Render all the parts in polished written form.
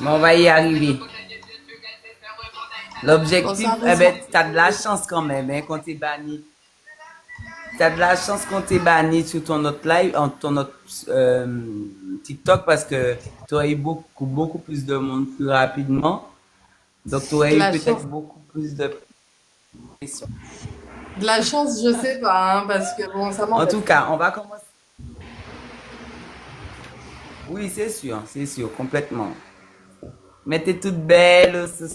Mais on va y arriver. L'objectif, Bonsoir, eh ben, bonsoir. t'as de la chance quand même, hein, quand t'es banni. T'as de la chance quand t'es banni sur ton autre live, en ton autre TikTok parce que tu aurais eu beaucoup plus de monde plus rapidement. Donc tu De aurais eu la peut-être chance. beaucoup plus de pression. De la chance, je sais pas, hein, parce que bon, ça En tout m'embête. cas, on va commencer. Oui, c'est sûr, complètement. Mais t'es toute belle, ce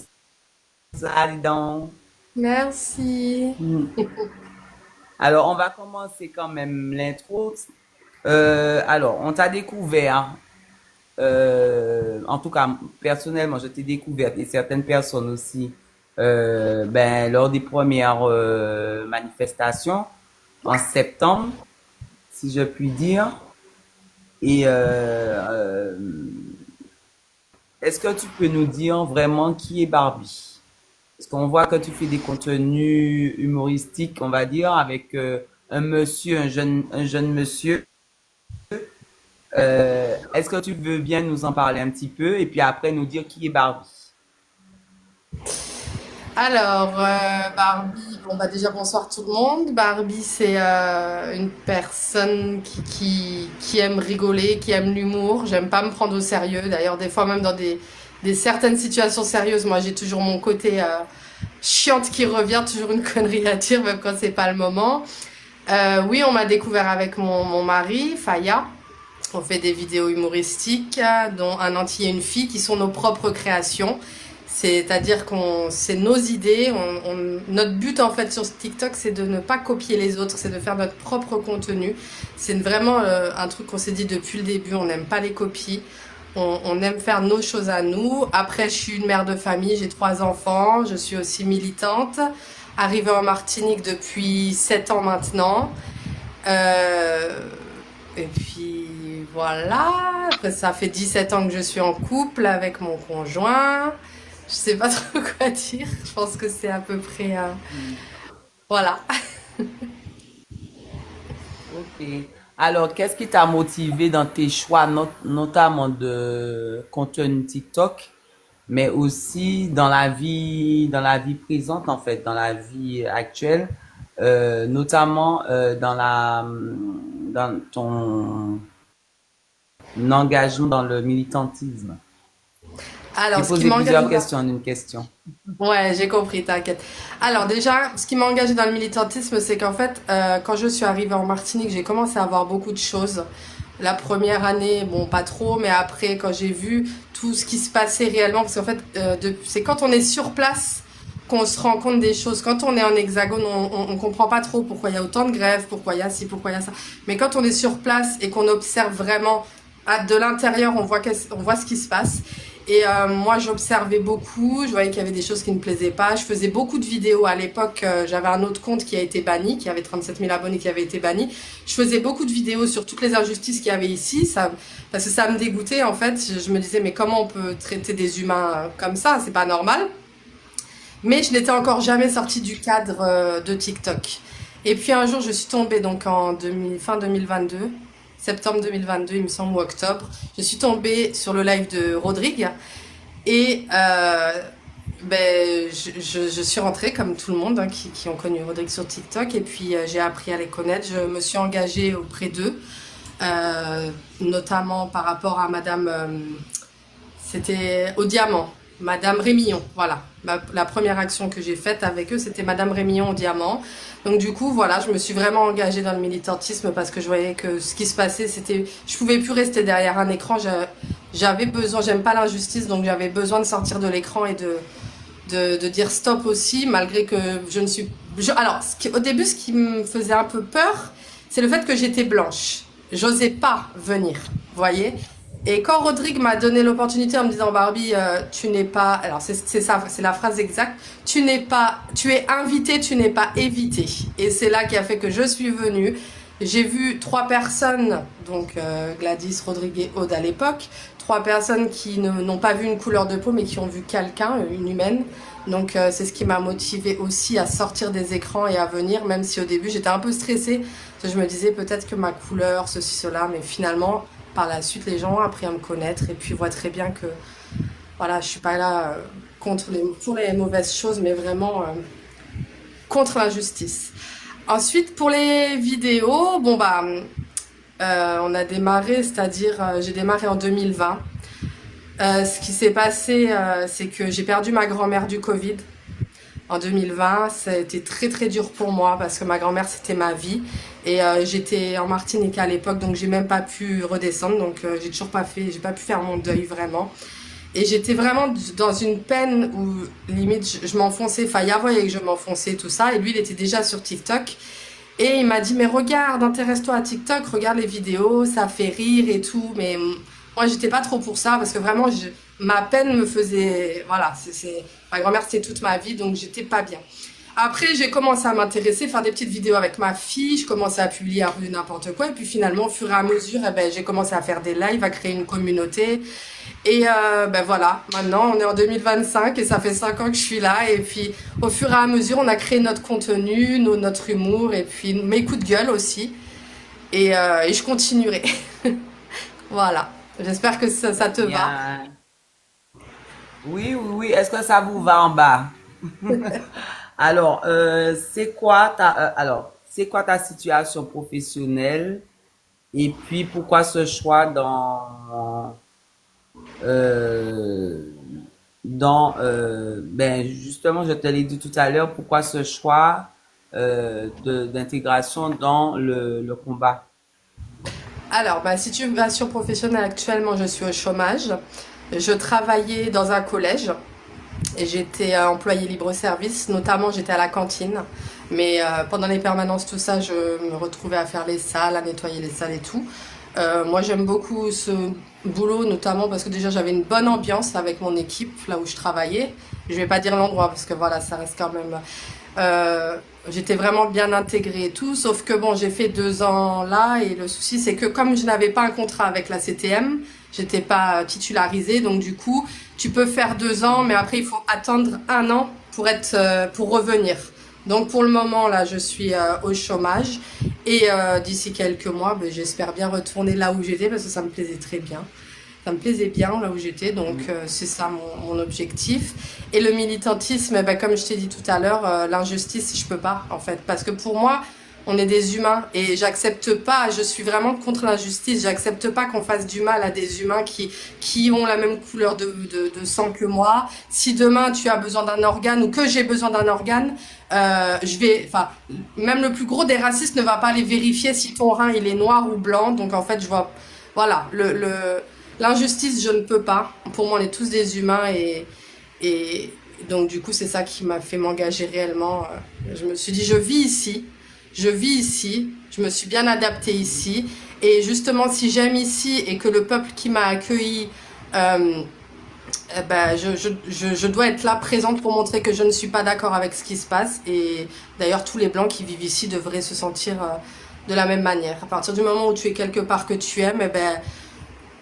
ça, dis donc. Merci. Hmm. Alors, on va commencer quand même l'intro. Alors, on t'a découvert. En tout cas, personnellement, je t'ai découvert et certaines personnes aussi, ben, lors des premières manifestations en septembre, si je puis dire. Et est-ce que tu peux nous dire vraiment qui est Barbie? Parce qu'on voit que tu fais des contenus humoristiques, on va dire, avec un monsieur, un jeune monsieur. Est-ce que tu veux bien nous en parler un petit peu et puis après nous dire qui est Barbie? Alors, Barbie, bon bah déjà bonsoir tout le monde. Barbie, c'est une personne qui aime rigoler, qui aime l'humour. J'aime pas me prendre au sérieux. D'ailleurs, des fois même dans des certaines situations sérieuses, moi j'ai toujours mon côté chiante qui revient, toujours une connerie à dire, même quand c'est pas le moment. Oui, on m'a découvert avec mon mari, Faya. On fait des vidéos humoristiques, dont un entier et une fille, qui sont nos propres créations. C'est-à-dire qu'on, c'est nos idées. Notre but en fait sur TikTok, c'est de ne pas copier les autres, c'est de faire notre propre contenu. C'est vraiment un truc qu'on s'est dit depuis le début. On n'aime pas les copies. On aime faire nos choses à nous. Après, je suis une mère de famille, j'ai 3 enfants. Je suis aussi militante. Arrivée en Martinique depuis 7 ans maintenant. Euh, et puis voilà, après ça fait 17 ans que je suis en couple avec mon conjoint. Je sais pas trop quoi dire, je pense que c'est à peu près... Voilà. Ok. Alors, qu'est-ce qui t'a motivé dans tes choix, notamment de contenu TikTok, mais aussi dans la vie présente, en fait, dans la vie actuelle, notamment dans ton engagement dans le militantisme? J'ai Alors, ce qui posé m'engage plusieurs dans... questions en une question. Ouais, j'ai compris, t'inquiète. Alors déjà, ce qui m'a engagée dans le militantisme, c'est qu'en fait, quand je suis arrivée en Martinique, j'ai commencé à voir beaucoup de choses. La première année, bon, pas trop, mais après, quand j'ai vu tout ce qui se passait réellement, parce qu'en fait, c'est quand on est sur place qu'on se rend compte des choses. Quand on est en hexagone, on comprend pas trop pourquoi il y a autant de grèves, pourquoi il y a ci, pourquoi il y a ça. Mais quand on est sur place et qu'on observe vraiment de l'intérieur, on voit ce qui se passe. Et moi, j'observais beaucoup, je voyais qu'il y avait des choses qui ne me plaisaient pas. Je faisais beaucoup de vidéos à l'époque. J'avais un autre compte qui a été banni, qui avait 37 000 abonnés, qui avait été banni. Je faisais beaucoup de vidéos sur toutes les injustices qu'il y avait ici, parce que ça me dégoûtait en fait. Je me disais, mais comment on peut traiter des humains comme ça? C'est pas normal. Mais je n'étais encore jamais sortie du cadre de TikTok. Et puis un jour, je suis tombée donc fin 2022, septembre 2022, il me semble, ou octobre. Je suis tombée sur le live de Rodrigue et je suis rentrée comme tout le monde hein, qui ont connu Rodrigue sur TikTok. Et puis j'ai appris à les connaître. Je me suis engagée auprès d'eux, notamment par rapport à Madame. C'était au diamant, Madame Rémillon, voilà. La première action que j'ai faite avec eux, c'était Madame Rémillon au diamant. Donc du coup, voilà, je me suis vraiment engagée dans le militantisme parce que je voyais que ce qui se passait, c'était, je pouvais plus rester derrière un écran. J'avais besoin, j'aime pas l'injustice, donc j'avais besoin de sortir de l'écran et de dire stop aussi, malgré que je ne suis. Alors, au début, ce qui me faisait un peu peur, c'est le fait que j'étais blanche. J'osais pas venir, vous voyez. Et quand Rodrigue m'a donné l'opportunité en me disant Barbie, tu n'es pas, alors c'est ça, c'est la phrase exacte, tu n'es pas, tu es invité, tu n'es pas évité. Et c'est là qui a fait que je suis venue. J'ai vu 3 personnes, donc Gladys, Rodrigue et Aude à l'époque, 3 personnes qui n'ont pas vu une couleur de peau mais qui ont vu quelqu'un, une humaine. Donc c'est ce qui m'a motivée aussi à sortir des écrans et à venir, même si au début j'étais un peu stressée, parce que je me disais peut-être que ma couleur, ceci, cela, mais finalement par la suite les gens ont appris à me connaître et puis voient très bien que voilà, je suis pas là pour les mauvaises choses, mais vraiment contre l'injustice. Ensuite, pour les vidéos, bon bah, on a démarré, c'est-à-dire j'ai démarré en 2020. Ce qui s'est passé, c'est que j'ai perdu ma grand-mère du Covid en 2020. Ça a été très très dur pour moi parce que ma grand-mère c'était ma vie et j'étais en Martinique à l'époque, donc j'ai même pas pu redescendre, donc j'ai pas pu faire mon deuil vraiment. Et j'étais vraiment dans une peine où limite je m'enfonçais, enfin Yah voyait que je m'enfonçais tout ça, et lui il était déjà sur TikTok et il m'a dit mais regarde, intéresse-toi à TikTok, regarde les vidéos, ça fait rire et tout, mais moi j'étais pas trop pour ça parce que vraiment ma peine me faisait, voilà, ma grand-mère c'était toute ma vie, donc j'étais pas bien. Après, j'ai commencé à m'intéresser, faire des petites vidéos avec ma fille, je commençais à publier un peu n'importe quoi, et puis finalement, au fur et à mesure, eh ben, j'ai commencé à faire des lives, à créer une communauté, et ben voilà, maintenant on est en 2025 et ça fait 5 ans que je suis là, et puis au fur et à mesure, on a créé notre contenu, notre humour, et puis mes coups de gueule aussi, et je continuerai. Voilà, j'espère que ça te va. Bien. Oui, oui, oui. Est-ce que ça vous va en bas? Alors, c'est quoi ta situation professionnelle? Et puis, pourquoi ce choix euh, ben, justement, je te l'ai dit tout à l'heure, pourquoi ce choix d'intégration dans le combat? Alors, bah, situation professionnelle, actuellement, je suis au chômage. Je travaillais dans un collège. Et j'étais employée libre-service, notamment j'étais à la cantine. Mais pendant les permanences, tout ça, je me retrouvais à faire les salles, à nettoyer les salles et tout. Moi, j'aime beaucoup ce boulot, notamment parce que déjà j'avais une bonne ambiance avec mon équipe, là où je travaillais. Je vais pas dire l'endroit parce que voilà, ça reste quand même. Euh, J'étais vraiment bien intégrée et tout, sauf que bon, j'ai fait 2 ans là et le souci c'est que comme je n'avais pas un contrat avec la CTM, j'étais pas titularisée, donc du coup, tu peux faire 2 ans, mais après il faut attendre un an pour revenir. Donc pour le moment là, je suis au chômage et d'ici quelques mois, ben, j'espère bien retourner là où j'étais parce que ça me plaisait très bien. Ça me plaisait bien là où j'étais, donc c'est ça mon objectif. Et le militantisme, eh ben, comme je t'ai dit tout à l'heure, l'injustice, je peux pas en fait, parce que pour moi, on est des humains et j'accepte pas. Je suis vraiment contre l'injustice. J'accepte pas qu'on fasse du mal à des humains qui ont la même couleur de sang que moi. Si demain tu as besoin d'un organe ou que j'ai besoin d'un organe, enfin, même le plus gros des racistes ne va pas aller vérifier si ton rein il est noir ou blanc. Donc en fait, je vois, voilà, l'injustice, je ne peux pas. Pour moi, on est tous des humains et donc du coup, c'est ça qui m'a fait m'engager réellement. Je me suis dit, je vis ici, je me suis bien adaptée ici. Et justement, si j'aime ici et que le peuple qui m'a accueilli, euh, ben, je dois être là présente pour montrer que je ne suis pas d'accord avec ce qui se passe. Et d'ailleurs, tous les Blancs qui vivent ici devraient se sentir de la même manière. À partir du moment où tu es quelque part que tu aimes, eh ben,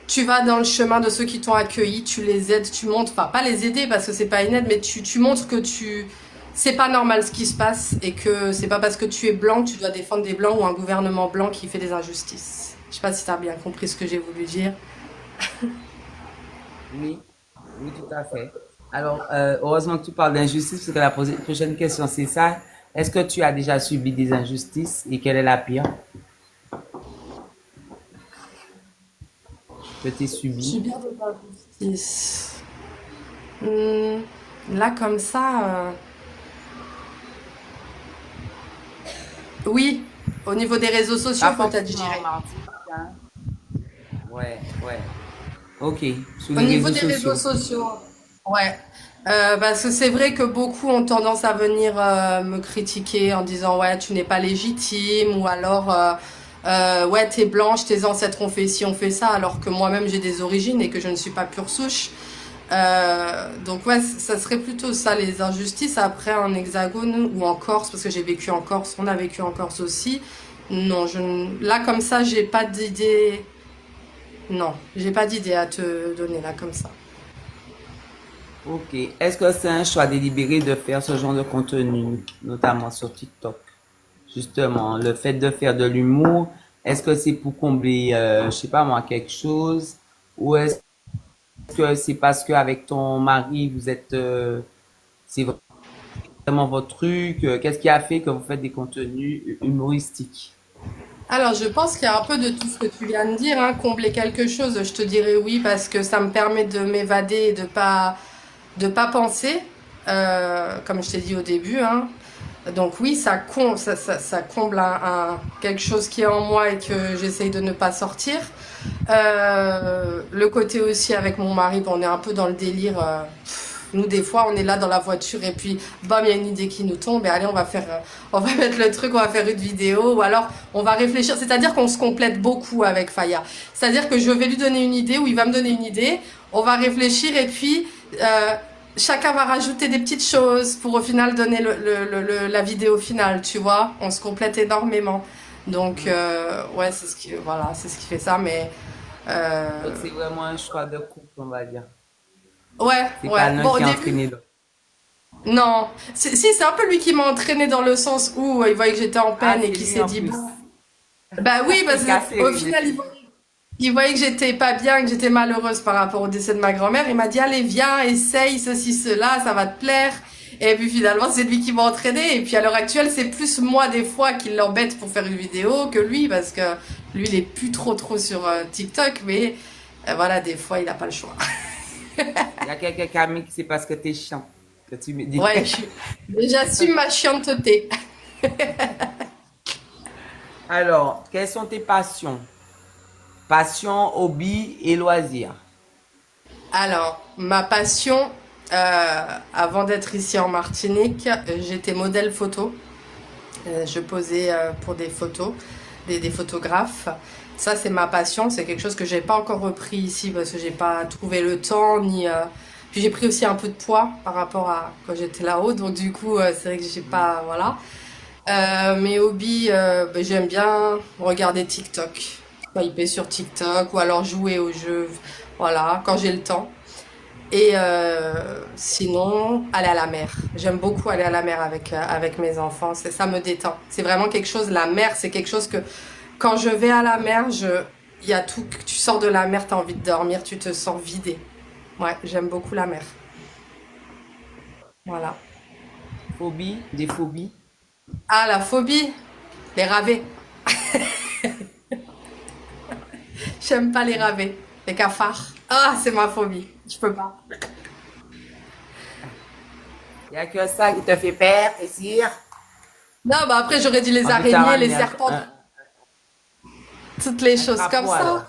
tu vas dans le chemin de ceux qui t'ont accueilli, tu les aides, tu montres, enfin pas les aider parce que c'est pas une aide, mais tu montres que c'est pas normal ce qui se passe et que c'est pas parce que tu es blanc que tu dois défendre des blancs ou un gouvernement blanc qui fait des injustices. Je sais pas si t'as bien compris ce que j'ai voulu dire. Oui, oui, tout à fait. Alors, heureusement que tu parles d'injustice, parce que prochaine question, c'est ça. Est-ce que tu as déjà subi des injustices et quelle est la pire que tu as subi? Subir des injustices. Hmm, là comme ça, oui, au niveau des réseaux sociaux Pas peut-être je forcément en dirais. Martinique, hein? Ouais, ouais. Ok, sur Au les niveau réseaux des réseaux sociaux. sociaux, ouais. Parce que c'est vrai que beaucoup ont tendance à venir me critiquer en disant ouais tu n'es pas légitime ou alors ouais t'es blanche, tes ancêtres ont fait ci, ont fait ça alors que moi-même j'ai des origines et que je ne suis pas pure souche. Donc ouais ça serait plutôt ça les injustices. Après en Hexagone ou en Corse parce que j'ai vécu en Corse, on a vécu en Corse aussi. Non, là comme ça j'ai pas d'idée. Non, j'ai pas d'idée à te donner là comme ça. Ok. Est-ce que c'est un choix délibéré de faire ce genre de contenu, notamment sur TikTok? Justement, le fait de faire de l'humour, est-ce que c'est pour combler, je sais pas moi, quelque chose, ou est-ce que c'est parce qu'avec ton mari, vous êtes, c'est vraiment votre truc? Qu'est-ce qui a fait que vous faites des contenus humoristiques? Alors, je pense qu'il y a un peu de tout ce que tu viens de dire, hein. Combler quelque chose, je te dirais oui, parce que ça me permet de m'évader et de pas penser, comme je t'ai dit au début, hein. Donc oui, ça comble quelque chose qui est en moi et que j'essaye de ne pas sortir. Le côté aussi avec mon mari, bon, on est un peu dans le délire. Nous, des fois, on est là dans la voiture et puis, bam, il y a une idée qui nous tombe et allez, on va mettre le truc, on va faire une vidéo ou alors on va réfléchir. C'est-à-dire qu'on se complète beaucoup avec Faya. C'est-à-dire que je vais lui donner une idée ou il va me donner une idée, on va réfléchir et puis chacun va rajouter des petites choses pour au final donner la vidéo finale, tu vois. On se complète énormément. Donc, ouais, voilà, c'est ce qui fait ça, mais Donc euh, c'est vraiment un choix de couple, on va dire. ouais, C'est pas ouais. l'un Bon, au qui a début, entraîné l'autre. non. Si, c'est un peu lui qui m'a entraîné dans le sens où il voyait que j'étais en Ah, peine et c'est qui lui s'est en dit, plus. bon, bah oui, parce C'est cassé, qu'au oui, final, il voyait que j'étais pas bien, que j'étais malheureuse par rapport au décès de ma grand-mère. Il m'a dit, allez, viens, essaye ceci, cela, ça va te plaire. Et puis finalement, c'est lui qui m'a entraîné. Et puis à l'heure actuelle, c'est plus moi des fois qui l'embête pour faire une vidéo que lui, parce que lui, il est plus trop sur TikTok. Mais voilà, des fois, il a pas le choix. Il y a quelqu'un qui a mis que c'est parce que t'es chiant que tu me dis. Ouais, j'assume ma chienteté. Alors, quelles sont tes passions? Passions, hobbies et loisirs. Alors, ma passion, avant d'être ici en Martinique, j'étais modèle photo. Je posais pour des photos, des photographes. Ça, c'est ma passion. C'est quelque chose que j'ai pas encore repris ici parce que j'ai pas trouvé le temps ni. Puis j'ai pris aussi un peu de poids par rapport à quand j'étais là-haut. Donc du coup, c'est vrai que j'ai pas. Voilà. Mes hobbies, ben, j'aime bien regarder TikTok, swiper sur TikTok ou alors jouer aux jeux. Voilà, quand j'ai le temps. Et sinon, aller à la mer. J'aime beaucoup aller à la mer avec mes enfants. Ça me détend. C'est vraiment quelque chose, la mer, c'est quelque chose que quand je vais à la mer, il y a tout, tu sors de la mer, tu as envie de dormir, tu te sens vidé. Ouais, j'aime beaucoup la mer. Voilà. Phobies, des phobies. Ah, la phobie, les ravets. J'aime pas les ravets, les cafards. Ah, c'est ma phobie. Je peux pas. Il n'y a que ça qui te fait peur, c'est sûr. Non, bah après, j'aurais dit les On peut te araignées, les ramener serpents, toutes les un choses comme crapaud ça. alors.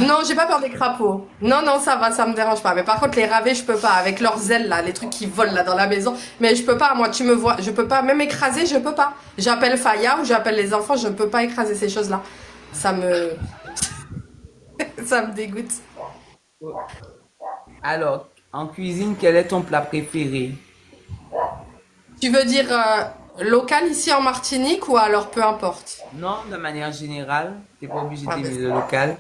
Non, j'ai pas peur des crapauds. Non, non, ça va, ça me dérange pas. Mais par contre, les ravets, je peux pas. Avec leurs ailes, là, les trucs qui volent, là, dans la maison. Mais je peux pas, moi, tu me vois, je peux pas. Même écraser, je peux pas. J'appelle Faya ou j'appelle les enfants, je peux pas écraser ces choses-là. Ça me, ça me dégoûte. Alors, en cuisine, quel est ton plat préféré? Tu veux dire local ici en Martinique ou alors peu importe? Non, de manière générale, t'es pas obligé Ouais, d'aimer le local.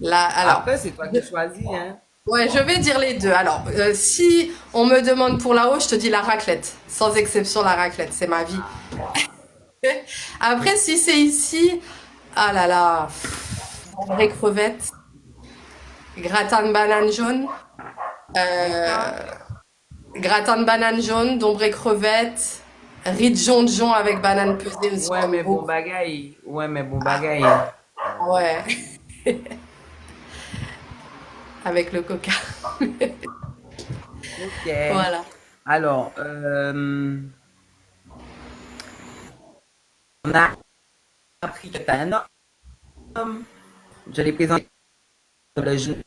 là, alors, Après, c'est toi qui choisis, hein. ouais, je vais dire les deux. Alors, si on me demande pour là-haut, je te dis la raclette. Sans exception, la raclette, c'est ma vie. Après, si c'est ici, ah là là, vraie crevette, gratin de banane jaune, euh, gratin de banane jaune, dombré crevette, riz de jonjon avec banane pesée aussi, Ouais, j'aime mais bon beaucoup. bagaille. Ouais, mais bon bagaille. Ouais, avec le coca. Ok. Voilà. Alors, on a appris que tu as un homme. Je l'ai présenté le jeune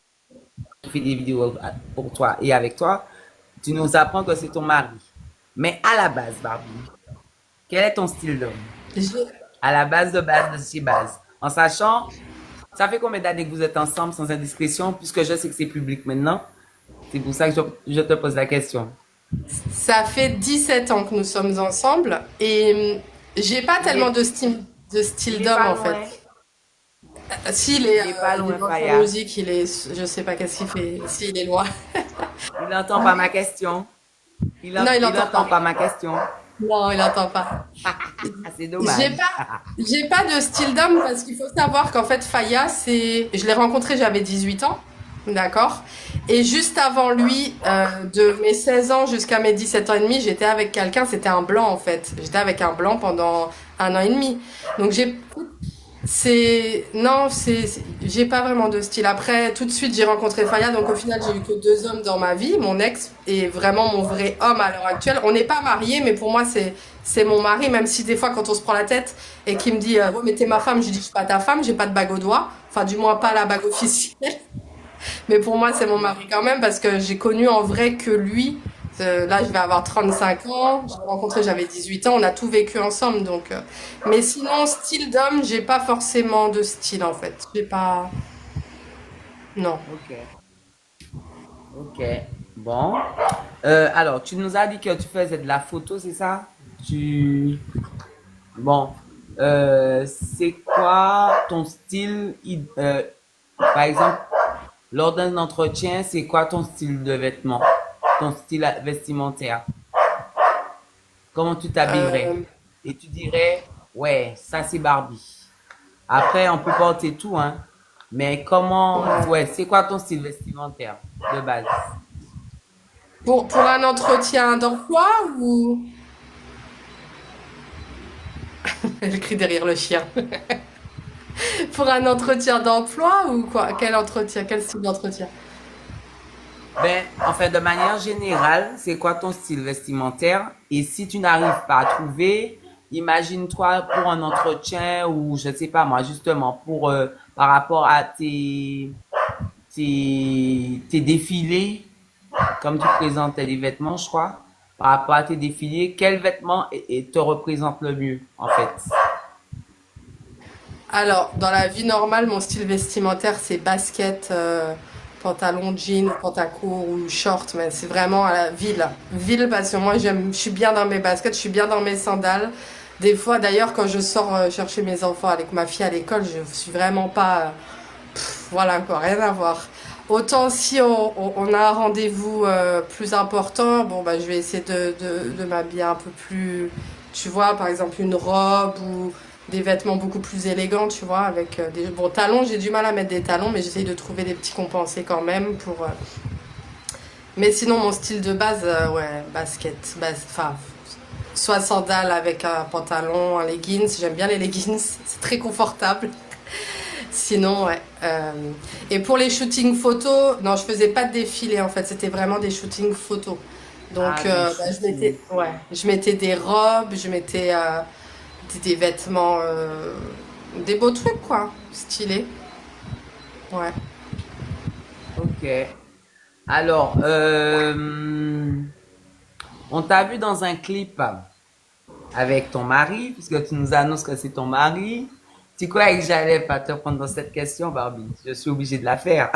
qui fait des vidéos pour toi et avec toi. Tu nous apprends que c'est ton mari. Mais à la base, Barbie, quel est ton style d'homme? Je- À la base de chez base. En sachant, ça fait combien d'années que vous êtes ensemble sans indiscrétion, puisque je sais que c'est public maintenant. C'est pour ça que je te pose la question. Ça fait 17 ans que nous sommes ensemble et j'ai pas Il tellement est, de style il est d'homme pas en fait. loin. Si, Il est pas il est loin, dans sa Faya. musique, je sais pas qu'est-ce qu'il fait. Si, il est loin. Il n'entend pas ma question. Non, il Il entend entend pas. pas ma question. Non, il entend pas. Ah, c'est J'ai dommage. pas, j'ai pas de style d'homme parce qu'il faut savoir qu'en fait, Faya, je l'ai rencontré, j'avais 18 ans. D'accord. Et juste avant lui, de mes 16 ans jusqu'à mes 17 ans et demi, j'étais avec quelqu'un, c'était un blanc en fait. J'étais avec un blanc pendant un an et demi. Donc non, j'ai pas vraiment de style. Après, tout de suite, j'ai rencontré Faya, donc au final, j'ai eu que deux hommes dans ma vie. Mon ex est vraiment mon vrai homme à l'heure actuelle. On n'est pas mariés, mais pour moi, c'est mon mari, même si des fois, quand on se prend la tête et qu'il me dit, ouais, mais t'es ma femme, je lui dis, je suis pas ta femme, j'ai pas de bague au doigt. Enfin, du moins, pas la bague officielle. Mais pour moi, c'est mon mari quand même parce que j'ai connu en vrai que lui. Là, je vais avoir 35 ans. Je l'ai rencontré, j'avais 18 ans. On a tout vécu ensemble. Donc, mais sinon, style d'homme, j'ai pas forcément de style en fait. J'ai pas. Non. Ok, ok. Bon. Alors, tu nous as dit que tu faisais de la photo, c'est ça? Tu... Bon. C'est quoi ton style, par exemple, lors d'un entretien, c'est quoi ton style de vêtement? Ton style vestimentaire? Comment tu t'habillerais? Euh, Et tu dirais, ouais, ça c'est Barbie. Après, on peut porter tout, hein. Mais comment, ouais. ouais, c'est quoi ton style vestimentaire de base? Pour un entretien d'emploi ou elle crie derrière le chien. Pour un entretien d'emploi ou quoi? Quel entretien? Quel style d'entretien? Ben, en fait, de manière générale, c'est quoi ton style vestimentaire? Et si tu n'arrives pas à trouver, imagine-toi pour un entretien ou je sais pas moi, justement pour par rapport à tes défilés, comme tu présentes des vêtements, je crois, par rapport à tes défilés, quel vêtement te représente le mieux, en fait? Alors, dans la vie normale, mon style vestimentaire, c'est basket, pantalon, jean, pantacourt ou short, mais c'est vraiment à la ville. Ville parce que moi, je suis bien dans mes baskets, je suis bien dans mes sandales. Des fois, d'ailleurs, quand je sors chercher mes enfants avec ma fille à l'école, je suis vraiment pas, voilà quoi, rien à voir. Autant si on a un rendez-vous plus important, bon bah je vais essayer de m'habiller un peu plus, tu vois, par exemple une robe ou des vêtements beaucoup plus élégants, tu vois, avec des bons talons. J'ai du mal à mettre des talons, mais j'essaye de trouver des petits compensés quand même pour. Mais sinon mon style de base, ouais, enfin soit sandales avec un pantalon, un leggings. J'aime bien les leggings, c'est très confortable. Sinon, ouais. Et pour les shootings photos, non, je faisais pas de défilé en fait, c'était vraiment des shootings photos. Ah, Donc, des bah, shootings. je mettais des robes, je mettais des vêtements, des beaux trucs quoi, stylés. Ouais. Ok. Alors, on t'a vu dans un clip avec ton mari, puisque tu nous annonces que c'est ton mari. Tu crois que j'allais pas te prendre dans cette question, Barbie? Je suis obligé de la faire.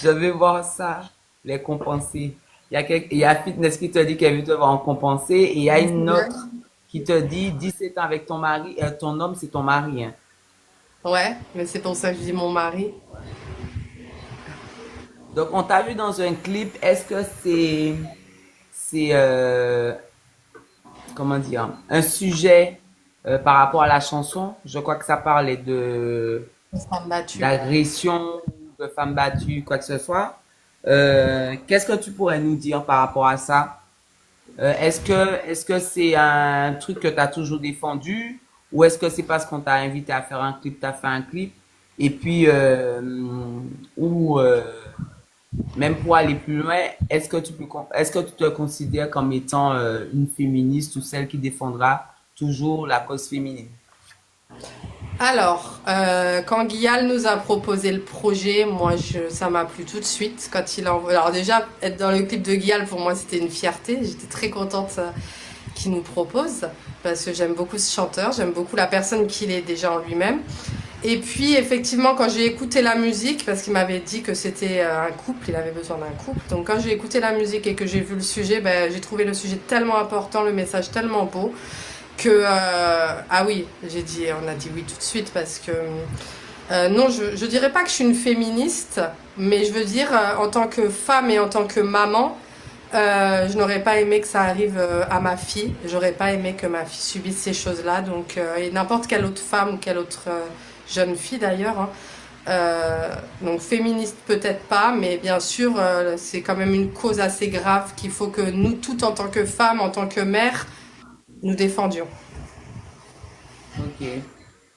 Je vais voir ça, les compenser. Il y a Fitness qui te dit qu'elle veut te voir en compenser, et il y a une autre qui te dit 17 ans avec ton mari, ton homme, c'est ton mari, hein. Ouais, mais c'est pour ça que je dis mon mari. Donc, on t'a vu dans un clip. Est-ce que c'est, comment dire, un sujet par rapport à la chanson? Je crois que ça parlait de Femme battue. d'agression, de femmes battues, quoi que ce soit. Qu'est-ce que tu pourrais nous dire par rapport à ça? Est-ce que c'est un truc que tu as toujours défendu ou est-ce que c'est parce qu'on t'a invité à faire un clip, tu as fait un clip et puis ou même pour aller plus loin, est-ce que tu te considères comme étant une féministe ou celle qui défendra toujours la cause féminine? Alors, quand Guillaume nous a proposé le projet, ça m'a plu tout de suite. Quand il a envoyé. Alors déjà, être dans le clip de Guillaume, pour moi, c'était une fierté. J'étais très contente qu'il nous propose, parce que j'aime beaucoup ce chanteur, j'aime beaucoup la personne qu'il est déjà en lui-même. Et puis, effectivement, quand j'ai écouté la musique, parce qu'il m'avait dit que c'était un couple, il avait besoin d'un couple. Donc, quand j'ai écouté la musique et que j'ai vu le sujet, ben, j'ai trouvé le sujet tellement important, le message tellement beau que ah oui, on a dit oui tout de suite parce que non, je dirais pas que je suis une féministe, mais je veux dire en tant que femme et en tant que maman, je n'aurais pas aimé que ça arrive à ma fille. J'aurais pas aimé que ma fille subisse ces choses-là. Donc et n'importe quelle autre femme ou quelle autre jeune fille d'ailleurs, hein, Donc féministe peut-être pas, mais bien sûr, c'est quand même une cause assez grave qu'il faut que nous, toutes en tant que femmes, en tant que mères, nous défendions. Ok.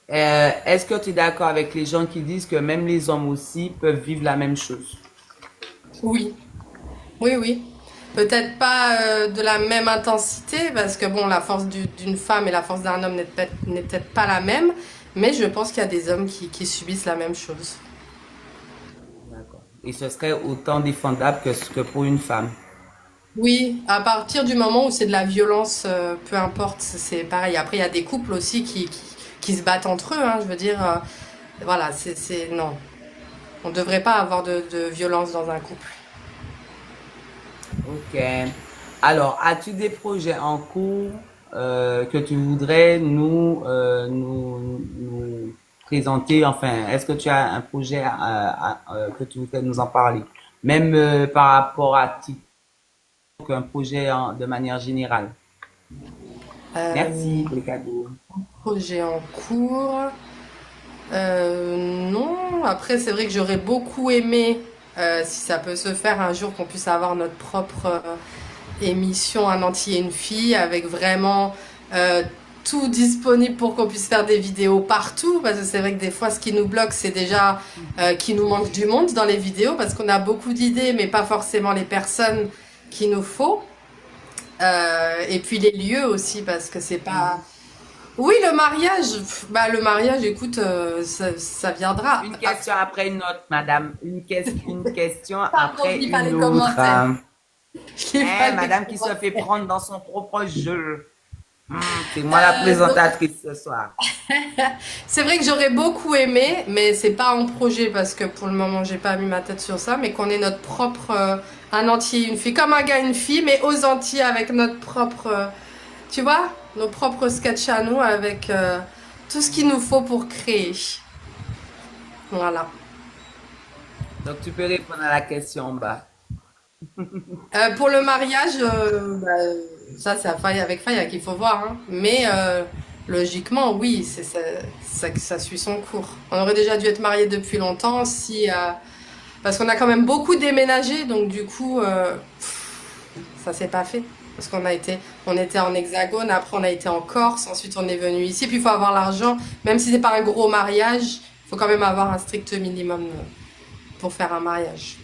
Est-ce que tu es d'accord avec les gens qui disent que même les hommes aussi peuvent vivre la même chose? Oui, oui, oui. Peut-être pas de la même intensité, parce que bon, la force d'une femme et la force d'un homme n'est peut-être pas la même, mais je pense qu'il y a des hommes qui subissent la même chose. D'accord. Et ce serait autant défendable que pour une femme. Oui, à partir du moment où c'est de la violence, peu importe, c'est pareil. Après, il y a des couples aussi qui se battent entre eux, hein, je veux dire, voilà, non. On ne devrait pas avoir de violence dans un couple. Ok. Alors, as-tu des projets en cours que tu voudrais nous présenter? Enfin, est-ce que tu as un projet que tu voudrais nous en parler? Même par rapport à TikTok, un projet de manière générale. Euh, Merci pour les cadeaux. Projet en cours. Non, après c'est vrai que j'aurais beaucoup aimé, si ça peut se faire un jour, qu'on puisse avoir notre propre émission Un entier et une fille avec vraiment euh, tout disponible pour qu'on puisse faire des vidéos partout, parce que c'est vrai que des fois ce qui nous bloque c'est déjà qu'il nous manque du monde dans les vidéos, parce qu'on a beaucoup d'idées mais pas forcément les personnes qu'il nous faut. Et puis les lieux aussi, parce que c'est pas... Oui, le mariage, bah le mariage, écoute, ça viendra. Une question après une autre, madame. Une question Pardon, je après lis pas une les autre. commentaires. Je lis pas Hein, les madame qui se fait commentaires. prendre dans son propre jeu. C'est moi la Donc, présentatrice ce soir. c'est vrai que j'aurais beaucoup aimé, mais c'est pas en projet parce que pour le moment j'ai pas mis ma tête sur ça, mais qu'on ait notre propre un entier, une fille, comme un gars, une fille, mais aux Antilles avec notre propre, tu vois, nos propres sketchs à nous avec tout ce qu'il nous faut pour créer. Voilà. Donc tu peux répondre à la question en bas. Pour le mariage, ça c'est à avec Faya qu'il faut voir, hein. Mais logiquement, oui, ça suit son cours. On aurait déjà dû être mariés depuis longtemps si, parce qu'on a quand même beaucoup déménagé, donc du coup, ça s'est pas fait. Parce on était en Hexagone, après on a été en Corse, ensuite on est venu ici. Puis il faut avoir l'argent, même si c'est pas un gros mariage, il faut quand même avoir un strict minimum pour faire un mariage.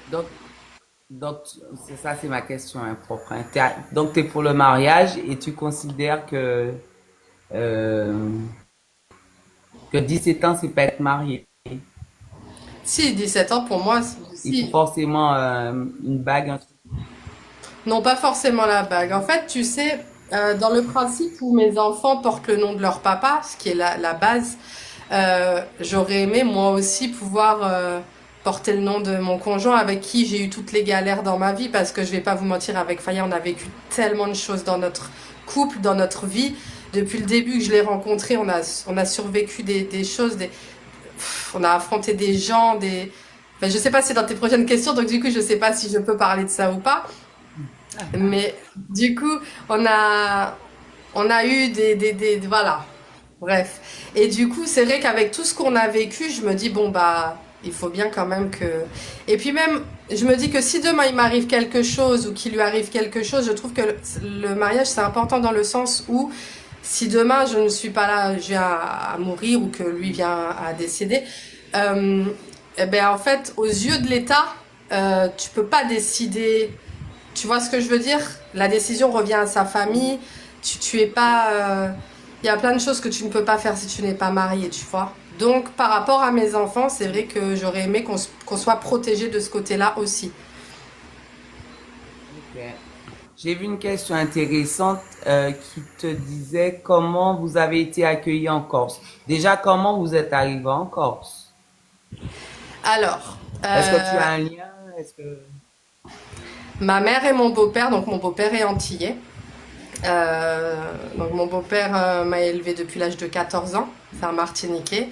Donc, donc c'est ça, c'est ma question hein, propre. Hein. Donc tu es pour le mariage et tu considères euh, que 17 ans, c'est pas être marié. Si, 17 ans pour moi, Il faut si. forcément une bague, un truc. Non, pas forcément la bague. En fait, tu sais, dans le principe où mes enfants portent le nom de leur papa, ce qui est la base, j'aurais aimé moi aussi pouvoir porter le nom de mon conjoint avec qui j'ai eu toutes les galères dans ma vie, parce que je vais pas vous mentir, avec Faya, on a vécu tellement de choses dans notre couple, dans notre vie. Depuis le début que je l'ai rencontré, on a survécu des choses, on a affronté des gens, Enfin, je sais pas si c'est dans tes prochaines questions, donc du coup, je sais pas si je peux parler de ça ou pas. Mais du coup, on a, on a eu voilà. Bref. Et du coup, c'est vrai qu'avec tout ce qu'on a vécu, je me dis, bon, bah, il faut bien quand même que... Et puis même, je me dis que si demain il m'arrive quelque chose ou qu'il lui arrive quelque chose, je trouve que le mariage, c'est important dans le sens où si demain je ne suis pas là, je viens à mourir ou que lui vient à décéder, euh, eh ben en fait, aux yeux de l'État, tu peux pas décider. Tu vois ce que je veux dire? La décision revient à sa famille. Tu es pas. Il y a plein de choses que tu ne peux pas faire si tu n'es pas marié, tu vois. Donc, par rapport à mes enfants, c'est vrai que j'aurais aimé qu'on soit protégé de ce côté-là aussi. Ok. J'ai vu une question intéressante qui te disait comment vous avez été accueillis en Corse. Déjà, comment vous êtes arrivé en Corse? Alors, Est-ce que tu as un lien? Est-ce que... ma mère et mon beau-père, donc mon beau-père est antillais. Euh, donc mon beau-père m'a élevé depuis l'âge de 14 ans, c'est un Martiniquais.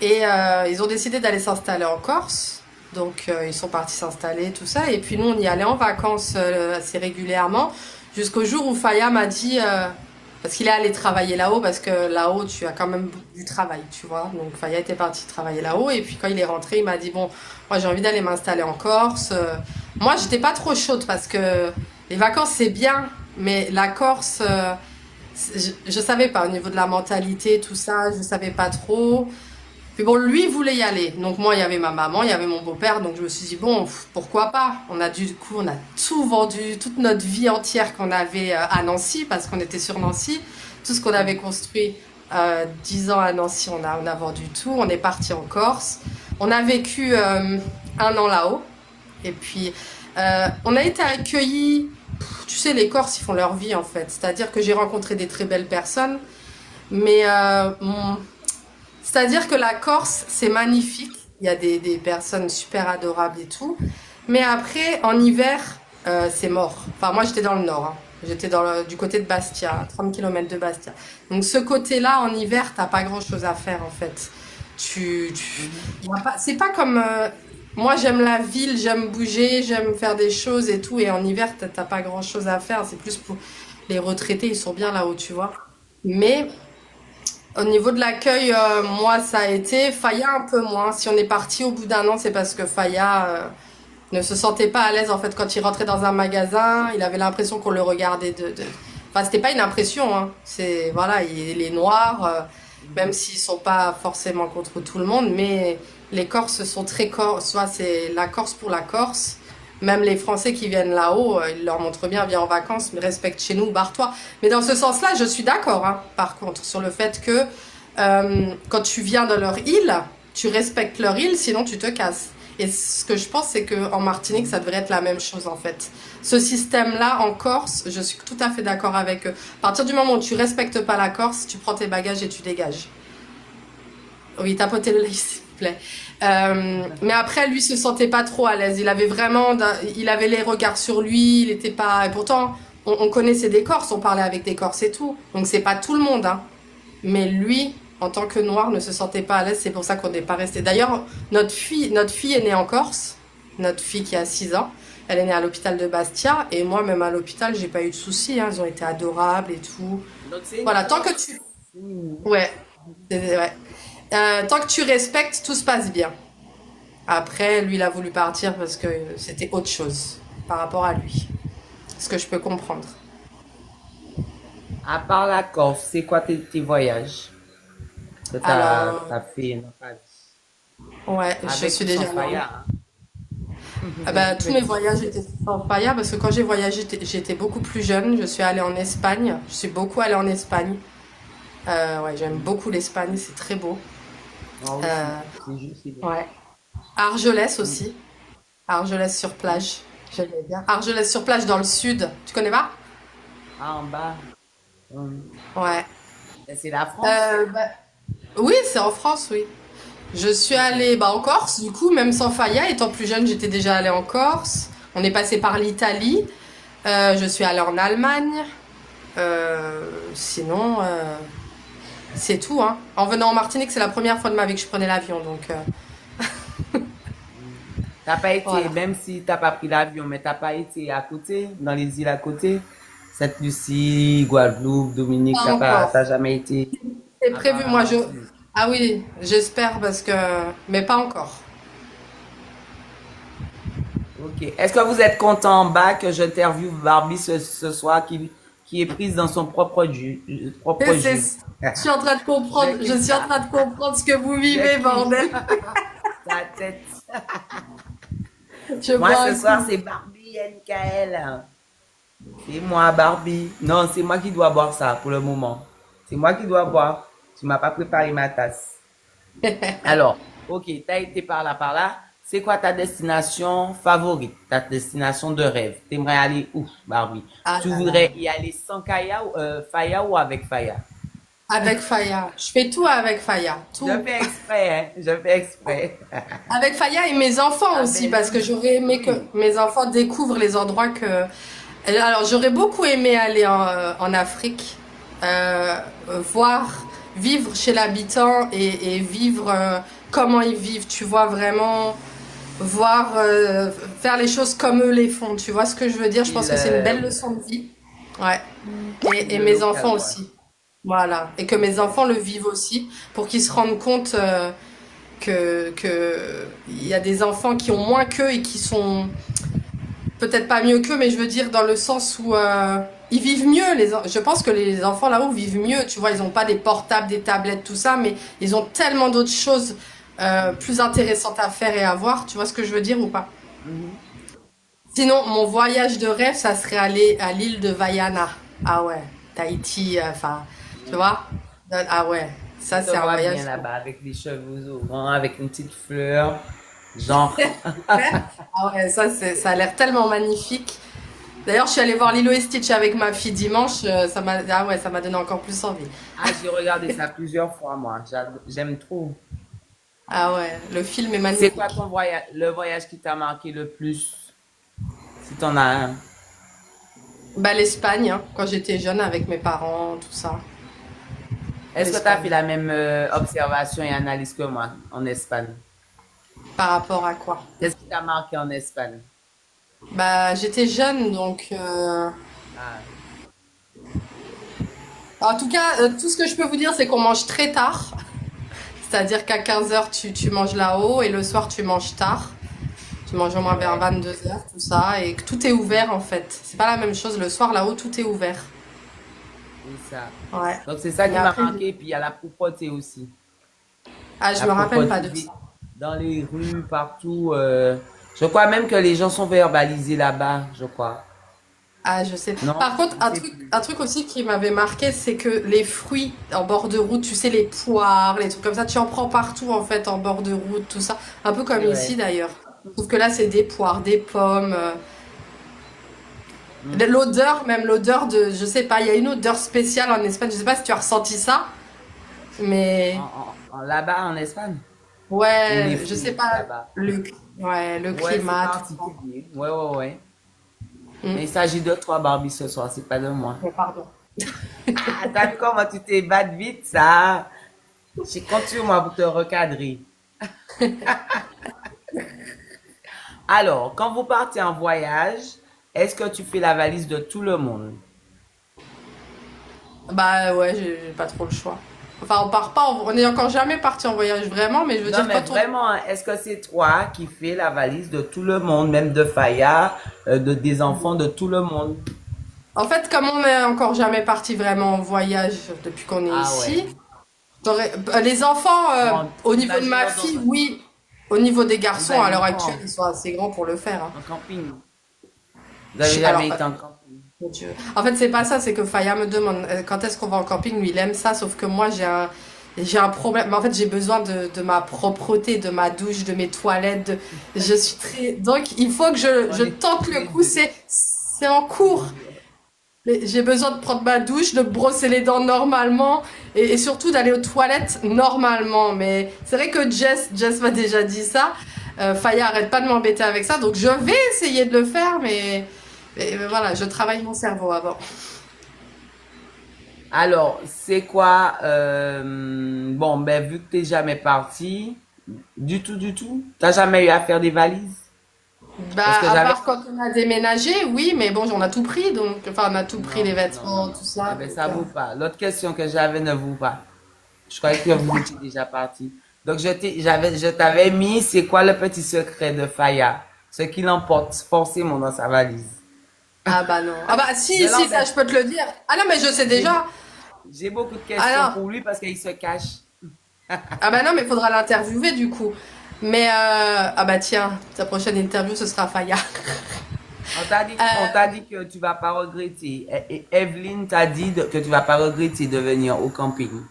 Et ils ont décidé d'aller s'installer en Corse. Donc ils sont partis s'installer, tout ça. Et puis nous, on y allait en vacances assez régulièrement. Jusqu'au jour où Faya m'a dit, parce qu'il est allé travailler là-haut, parce que là-haut, tu as quand même du travail, tu vois. Donc, Faya était parti travailler là-haut, et puis quand il est rentré, il m'a dit, bon, moi j'ai envie d'aller m'installer en Corse. Moi, j'étais pas trop chaude, parce que les vacances, c'est bien, mais la Corse, je savais pas, au niveau de la mentalité, tout ça, je savais pas trop. Puis bon, lui il voulait y aller. Donc moi, il y avait ma maman, il y avait mon beau-père. Donc je me suis dit, bon, pourquoi pas? Du coup, on a tout vendu, toute notre vie entière qu'on avait à Nancy, parce qu'on était sur Nancy. Tout ce qu'on avait construit 10 ans à Nancy, on a vendu tout. On est parti en Corse. On a vécu 1 an là-haut. Et puis, on a été accueillis. Tu sais, les Corses, ils font leur vie en fait. C'est-à-dire que j'ai rencontré des très belles personnes. Mais c'est-à-dire que la Corse, c'est magnifique. Il y a des personnes super adorables et tout. Mais après, en hiver, c'est mort. Enfin, moi, j'étais dans le nord, hein. J'étais du côté de Bastia, à 30 km de Bastia. Donc, ce côté-là, en hiver, t'as pas grand-chose à faire, en fait. Y a pas, c'est pas comme... moi, j'aime la ville, j'aime bouger, j'aime faire des choses et tout. Et en hiver, t'as pas grand-chose à faire. C'est plus pour les retraités, ils sont bien là-haut, tu vois. Mais au niveau de l'accueil, moi, ça a été Faya un peu moins. Si on est parti au bout d'1 an, c'est parce que Faya ne se sentait pas à l'aise en fait quand il rentrait dans un magasin. Il avait l'impression qu'on le regardait Enfin, c'était pas une impression, hein. C'est voilà, il est noir, même s'ils sont pas forcément contre tout le monde, mais les Corses sont très Corses. Soit c'est la Corse pour la Corse. Même les Français qui viennent là-haut, ils leur montrent bien, viens en vacances, mais respecte chez nous, barre-toi. Mais dans ce sens-là, je suis d'accord, hein, par contre, sur le fait que quand tu viens dans leur île, tu respectes leur île, sinon tu te casses. Et ce que je pense, c'est qu'en Martinique, ça devrait être la même chose, en fait. Ce système-là, en Corse, je suis tout à fait d'accord avec eux. À partir du moment où tu respectes pas la Corse, tu prends tes bagages et tu dégages. Oui, tapotez le lait, s'il vous plaît. Mais après, lui se sentait pas trop à l'aise. Il avait les regards sur lui. Il était pas. Et pourtant, on connaissait des Corses, on parlait avec des Corses et tout. Donc c'est pas tout le monde, hein. Mais lui, en tant que noir, ne se sentait pas à l'aise. C'est pour ça qu'on n'est pas resté. D'ailleurs, notre fille est née en Corse. Notre fille qui a 6 ans. Elle est née à l'hôpital de Bastia. Et moi, même à l'hôpital, j'ai pas eu de soucis, hein. Ils ont été adorables et tout. Donc c'est une Voilà, tant que Corse. tu. Hmm. Ouais. Ouais. Tant que tu respectes, tout se passe bien. Après, lui, il a voulu partir parce que c'était autre chose par rapport à lui. Ce que je peux comprendre. À part la Corse, c'est quoi tes voyages que Alors, t'as fait dans ta vie? ouais, je Avec suis ou sans déjà là. Faya, hein? Ah bah, tous mes voyages étaient sans paria parce que quand j'ai voyagé, j'étais beaucoup plus jeune. Je suis allée en Espagne. Je suis beaucoup allée en Espagne. Ouais, j'aime beaucoup l'Espagne, c'est très beau. Moi aussi. Euh, C'est juste, c'est bien. ouais. Argelès aussi. Argelès sur plage. J'aimais bien. Argelès sur plage dans le sud. Tu connais pas? Ah, en bas. Hum. Ouais. Et c'est la France? Bah, oui, c'est en France, oui. Je suis allée bah, en Corse, du coup, même sans Faya, étant plus jeune, j'étais déjà allée en Corse. On est passé par l'Italie. Je suis allée en Allemagne. Sinon, c'est tout, hein. En venant en Martinique, c'est la première fois de ma vie que je prenais l'avion, donc T'as pas été, voilà. même si t'as pas pris l'avion, mais t'as pas été à côté, dans les îles à côté? Sainte-Lucie, Guadeloupe, Dominique, Pas encore. t'as jamais été C'est à part prévu, la moi, Martinique. Ah oui, j'espère parce que... Mais pas encore. Ok. Est-ce que vous êtes content en bas que j'interviewe Barbie ce soir qui est prise dans son propre jus? Je suis en train de comprendre, Je je kiffe suis en ça. train de comprendre ce que vous Je vivez, kiffe bordel. ta tête. Je Moi, bois ce un soir, coup. c'est Barbie et Michael. C'est moi, Barbie. Non, c'est moi qui dois boire ça pour le moment. C'est moi qui dois boire. Tu m'as pas préparé ma tasse. Alors, ok, t'as été par là, par là. C'est quoi ta destination favorite, ta destination de rêve? T'aimerais aller où, Barbie? Ah Tu là là. voudrais y aller sans Faya ou avec Faya? Avec Faya. Je fais tout avec Faya. Je Tout. fais exprès, hein? Je fais exprès. Avec Faya et mes enfants Ah aussi, ben parce que oui, j'aurais aimé que oui. mes enfants découvrent les endroits que... Alors, j'aurais beaucoup aimé aller en Afrique, euh, voir, vivre chez l'habitant et vivre comment ils vivent, tu vois, vraiment, voir, faire les choses comme eux les font, tu vois ce que je veux dire? Je pense Il, que c'est une belle leçon de vie. Ouais. Et Le mes local, enfants quoi. aussi. Voilà. Et que mes enfants le vivent aussi pour qu'ils se rendent compte que il y a des enfants qui ont moins qu'eux et qui sont peut-être pas mieux qu'eux, mais je veux dire dans le sens où ils vivent mieux. Je pense que les enfants là-haut vivent mieux. Tu vois, ils ont pas des portables, des tablettes, tout ça, mais ils ont tellement d'autres choses plus intéressantes à faire et à voir. Tu vois ce que je veux dire ou pas? Mhm. Sinon, mon voyage de rêve, ça serait aller à l'île de Vaiana. Ah ouais, Tahiti, enfin, tu Mhm. vois? Ah ouais, Je ça te c'est un vois voyage. bien là-bas avec les cheveux au vent, avec une petite fleur, genre. Ah ouais, ça a l'air tellement magnifique. D'ailleurs, je suis allée voir Lilo et Stitch avec ma fille dimanche. Ah ouais, ça m'a donné encore plus envie. Ah, j'ai regardé ça plusieurs fois, moi. J'aime trop. Ah ouais, le film est C'est quoi magnifique. ton voyage, le voyage qui t'a marqué le plus, si t'en as un? Bah l'Espagne, hein, quand j'étais jeune avec mes parents, tout ça. Est-ce que tu as fait L'Espagne. la même observation et analyse que moi en Espagne? Par rapport à quoi? Qu'est-ce qui t'a marqué en Espagne? Bah j'étais jeune, donc Ah, en tout cas, tout ce que je peux vous dire, c'est qu'on mange très tard. C'est-à-dire qu'à 15 heures, tu manges là-haut et le soir, tu manges tard. Tu manges au moins vers ouais, 22 heures, tout ça. Et que tout est ouvert, en fait. C'est pas la même chose. Le soir, là-haut, tout est ouvert. c'est ça. Ouais. Donc c'est ça Mais qui m'a après, marqué, puis il y a la propreté aussi. ah, je La me rappelle pas propreté de ça. dans les rues, partout. Je crois même que les gens sont verbalisés là-bas, je crois. Ah, je sais. Non? Par contre, Je sais plus. un truc aussi qui m'avait marqué, c'est que les fruits en bord de route, tu sais, les poires, les trucs comme ça, tu en prends partout, en fait, en bord de route, tout ça. Un peu comme C'est ici, vrai. d'ailleurs. Sauf que là, c'est des poires, des pommes. Mhm. L'odeur, même l'odeur de, je sais pas, il y a une odeur spéciale en Espagne. Je sais pas si tu as ressenti ça, mais Là-bas en Espagne? Ou les ouais, je sais fruits pas, là-bas? le Ouais, c'est climat, tout ça. particulier. Ouais, ouais, ouais. Hmm. Mais il s'agit de toi, Barbie, ce soir, c'est pas de moi. Mais pardon. Ah, t'as vu comment tu t'es battu vite, ça? J'ai compte sur moi pour te recadrer. Alors, quand vous partez en voyage, est-ce que tu fais la valise de tout le monde? Bah ouais, j'ai pas trop le choix. Enfin, on part pas, on est encore jamais parti en voyage vraiment, mais je veux Non, dire mais quand on... vraiment, hein, est-ce que c'est toi qui fais la valise de tout le monde, même de Faya, des enfants, de tout le monde? En fait, comme on est encore jamais parti vraiment en voyage depuis qu'on est Ah ouais. ici, les enfants, Bon, au niveau de imagine ma fille, oui. Au niveau des garçons, à l'heure allons actuelle, quand? ils sont assez grands pour le faire, hein. En camping. Vous avez Alors, jamais été en camping? mon Dieu. En fait, c'est pas ça, c'est que Faya me demande quand est-ce qu'on va en camping. Lui, il aime ça, sauf que moi, j'ai un problème. En fait, j'ai besoin de ma propreté, de ma douche, de mes toilettes. Je suis très. Donc, il faut que On je est tente tous le les coup. deux. C'est en cours. Mais j'ai besoin de prendre ma douche, de brosser les dents normalement et surtout d'aller aux toilettes normalement. Mais c'est vrai que Jess m'a déjà dit ça. Faya arrête pas de m'embêter avec ça, donc je vais essayer de le faire, mais voilà, je travaille mon cerveau avant. Alors, c'est quoi, bon, ben, vu que t'es jamais parti, du tout, t'as jamais eu à faire des valises? Parce Bah, que à j'avais, part quand on a déménagé, oui, mais bon, on a tout pris, donc, enfin, on a tout pris, les non. vêtements, tout Eh ça, ben, donc, ça vaut pas. L'autre question que j'avais ne vaut pas. Je croyais que vous étiez déjà parti. Donc, je t'avais mis, c'est quoi le petit secret de Faya? Ce qui l'emporte forcément dans sa valise. ah bah non. Ah bah Je si, ça l'embête. je peux te le dire. Ah non, mais je sais J'ai déjà. beau- j'ai beaucoup de questions Alors, pour lui parce qu'il se cache. ah bah non, mais il faudra l'interviewer du coup. Mais, ah bah tiens, ta prochaine interview, ce sera Faya. On t'a dit que tu vas pas regretter. Et Evelyne t'a dit que tu vas pas regretter de venir au camping.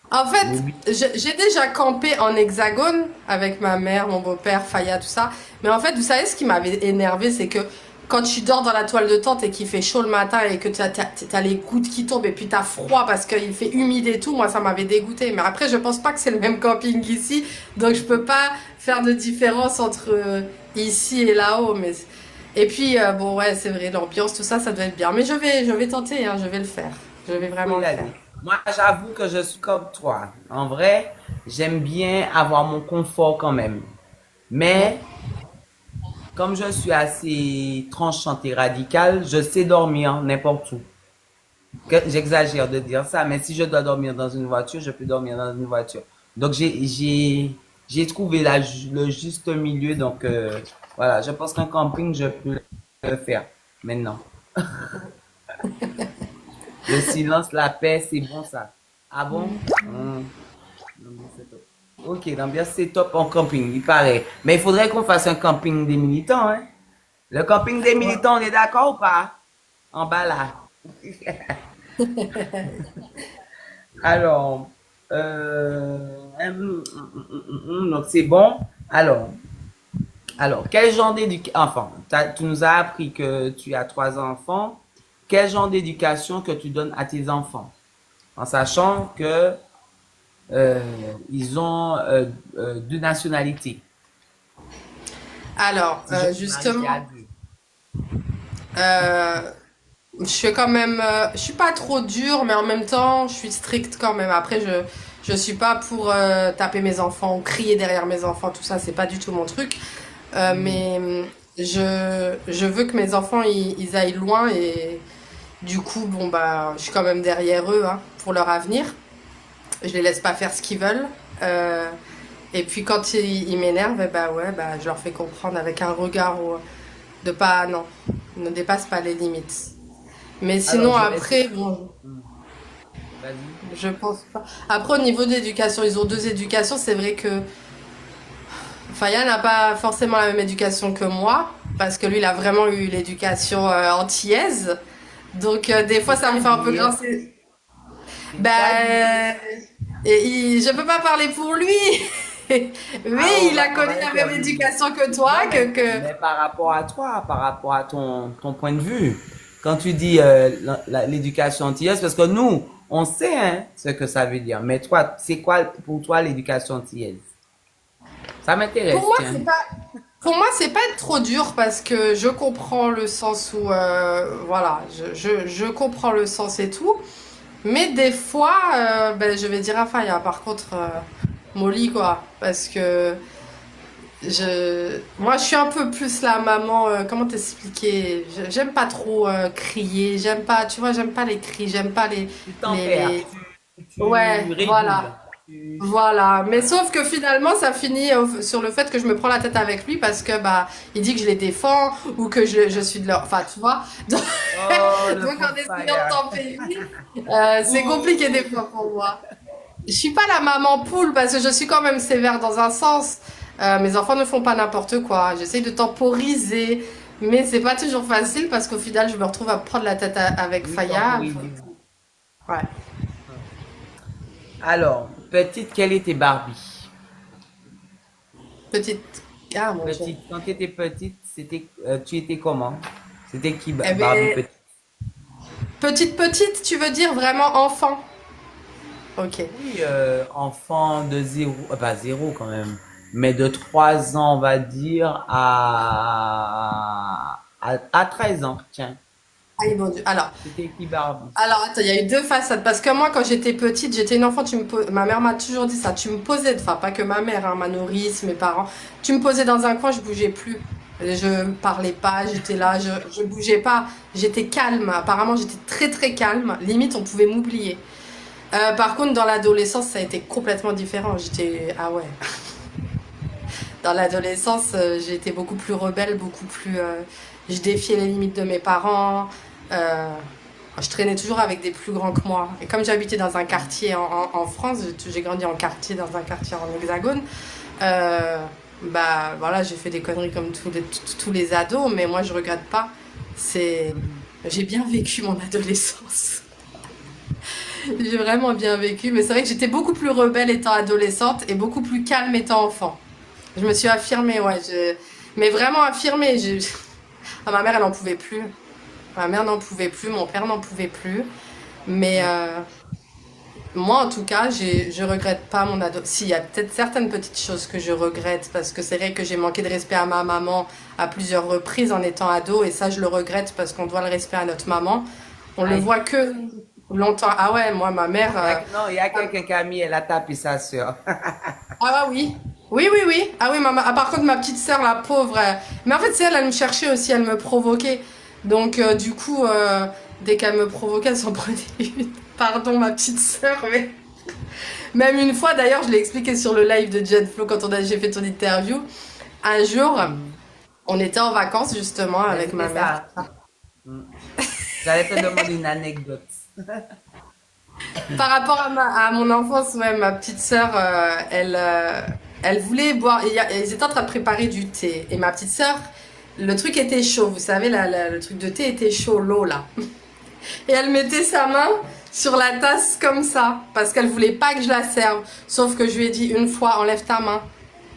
En fait, N'oublie. j'ai déjà campé en hexagone avec ma mère, mon beau-père, Faya, tout ça. Mais en fait, vous savez, ce qui m'avait énervé, c'est que quand tu dors dans la toile de tente et qu'il fait chaud le matin et que t'as les gouttes qui tombent et puis t'as froid parce qu'il fait humide et tout, moi, ça m'avait dégoûté. Mais après, je pense pas que c'est le même camping qu'ici. Donc, je peux pas faire de différence entre ici et là-haut. Et puis, bon, ouais, c'est vrai, l'ambiance, tout ça, ça doit être bien. Mais je vais tenter, hein, je vais le faire. Je vais Il faut vraiment y le faire. aller. Moi, j'avoue que je suis comme toi. En vrai, j'aime bien avoir mon confort quand même. Mm. Mais comme je suis assez tranchante et radicale, je sais dormir n'importe où. J'exagère de dire ça, mais si je dois dormir dans une voiture, je peux dormir dans une voiture. Donc j'ai trouvé le juste milieu. Donc voilà, je pense qu'un camping, je peux le faire maintenant. Le silence, la paix, c'est bon ça. Ah bon? L'ambiance c'est top. Ok, l'ambiance c'est top en camping, il paraît. Mais il faudrait qu'on fasse un camping des militants, hein? Le camping des Ouais. militants, on est d'accord ou pas? En bas là. Alors, donc c'est bon. Alors, quel genre d'éducation, enfin, tu nous as appris que tu as 3 enfants. Quel genre d'éducation que tu donnes à tes enfants? En sachant que euh, ils ont 2 nationalités. Alors, Si je suis mariée à justement, deux. euh, je suis quand même, je suis pas trop dure, mais en même temps, je suis stricte quand même. Après, je suis pas pour taper mes enfants ou crier derrière mes enfants, tout ça, c'est pas du tout mon truc. Hmm. Mais je veux que mes enfants ils aillent loin et du coup, bon bah, je suis quand même derrière eux hein, pour leur avenir. Je les laisse pas faire ce qu'ils veulent. Euh, et puis quand ils m'énervent, eh bah ouais, bah je leur fais comprendre avec un regard de pas, non, ne dépasse pas les limites. Mais Alors, sinon est-ce que... après, bon, Hmm. Vas-y. je pense pas. Après au niveau de l'éducation, ils ont deux éducations. C'est vrai que Faya n'a pas forcément la même éducation que moi, parce que lui, il a vraiment eu l'éducation antillaise. Donc, des fois, ça me fait un peu C'est-à-dire, grincer. c'est-à-dire, Ben, je peux pas parler pour lui, mais ah, il a on connu va la même intervenir. éducation que toi, Non, que... mais par rapport à toi, par rapport à ton point de vue, quand tu dis l'éducation antillaise, parce que nous, on sait hein, ce que ça veut dire, mais toi, c'est quoi pour toi l'éducation antillaise? Ça Pour m'intéresse, moi, tiens. c'est pas, pour moi, c'est pas être trop dur parce que je comprends le sens où, voilà, je comprends le sens et tout. Mais des fois, ben, je vais dire à Faya, par contre, Molly, quoi. Parce que moi, je suis un peu plus la maman, comment t'expliquer? J'aime pas trop crier, j'aime pas, tu vois, j'aime pas les cris, j'aime pas Tu les, tempères, tu Ouais, régules. voilà. Tu... Voilà, mais sauf que finalement ça finit sur le fait que je me prends la tête avec lui parce que bah il dit que je les défends ou que je suis de leur enfin tu vois donc, Oh, le donc en pauvre essayant de Faya. tempérer c'est compliqué des Ouh. fois pour moi. Je suis pas la maman poule parce que je suis quand même sévère dans un sens. Mes enfants ne font pas n'importe quoi. J'essaye de temporiser, mais c'est pas toujours facile parce qu'au final je me retrouve à prendre la tête avec Oui, Faya. temporiser. Ouais. Alors, petite, quelle était Barbie? Petite. Ah mon Dieu. Petite, quand tu étais petite, tu étais comment? C'était qui Eh Barbie ben, petite? petite, tu veux dire vraiment enfant? Ok. Oui, enfant de zéro, pas zéro quand même, mais de 3 ans, on va dire, à 13 ans, tiens. Aïe, mon Dieu. C'était qui Barbie? Attends, il y a eu deux façades. Parce que moi, quand j'étais petite, j'étais une enfant, ma mère m'a toujours dit ça. Tu me posais, enfin, pas que ma mère, hein, ma nourrice, mes parents. Tu me posais dans un coin, je bougeais plus. Je parlais pas, j'étais là, je bougeais pas. J'étais calme. Apparemment, j'étais très, très calme. Limite, on pouvait m'oublier. Par contre, dans l'adolescence, ça a été complètement différent. Ah ouais. Dans l'adolescence, j'ai été beaucoup plus rebelle, beaucoup plus. Je défiais les limites de mes parents. Euh, je traînais toujours avec des plus grands que moi. Et comme j'habitais dans un quartier en France, j'ai grandi en quartier, dans un quartier en Hexagone. euh, Bah voilà, j'ai fait des conneries comme tous les ados, mais moi je regrette pas. C'est, j'ai bien vécu mon adolescence. J'ai vraiment bien vécu, mais c'est vrai que j'étais beaucoup plus rebelle étant adolescente et beaucoup plus calme étant enfant. Je me suis affirmée, ouais. Mais vraiment affirmée. Ah, ma mère, elle n'en pouvait plus. Ma mère n'en pouvait plus, mon père n'en pouvait plus. Mais moi, en tout cas, je regrette pas mon ado. Si, il y a peut-être certaines petites choses que je regrette, parce que c'est vrai que j'ai manqué de respect à ma maman à plusieurs reprises en étant ado, et ça, je le regrette parce qu'on doit le respect à notre maman. On le Aïe. voit que longtemps. Ah ouais, moi, ma mère. Non, il y a quelqu'un qui a mis, elle a tapé sa sœur. Ah bah oui. Oui, oui, oui. Ah oui, maman. Ah, par contre, ma petite sœur, la pauvre. Mais en fait, c'est elle, elle me cherchait aussi, elle me provoquait. Donc, du coup, dès qu'elle me provoquait, elle s'en prenait une. Pardon, ma petite sœur, mais même une fois, d'ailleurs, je l'ai expliqué sur le live de Jet Flow quand j'ai fait ton interview. Un jour, Mhm. on était en vacances justement Mais avec ma c'était mère. ça. Mm. J'allais te demander une anecdote. Par rapport à mon enfance, ouais, ma petite sœur, elle voulait boire. Ils étaient en train de préparer du thé. Et ma petite sœur, le truc était chaud. Vous savez, le truc de thé était chaud, l'eau là. Et elle mettait sa main sur la tasse comme ça, parce qu'elle voulait pas que je la serve. Sauf que je lui ai dit une fois, enlève ta main.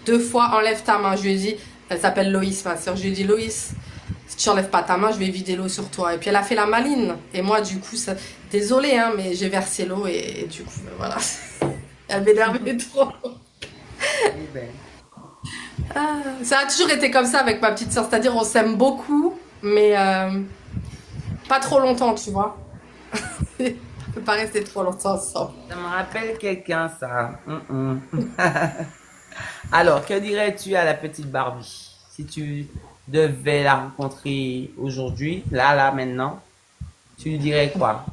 Deux fois, enlève ta main. Je lui ai dit, elle s'appelle Loïs, ma sœur. Je lui ai dit, Loïs, si tu enlèves pas ta main, je vais vider l'eau sur toi. Et puis elle a fait la maline. Et moi, du coup, désolée, hein, mais j'ai versé l'eau et du coup, voilà. Elle m'énervait trop. Eh ben, Ah, ça a toujours été comme ça avec ma petite sœur. C'est-à-dire, on s'aime beaucoup, mais pas trop longtemps, tu vois. On peut pas rester trop longtemps ensemble. ça me rappelle quelqu'un, ça. Alors, que dirais-tu à la petite Barbie si tu devais la rencontrer aujourd'hui, là, maintenant? Tu lui dirais quoi?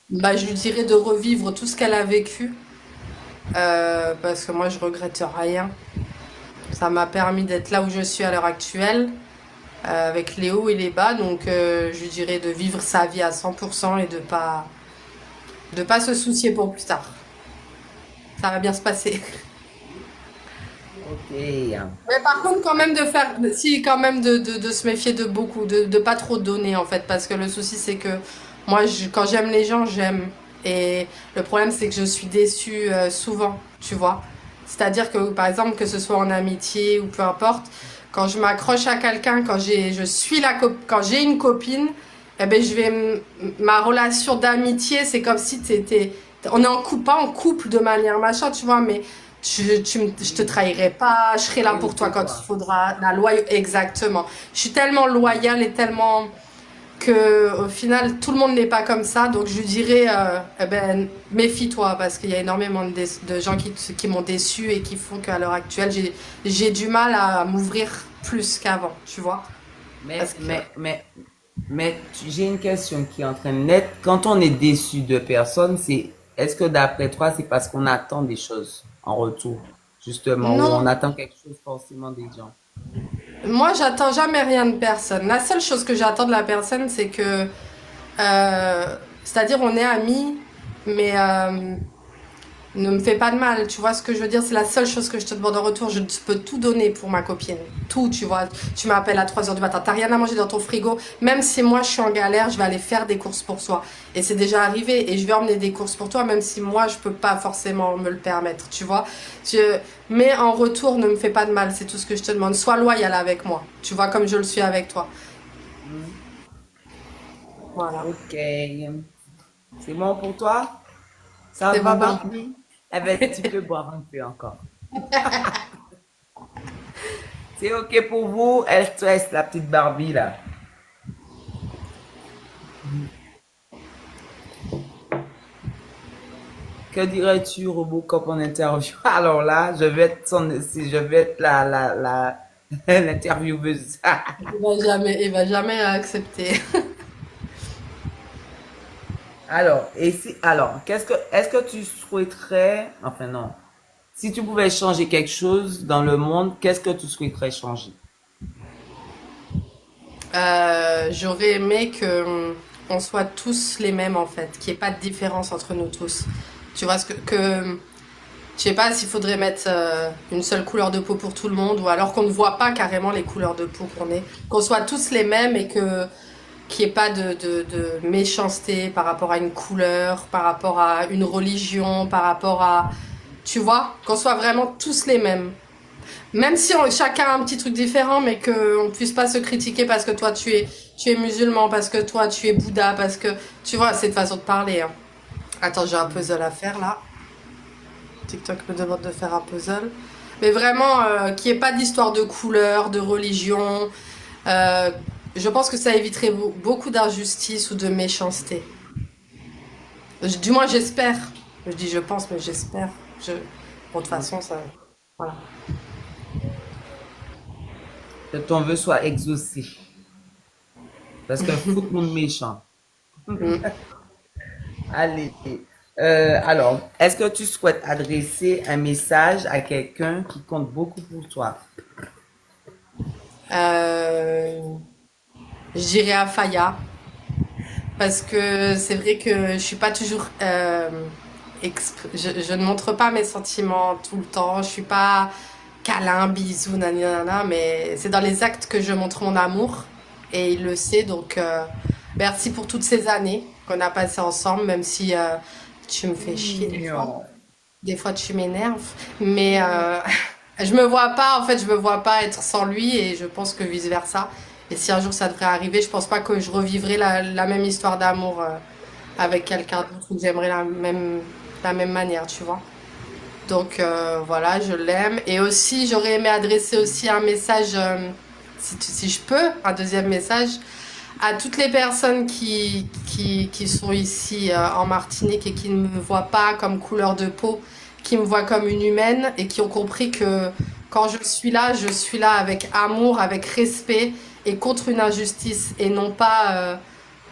Bah, je lui dirais de revivre tout ce qu'elle a vécu, parce que moi, je regrette rien. Ça m'a permis d'être là où je suis à l'heure actuelle, avec les hauts et les bas. Donc, je lui dirais de vivre sa vie à 100% et de pas se soucier pour plus tard. Ça va bien se passer. Ok. Mais par contre, quand même si quand même de se méfier de beaucoup, de pas trop donner en fait, parce que le souci c'est que moi, quand j'aime les gens, j'aime. Et le problème c'est que je suis déçue souvent, tu vois. C'est-à-dire que par exemple que ce soit en amitié ou peu importe, quand je m'accroche à quelqu'un, quand j'ai une copine, eh ben ma relation d'amitié, c'est comme si on est en couple, pas en couple de manière machin, tu vois, mais je te trahirai pas, je serai là pour toi Vérité, quand il quoi. faudra. La loyauté, exactement. Je suis tellement loyale et tellement que au final tout le monde n'est pas comme ça, donc je lui dirais eh ben méfie-toi parce qu'il y a énormément de gens qui m'ont déçu et qui font qu'à l'heure actuelle j'ai du mal à m'ouvrir plus qu'avant, tu vois. Parce Mais, que mais, mais, j'ai une question qui est en train de naître. Quand on est déçu de personnes, est-ce que d'après toi, c'est parce qu'on attend des choses en retour, justement, ou on non, attend quelque chose forcément des gens? moi j'attends jamais rien de personne. La seule chose que j'attends de la personne, c'est que c'est-à-dire on est amis, mais ne me fais pas de mal, tu vois ce que je veux dire? C'est la seule chose que je te demande en retour. Je peux tout donner pour ma copine. Tout, tu vois. Tu m'appelles à 3 heures du matin. T'as rien à manger dans ton frigo. Même si moi je suis en galère, je vais aller faire des courses pour toi. Et c'est déjà arrivé. Et je vais emmener des courses pour toi, même si moi je peux pas forcément me le permettre, tu vois. Mais en retour, ne me fais pas de mal. C'est tout ce que je te demande. Sois loyal avec moi. Tu vois, comme je le suis avec toi. Hmm. Voilà. Ok. C'est bon pour toi? Ça C'est va, bon pour moi. Barbie? Eh ben, tu peux boire un peu encore. C'est ok pour vous? Elle stresse, la petite Barbie, là. Que dirais-tu, Robocop en interview? Alors là, je vais être l'intervieweuse. Il va jamais accepter. Est-ce que tu souhaiterais, enfin non, si tu pouvais changer quelque chose dans le monde, qu'est-ce que tu souhaiterais changer? J'aurais aimé que on soit tous les mêmes en fait, qu'il n'y ait pas de différence entre nous tous. Tu vois je sais pas s'il faudrait mettre une seule couleur de peau pour tout le monde ou alors qu'on ne voit pas carrément les couleurs de peau qu'on soit tous les mêmes et que qu'il n'y ait pas de méchanceté par rapport à une couleur, par rapport à une religion, par rapport à, tu vois, qu'on soit vraiment tous les mêmes. Même si chacun a un petit truc différent, mais qu'on ne puisse pas se critiquer parce que toi tu es musulman, parce que toi tu es Bouddha, parce que tu vois, c'est une façon de parler. Hein. Attends, j'ai un puzzle à faire là. TikTok me demande de faire un puzzle. Mais vraiment, qu'il n'y ait pas d'histoire de couleur, de religion. Euh, je pense que ça éviterait beaucoup d'injustice ou de méchanceté. Du moins, j'espère. Je dis je pense, mais j'espère. Bon, de toute façon, ça. Voilà. que ton vœu soit exaucé. Parce que fout monde méchant. Mm. Allez. Alors, est-ce que tu souhaites adresser un message à quelqu'un qui compte beaucoup pour toi? Euh, je dirais à Faya, parce que c'est vrai que je suis pas toujours je ne montre pas mes sentiments tout le temps. Je suis pas câlin, bisous, nanana, mais c'est dans les actes que je montre mon amour et il le sait. Donc merci pour toutes ces années qu'on a passées ensemble, même si tu me fais chier des fois. Mignon. Des fois tu m'énerves, mais je me vois pas, en fait, je me vois pas être sans lui et je pense que vice versa. Et si un jour ça devrait arriver, je pense pas que je revivrai la même histoire d'amour avec quelqu'un d'autre ou que j'aimerais la même manière, tu vois. Donc voilà, je l'aime. Et aussi, j'aurais aimé adresser aussi un message, si je peux, un deuxième message, à toutes les personnes qui sont ici en Martinique et qui ne me voient pas comme couleur de peau, qui me voient comme une humaine et qui ont compris que quand je suis là avec amour, avec respect et contre une injustice et non pas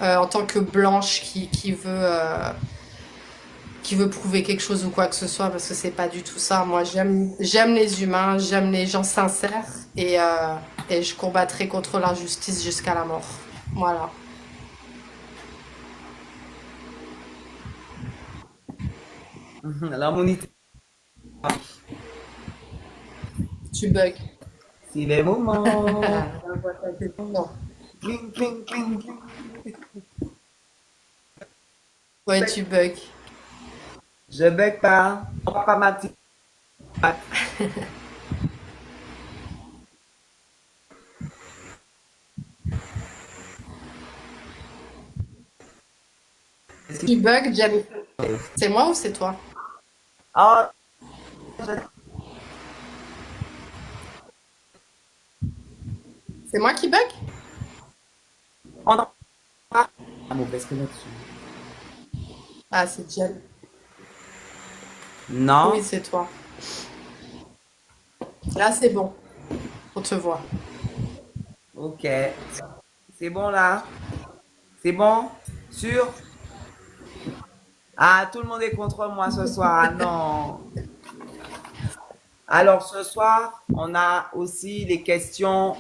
en tant que blanche qui veut prouver quelque chose ou quoi que ce soit parce que c'est pas du tout ça. Moi, j'aime les humains, j'aime les gens sincères et je combattrai contre l'injustice jusqu'à la mort. Voilà. L'harmonie, Tu bugs. c'est les moments. Non. Cling, cling, cling, cling. Ouais, tu bugs. Je bec pas. On va pas ma petite. Tu bugs, Jennifer. C'est moi ou c'est toi? Ah, je C'est moi qui bug? t'entends pas. La mauvaise connexion. Ah, c'est Jen. Oui, Non. c'est toi. Là, c'est bon. On te voit. Ok. C'est bon là? C'est bon? Sûr? Ah, tout le monde est contre moi ce soir. Ah non. Alors ce soir, on a aussi les questions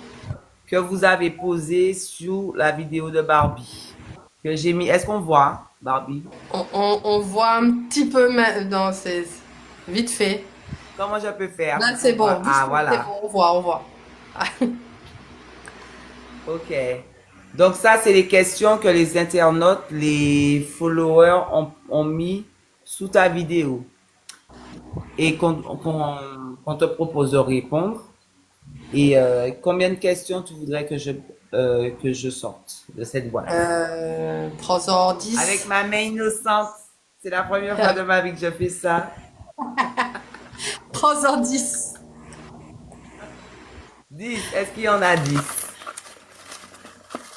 que vous avez posées sur la vidéo de Barbie que j'ai mis. Est-ce qu'on voit Barbie? On voit un petit peu, mais non, c'est vite fait. Comment je peux faire Là, pour c'est qu'on voit? bon. Bouge Ah pas, c'est voilà. bon. On voit, on voit. Ok. Donc ça, c'est les questions que les internautes, les followers ont mis sous ta vidéo et qu'on te propose de répondre. Et combien de questions tu voudrais que je sorte de cette boîte? Prends-en Avec 10. ma main innocente, c'est la première fois de ma vie que je fais ça. Prends-en 10. 10. Est-ce qu'il y en a 10?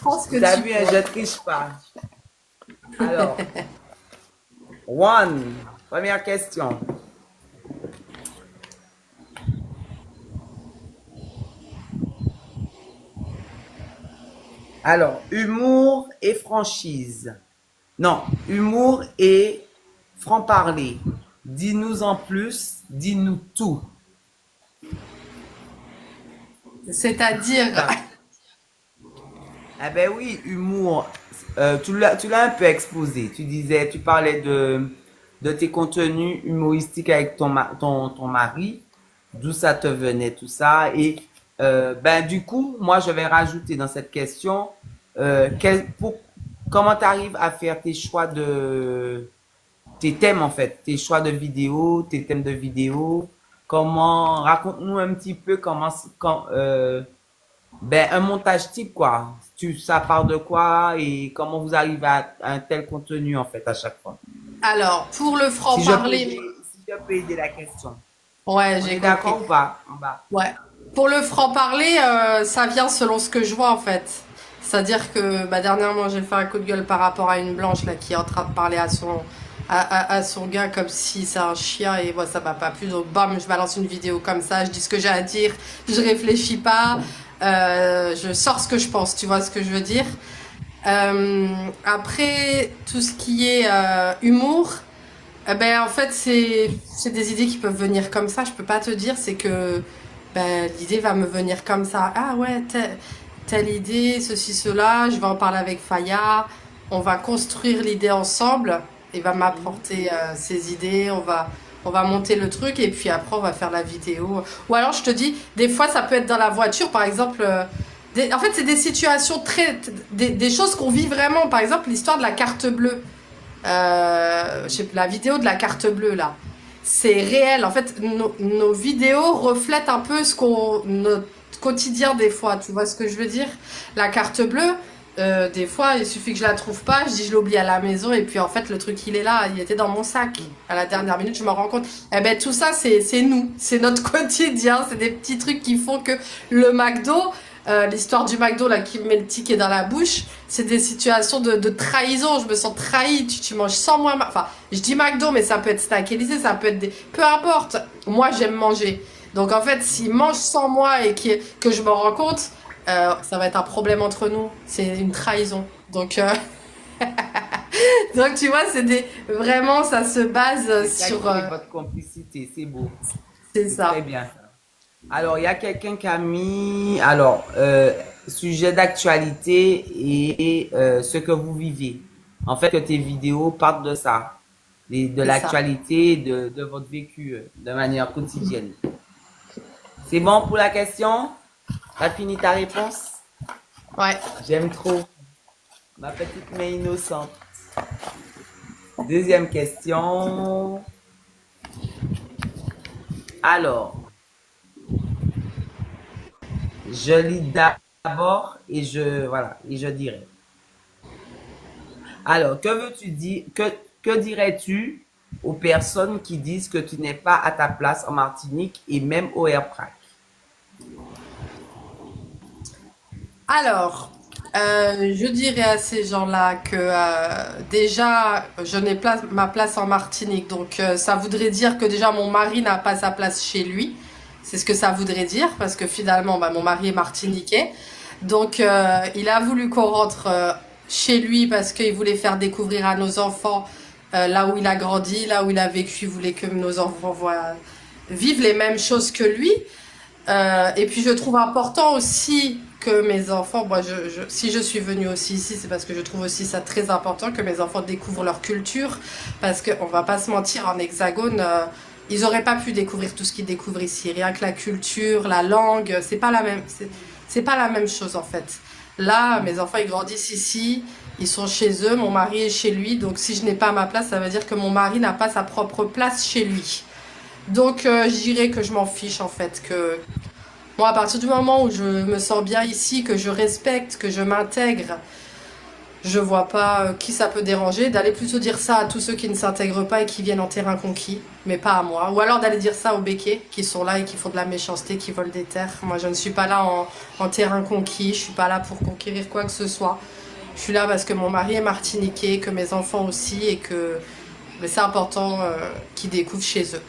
Prends ce que T'as tu vu, hein, peux. je triche pas. Alors, one. Première question. Alors, humour et franchise. Non, humour et franc-parler. Dis-nous en plus, dis-nous tout. C'est-à-dire, Enfin, ah ben oui, humour. Tu l'as un peu exposé. Tu disais, tu parlais de tes contenus humoristiques avec ton mari, d'où ça te venait, tout ça. Et ben du coup, moi, je vais rajouter dans cette question, comment tu arrives à faire tes thèmes en fait, tes choix de vidéos, tes thèmes de vidéos. Raconte-nous un petit peu ben, un montage type, quoi. Ça part de quoi et comment vous arrivez à un tel contenu, en fait, à chaque fois. alors, pour le franc-parler, Si je peux aider la question. ouais, On j'ai est compris. d'accord ou pas? En bas. Ouais. Pour le franc-parler, ça vient selon ce que je vois en fait. C'est-à-dire que bah, dernièrement, j'ai fait un coup de gueule par rapport à une blanche là qui est en train de parler à son gars comme si c'est un chien et moi ça m'a pas plu. Donc bam, je balance une vidéo comme ça, je dis ce que j'ai à dire, je réfléchis pas. Je sors ce que je pense, tu vois ce que je veux dire? Après, tout ce qui est humour, ben, en fait, c'est des idées qui peuvent venir comme ça. Je peux pas te dire, c'est que ben, l'idée va me venir comme ça. Ah ouais, telle idée, ceci, cela. Je vais en parler avec Faya. On va construire l'idée ensemble. Il va Mhm. m'apporter ses idées. On va monter le truc et puis après on va faire la vidéo. Ou alors je te dis, des fois ça peut être dans la voiture, par exemple. En fait, c'est des situations des choses qu'on vit vraiment. Par exemple, l'histoire de la carte bleue. La vidéo de la carte bleue là, c'est réel. En fait, nos vidéos reflètent un peu notre quotidien des fois. Tu vois ce que je veux dire? La carte bleue, des fois, il suffit que je la trouve pas, je dis je l'oublie à la maison et puis en fait le truc il est là, il était dans mon sac. À la dernière minute, je me rends compte. Eh ben tout ça c'est nous, c'est notre quotidien, c'est des petits trucs qui font que le McDo, l'histoire du McDo là qui me met le ticket dans la bouche, c'est des situations de trahison. Je me sens trahi. Tu manges sans moi. Enfin, je dis McDo, mais ça peut être Snack Élysée, ça peut être des. Peu importe. Moi, j'aime manger. Donc, en fait, s'ils mangent sans moi et que je me rends compte, ça va être un problème entre nous. C'est une trahison. Donc tu vois, c'est des. Vraiment, ça se base C'est ça sur. qui fait votre complicité, c'est beau. C'est C'est très ça. bien ça. Alors, il y a quelqu'un qui a mis, sujet d'actualité et ce que vous vivez. En fait, que tes vidéos partent de ça, de C'est ça. l'actualité, de votre vécu de manière quotidienne. C'est bon pour la question? T'as fini ta réponse? Ouais. J'aime trop ma petite mais innocente. Deuxième question. Alors, je lis d'abord et je dirai. Alors, que veux-tu dire, que dirais-tu aux personnes qui disent que tu n'es pas à ta place en Martinique et même au Airprac? Alors, je dirais à ces gens-là que déjà, je n'ai ma place en Martinique. Donc, ça voudrait dire que déjà mon mari n'a pas sa place chez lui. C'est ce que ça voudrait dire, parce que finalement, bah, mon mari est martiniquais. Donc, il a voulu qu'on rentre chez lui parce qu'il voulait faire découvrir à nos enfants là où il a grandi, là où il a vécu. Il voulait que nos enfants vivent les mêmes choses que lui. Et puis je trouve important aussi que mes enfants, si je suis venue aussi ici, c'est parce que je trouve aussi ça très important que mes enfants découvrent leur culture, parce qu'on va pas se mentir, en Hexagone, ils auraient pas pu découvrir tout ce qu'ils découvrent ici. Rien que la culture, la langue, c'est pas la même chose en fait. Là, mes enfants ils grandissent ici, ils sont chez eux, mon mari est chez lui, donc si je n'ai pas ma place, ça veut dire que mon mari n'a pas sa propre place chez lui. Donc je dirais que je m'en fiche en fait, que moi, à partir du moment où je me sens bien ici, que je respecte, que je m'intègre, je vois pas qui ça peut déranger. D'aller plutôt dire ça à tous ceux qui ne s'intègrent pas et qui viennent en terrain conquis, mais pas à moi. Ou alors d'aller dire ça aux béquets qui sont là et qui font de la méchanceté, qui volent des terres. Moi, je ne suis pas là en terrain conquis, je suis pas là pour conquérir quoi que ce soit. Je suis là parce que mon mari est martiniquais, que mes enfants aussi, et que mais c'est important qu'ils découvrent chez eux.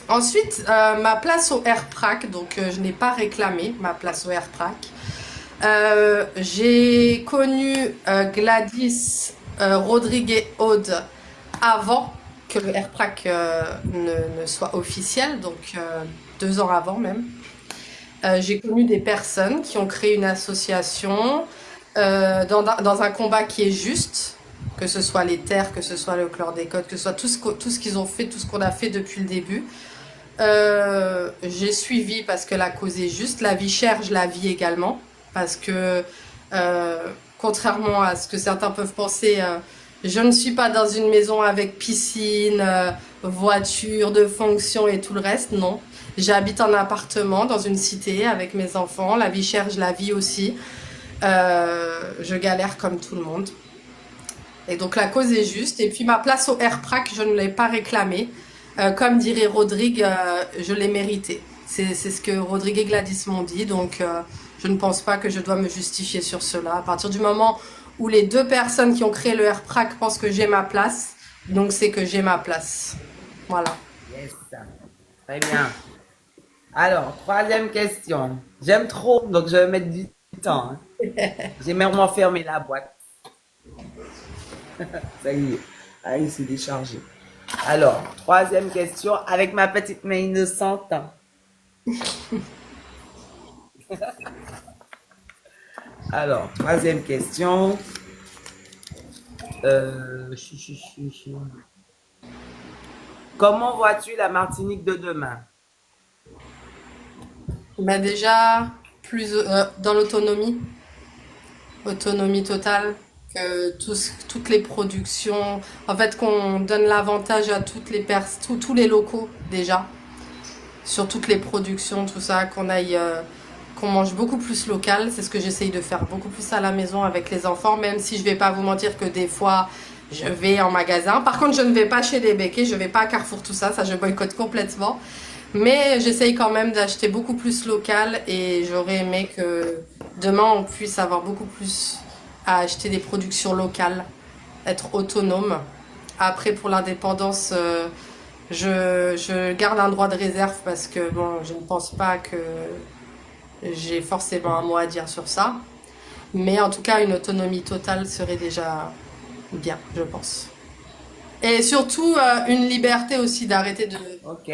Ensuite, ma place au AirPrac, donc je n'ai pas réclamé ma place au AirPrac. J'ai connu Gladys, Rodrigue et Aude avant que le AirPrac ne soit officiel, donc 2 ans avant même. J'ai connu des personnes qui ont créé une association dans un combat qui est juste, que ce soit les terres, que ce soit le chlordécone, que ce soit tout ce qu'ils ont fait, tout ce qu'on a fait depuis le début. J'ai suivi parce que la cause est juste. La vie chère, je la vis également. Parce que, euh, contrairement à ce que certains peuvent penser, je ne suis pas dans une maison avec piscine, voiture de fonction et tout le reste. Non. J'habite en appartement dans une cité avec mes enfants. La vie chère, je la vis aussi. Je galère comme tout le monde. Et donc la cause est juste. Et puis ma place au AirPrac, je ne l'ai pas réclamée. Comme dirait Rodrigue, je l'ai mérité. C'est ce que Rodrigue et Gladys m'ont dit. Donc je ne pense pas que je dois me justifier sur cela. À partir du moment où les deux personnes qui ont créé le AirPrac pensent que j'ai ma place, donc c'est que j'ai ma place. Voilà. Yes. Très bien. Alors, troisième question. J'aime trop, donc je vais mettre du temps, hein. J'ai même fermé la boîte. Ça y est. Ah, il s'est déchargé. Alors, troisième question avec ma petite main innocente. Alors, troisième question. Chi. Comment vois-tu la Martinique de demain? Bah déjà, plus dans l'autonomie, autonomie totale, que toutes les productions, en fait qu'on donne l'avantage à tous les locaux déjà, sur toutes les productions, tout ça, qu'on mange beaucoup plus local, c'est ce que j'essaye de faire beaucoup plus à la maison avec les enfants, même si je vais pas vous mentir que des fois je vais en magasin. Par contre, je ne vais pas chez les béquets, je vais pas à Carrefour, tout ça, ça je boycotte complètement. Mais j'essaye quand même d'acheter beaucoup plus local et j'aurais aimé que demain on puisse avoir beaucoup plus à acheter des productions locales, être autonome. Après, pour l'indépendance, je garde un droit de réserve parce que bon, je ne pense pas que j'ai forcément un mot à dire sur ça. Mais en tout cas, une autonomie totale serait déjà bien, je pense. Et surtout, une liberté aussi Ok.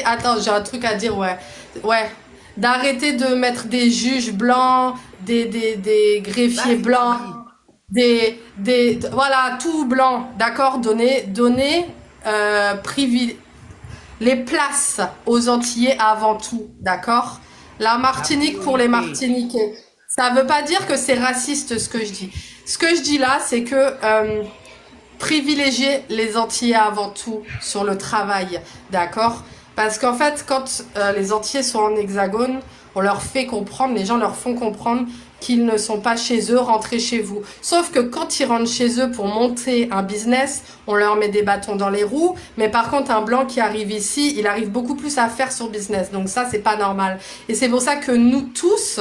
attends, j'ai un truc à dire, ouais. Ouais. D'arrêter de mettre des juges blancs, des greffiers Vas-y, blancs, Barbie. voilà, tout blanc, d'accord? Donner, privi- les places aux Antillais avant tout, d'accord? La La Martinique pour les priorité. Martiniquais. Ça veut pas dire que c'est raciste ce que je dis. Ce que je dis là, c'est que privilégier les Antillais avant tout sur le travail, d'accord? Parce qu'en fait, quand les Antillais sont en hexagone, on leur fait comprendre, les gens leur font comprendre qu'ils ne sont pas chez eux, rentrés chez vous. Sauf que quand ils rentrent chez eux pour monter un business, on leur met des bâtons dans les roues. Mais par contre, un blanc qui arrive ici, il arrive beaucoup plus à faire son business. Donc ça, c'est pas normal. Et c'est pour ça que nous tous,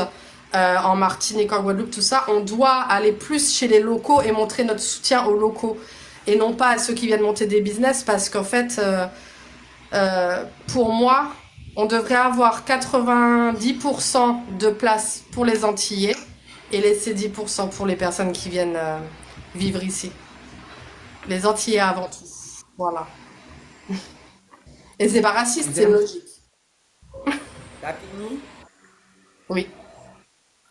en Martinique, en Guadeloupe, tout ça, on doit aller plus chez les locaux et montrer notre soutien aux locaux et non pas à ceux qui viennent monter des business parce qu'en fait, pour moi, on devrait avoir 90% de place pour les Antillais et laisser 10% pour les personnes qui viennent vivre ici. Les Antillais avant tout. Voilà. Et c'est pas raciste, c'est J'aime. logique. T'as fini? Oui.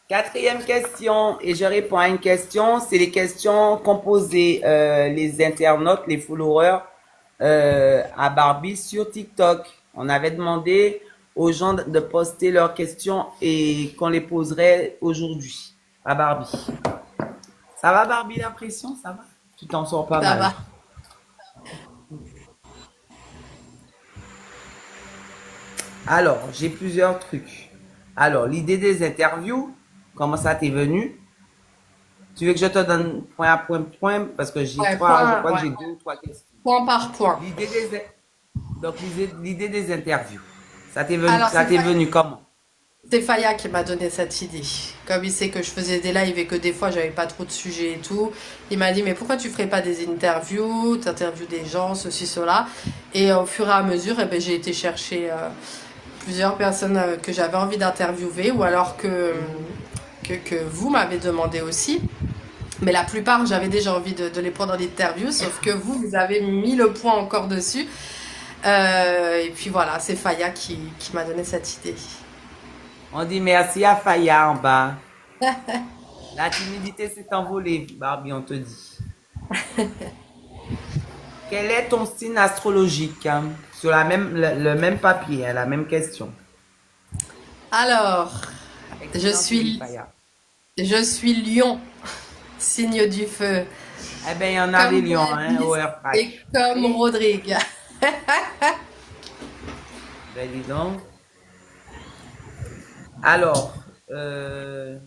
Quatrième question, et je réponds à une question, c'est les questions qu'ont posées les internautes, les followers à Barbie sur TikTok. On avait demandé aux gens de poster leurs questions et qu'on les poserait aujourd'hui à Barbie. Ça va Barbie, la pression? Ça va? Tu t'en sors pas Ça mal. va. Alors, j'ai plusieurs trucs. Alors, l'idée des interviews, comment ça t'est venu? Tu veux que je te donne point à point, parce que j'ai Ouais, trois, je crois que ouais. j'ai deux ou trois questions. Point par point. L'idée des, donc l'idée des interviews. Alors, Ça t'est venu comment? c'est Faya qui m'a donné cette idée. Comme il sait que je faisais des lives et que des fois j'avais pas trop de sujets et tout, il m'a dit mais pourquoi tu ferais pas des interviews, t'interviews des gens, ceci, cela. Et au fur et à mesure, eh ben, j'ai été chercher plusieurs personnes que j'avais envie d'interviewer ou alors que vous m'avez demandé aussi. Mais la plupart, j'avais déjà envie de les prendre en interview, sauf que vous avez mis le point encore dessus. Et puis voilà, c'est Faya qui m'a donné cette idée. On dit merci à Faya en bas. La timidité s'est envolée, Barbie, on te dit. Quel est ton signe astrologique, hein? Sur le même papier, hein, la même question. Alors, je Excellente idée, suis, Faya. je suis lion, signe du feu, Eh bien, il y en a des comme lions, hein, au Gladys Airpack. et comme Rodrigue. Ben, dis donc. Alors, euh,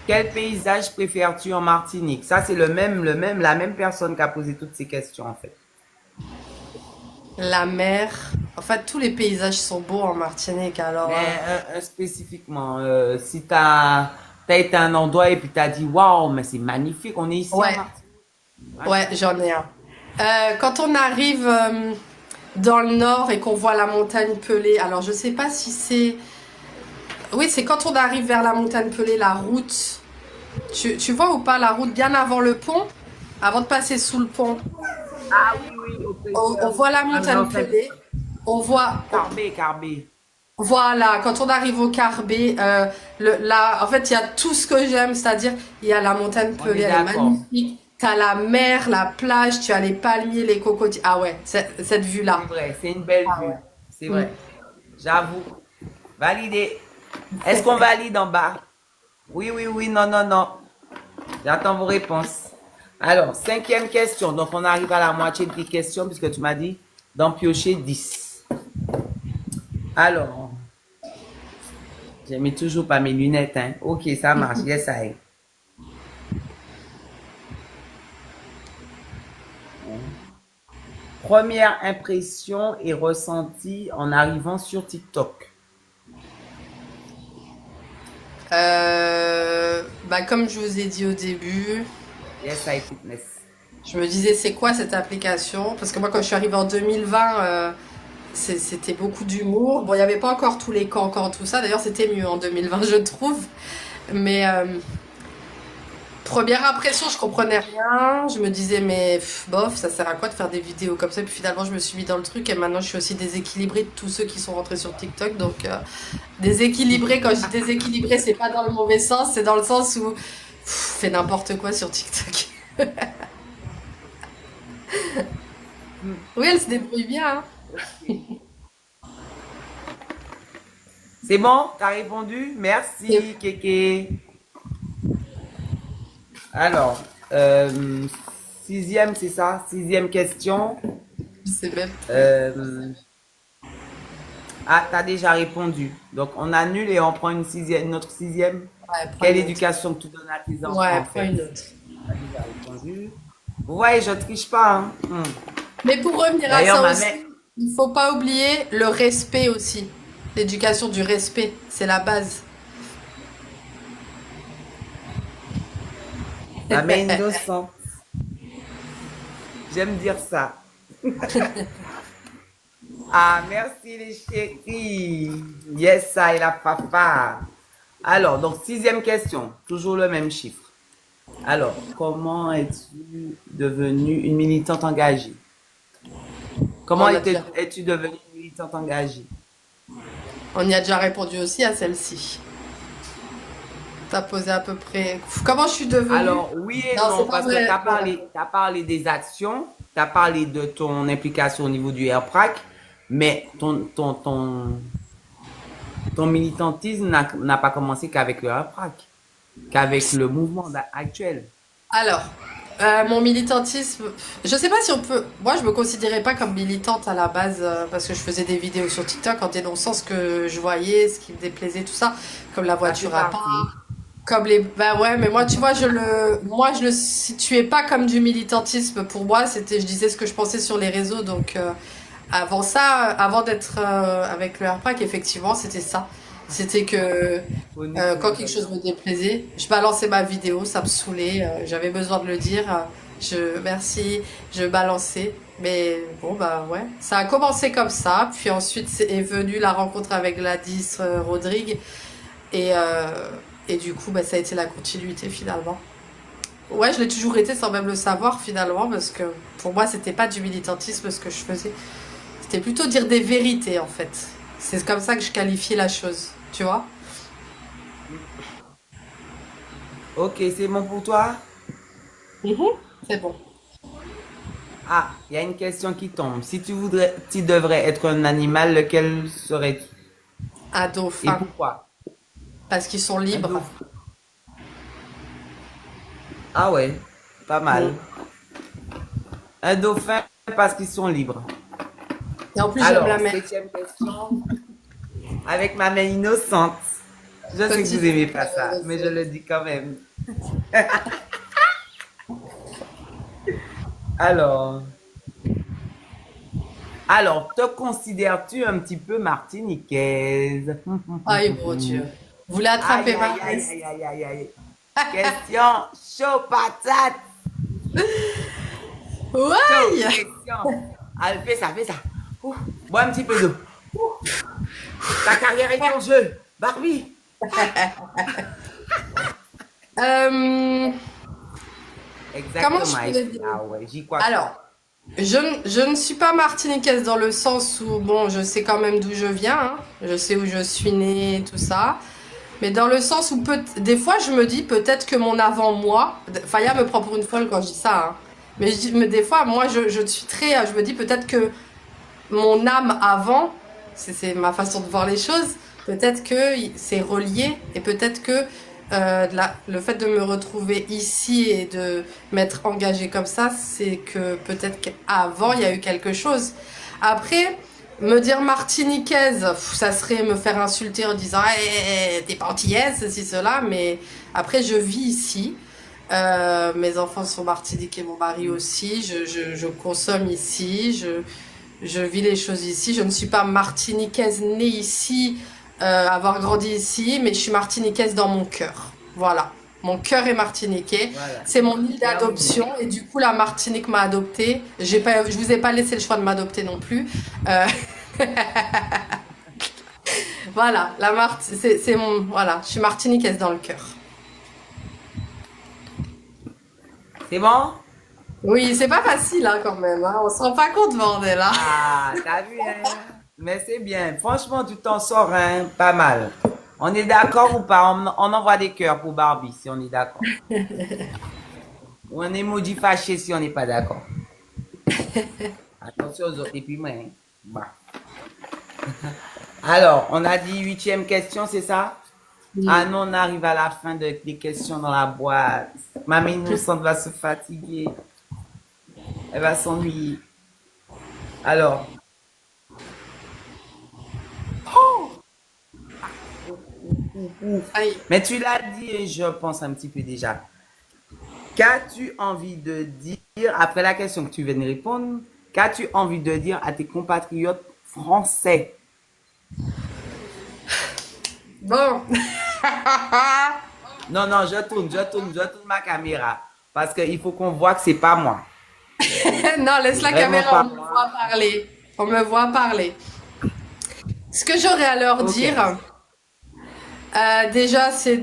quel paysage préfères-tu en Martinique? Ça, c'est la même personne qui a posé toutes ces questions, en fait. La mer. En fait, tous les paysages sont beaux en Martinique. Alors, Mais spécifiquement, si t'as été à un endroit et puis t'as dit, waouh, mais c'est magnifique, on est ici en ouais, Martinique. Ouais, ouais, j'en ai un. Quand on arrive dans le nord et qu'on voit la montagne Pelée. Alors, je sais pas si c'est... Oui, c'est quand on arrive vers la montagne Pelée, la route. Tu vois ou pas la route bien avant le pont, avant de passer sous le pont. Ah oui, oui, On voit la ah non, montagne Pelée. On voit, Carbé, Carbé. voilà, quand on arrive au Carbet, là, en fait, il y a tout ce que j'aime, c'est-à-dire, il y a la montagne On Pelée, est elle est d'accord. magnifique. T'as la mer, la plage, tu as les palmiers, les cocotiers. Ah ouais, cette vue-là. C'est vrai, c'est une belle Ah vue. ouais. C'est Mm. vrai. J'avoue. Validé. Est-ce qu'on valide en bas? Oui, oui, oui, non, non, non. J'attends vos réponses. Alors, cinquième question. Donc, on arrive à la moitié des questions puisque tu m'as dit d'en piocher 10. Alors, j'ai mis toujours pas mes lunettes, hein. Ok, ça marche. Yes, I. Première impression et ressenti en arrivant sur TikTok. Bah, comme je vous ai dit au début, Yes, I Fitness. je me disais, c'est quoi cette application? Parce que moi, quand je suis arrivée en 2020, c'était beaucoup d'humour. Bon, il n'y avait pas encore tous les cancans, tout ça. D'ailleurs, c'était mieux en 2020, je trouve. Mais première impression, je comprenais rien. Je me disais, mais bof, ça sert à quoi de faire des vidéos comme ça? Puis finalement, je me suis mis dans le truc et maintenant, je suis aussi déséquilibrée de tous ceux qui sont rentrés sur TikTok. Donc, déséquilibrée, quand je dis déséquilibrée, c'est pas dans le mauvais sens, c'est dans le sens où fait n'importe quoi sur TikTok. Hmm, Oui, elle se débrouille bien, hein. ok. C'est bon? T'as répondu? Et Merci, Kéké. Alors, sixième, c'est ça? Sixième question. je sais même plus. Euh, t'as déjà répondu. Donc, on annule et on prend une sixième, notre sixième. Ouais, prends Quelle une autre. éducation que tu donnes à tes enfants, Ouais, en prends fait? une autre. T'as déjà répondu. Vous voyez, je triche pas, hein. Mais pour revenir à D'ailleurs, ça ma aussi, mère, il faut pas oublier le respect aussi. L'éducation du respect, c'est la base. ma mère innocente. J'aime dire ça. Ah, merci les chéris. Yes, ça et la papa. Alors, donc, sixième question. Toujours le même chiffre. Alors, comment es-tu devenue une militante engagée? Comment On a déjà, es-tu devenue une militante engagée? on y a déjà répondu aussi à celle-ci. T'as posé à peu près. Comment je suis devenue? Alors, oui et Non, c'est non, pas parce que tu vrai. as Voilà. parlé, t'as parlé des actions, tu as parlé de ton implication au niveau du AirPrac, mais ton militantisme n'a pas commencé qu'avec le AirPrac, qu'avec le mouvement actuel. Alors, mon militantisme, je sais pas si on peut. Moi, je me considérais pas comme militante à la base parce que je faisais des vidéos sur TikTok en dénonçant ce que je voyais, ce qui me déplaisait, tout ça, comme la Ça fait voiture à partie. part, comme les. Bah ouais, mais moi, tu vois, moi, je le situais pas comme du militantisme. Pour moi, c'était, je disais ce que je pensais sur les réseaux. Donc, avant ça, avant d'être avec le Airpack, effectivement, c'était ça. C'était que quand quelque chose me déplaisait, je balançais ma vidéo, ça me saoulait, j'avais besoin de le dire. Merci, je balançais. Mais bon, bah ouais, ça a commencé comme ça. Puis ensuite est venue la rencontre avec Gladys Rodrigue. Et, euh, et du coup, bah, ça a été la continuité finalement. Ouais, je l'ai toujours été sans même le savoir finalement, parce que pour moi, c'était pas du militantisme ce que je faisais. C'était plutôt dire des vérités en fait. C'est comme ça que je qualifiais la chose, tu vois? Ok, c'est bon pour toi? Mhm. C'est bon. Ah, il y a une question qui tombe. Si tu devrais être un animal, lequel serais-tu? Un Et dauphin, pourquoi? parce qu'ils sont Un libres. dauphin. Ah ouais, pas Mm. mal. Un dauphin parce qu'ils sont libres. Et en plus, j'aime la Alors, mer. septième question, avec ma main innocente. Je sais que vous Petite. aimez pas ça, mais je le dis quand même. Alors, alors, te considères-tu un petit peu martiniquaise? Aïe, mon Dieu. Vous voulez Aïe, attraper aïe, ma aïe, veste? aïe, aïe, aïe, aïe. Question chaud patate. Chaud Ouais! question. Allez, fais ça, fais ça. Bois un petit peu d'eau. Ta carrière est en jeu. Barbie. Euh, comment je Exactement. pourrais dire? Ah ouais, j'y crois trop. Alors, je ne suis pas martiniquaise dans le sens où, bon, je sais quand même d'où je viens, hein. Je sais où je suis née, tout ça. Mais dans le sens où des fois je me dis peut-être que mon avant-moi, Faya me prend pour une folle quand je dis ça, hein. Mais, mais des fois, moi, je suis très, je me dis peut-être que mon âme avant, c'est ma façon de voir les choses, peut-être que c'est relié et peut-être que le fait de me retrouver ici et de m'être engagée comme ça, c'est que peut-être qu'avant il y a eu quelque chose. Après, me dire martiniquaise, ça serait me faire insulter en disant hey, t'es pas antillaise, ceci, cela, mais après je vis ici. Mes enfants sont martiniquais, mon mari aussi. Je consomme ici, je vis les choses ici. Je ne suis pas martiniquaise née ici, avoir grandi ici, mais je suis martiniquaise dans mon cœur. Voilà. Mon cœur est martiniquais. Voilà. C'est mon île Terminé. d'adoption et du coup la Martinique m'a adoptée. Je vous ai pas laissé le choix de m'adopter non plus. Euh, voilà, c'est mon, voilà, je suis martiniquaise dans le cœur. C'est bon? Oui, c'est pas facile hein, quand même. Hein. On se rend pas compte, bordel. Hein. Ah, t'as vu, hein? Mais c'est bien. Franchement, tu t'en sors, hein? Pas mal. On est d'accord ou pas? On envoie des cœurs pour Barbie si on est d'accord. Ou un emoji fâché si on n'est pas d'accord. Attention aux autres. Et puis moi, hein. Bah. Alors, on a dit huitième question, c'est ça? Ah Oui. non, on arrive à la fin des questions dans la boîte. Mamie innocente va se fatiguer. Elle va s'ennuyer. Alors, Aïe. mais tu l'as dit et je pense un petit peu déjà. Qu'as-tu envie de dire, après la question que tu viens de répondre, qu'as-tu envie de dire à tes compatriotes français? Bon. Non, non, je tourne ma caméra. Parce qu'il faut qu'on voit que c'est pas moi. Non, laisse C'est la vraiment caméra, pas on me moi. voit parler. On me voit parler. Ce que j'aurais à leur Ok. dire, déjà, c'est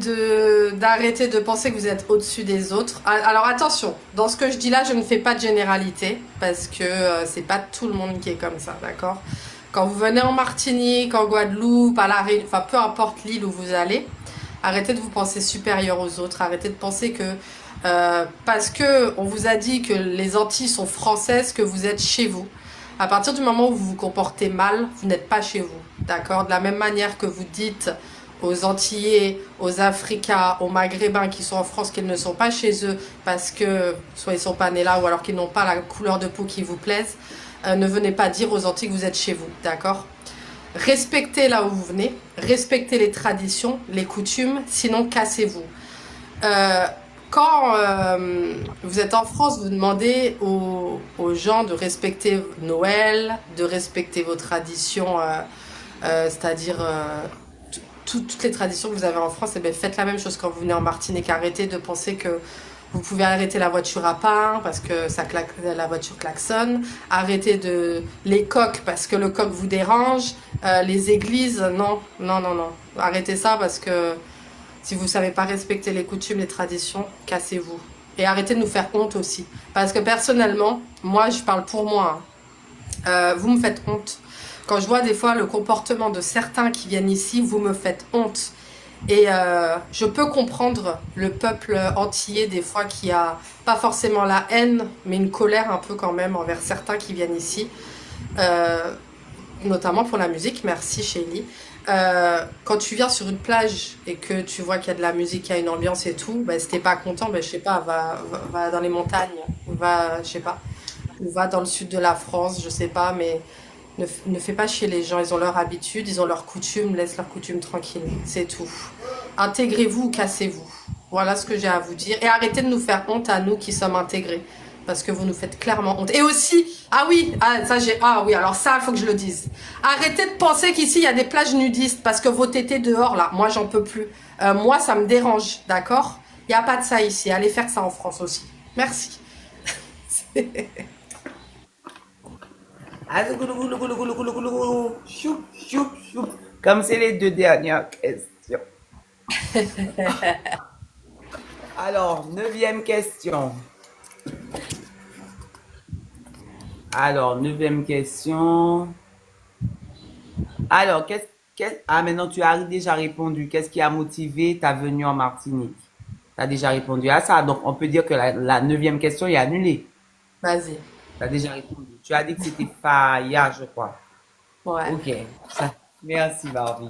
d'arrêter de penser que vous êtes au-dessus des autres. Alors attention, dans ce que je dis là, je ne fais pas de généralité parce que c'est pas tout le monde qui est comme ça, d'accord? Quand vous venez en Martinique, en Guadeloupe, à la Réunion, enfin peu importe l'île où vous allez, arrêtez de vous penser supérieur aux autres. Arrêtez de penser que parce que on vous a dit que les Antilles sont françaises, que vous êtes chez vous. À partir du moment où vous vous comportez mal, vous n'êtes pas chez vous, d'accord? De la même manière que vous dites aux Antillais, aux Africains, aux Maghrébins qui sont en France qu'ils ne sont pas chez eux parce que soit ils sont pas nés là ou alors qu'ils n'ont pas la couleur de peau qui vous plaise, ne venez pas dire aux Antilles que vous êtes chez vous, d'accord? Respectez là où vous venez, respectez les traditions, les coutumes, sinon cassez-vous. Euh, quand vous êtes en France, vous demandez aux gens de respecter Noël, de respecter vos traditions, c'est-à-dire toutes les traditions que vous avez en France, et bien faites la même chose quand vous venez en Martinique. Arrêtez de penser que vous pouvez arrêter la voiture à pain parce que la voiture klaxonne. Arrêtez de les coqs parce que le coq vous dérange. Les églises, non, non, non, non. Arrêtez ça parce que si vous savez pas respecter les coutumes, les traditions, cassez-vous. Et arrêtez de nous faire honte aussi. Parce que personnellement, moi, je parle pour moi. Vous me faites honte. Quand je vois des fois le comportement de certains qui viennent ici, vous me faites honte. Et je peux comprendre le peuple antillais des fois qui a pas forcément la haine, mais une colère un peu quand même envers certains qui viennent ici. Euh, Notamment pour la musique, merci Shelly. Quand tu viens sur une plage et que tu vois qu'il y a de la musique, qu'il y a une ambiance et tout, bah, si t'es pas content, bah, je sais pas, va dans les montagnes, va, je sais pas, ou va dans le sud de la France, je sais pas, mais ne fais pas chier les gens, ils ont leur habitude, ils ont leurs coutumes, laisse leurs coutumes tranquilles, c'est tout. Intégrez-vous ou cassez-vous. Voilà ce que j'ai à vous dire. Et arrêtez de nous faire honte à nous qui sommes intégrés. Parce que vous nous faites clairement honte. Et aussi, ah oui, ah oui, alors ça, il faut que je le dise. Arrêtez de penser qu'ici, il y a des plages nudistes parce que vos tétés dehors, là, moi, j'en peux plus. Moi, ça me dérange, d'accord? Il n'y a pas de ça ici. Allez faire ça en France aussi. Merci. Choup, choup, choup. Comme c'est les deux dernières questions. Alors, neuvième question. Alors, neuvième question. Alors, ah, maintenant tu as déjà répondu. Qu'est-ce qui a motivé ta venue en Martinique? Tu as déjà répondu à ça. Donc, on peut dire que la neuvième question est annulée. Vas-y. Tu as déjà répondu. Tu as dit que c'était Faya, je crois. Ouais. Ok. Merci, Barbie.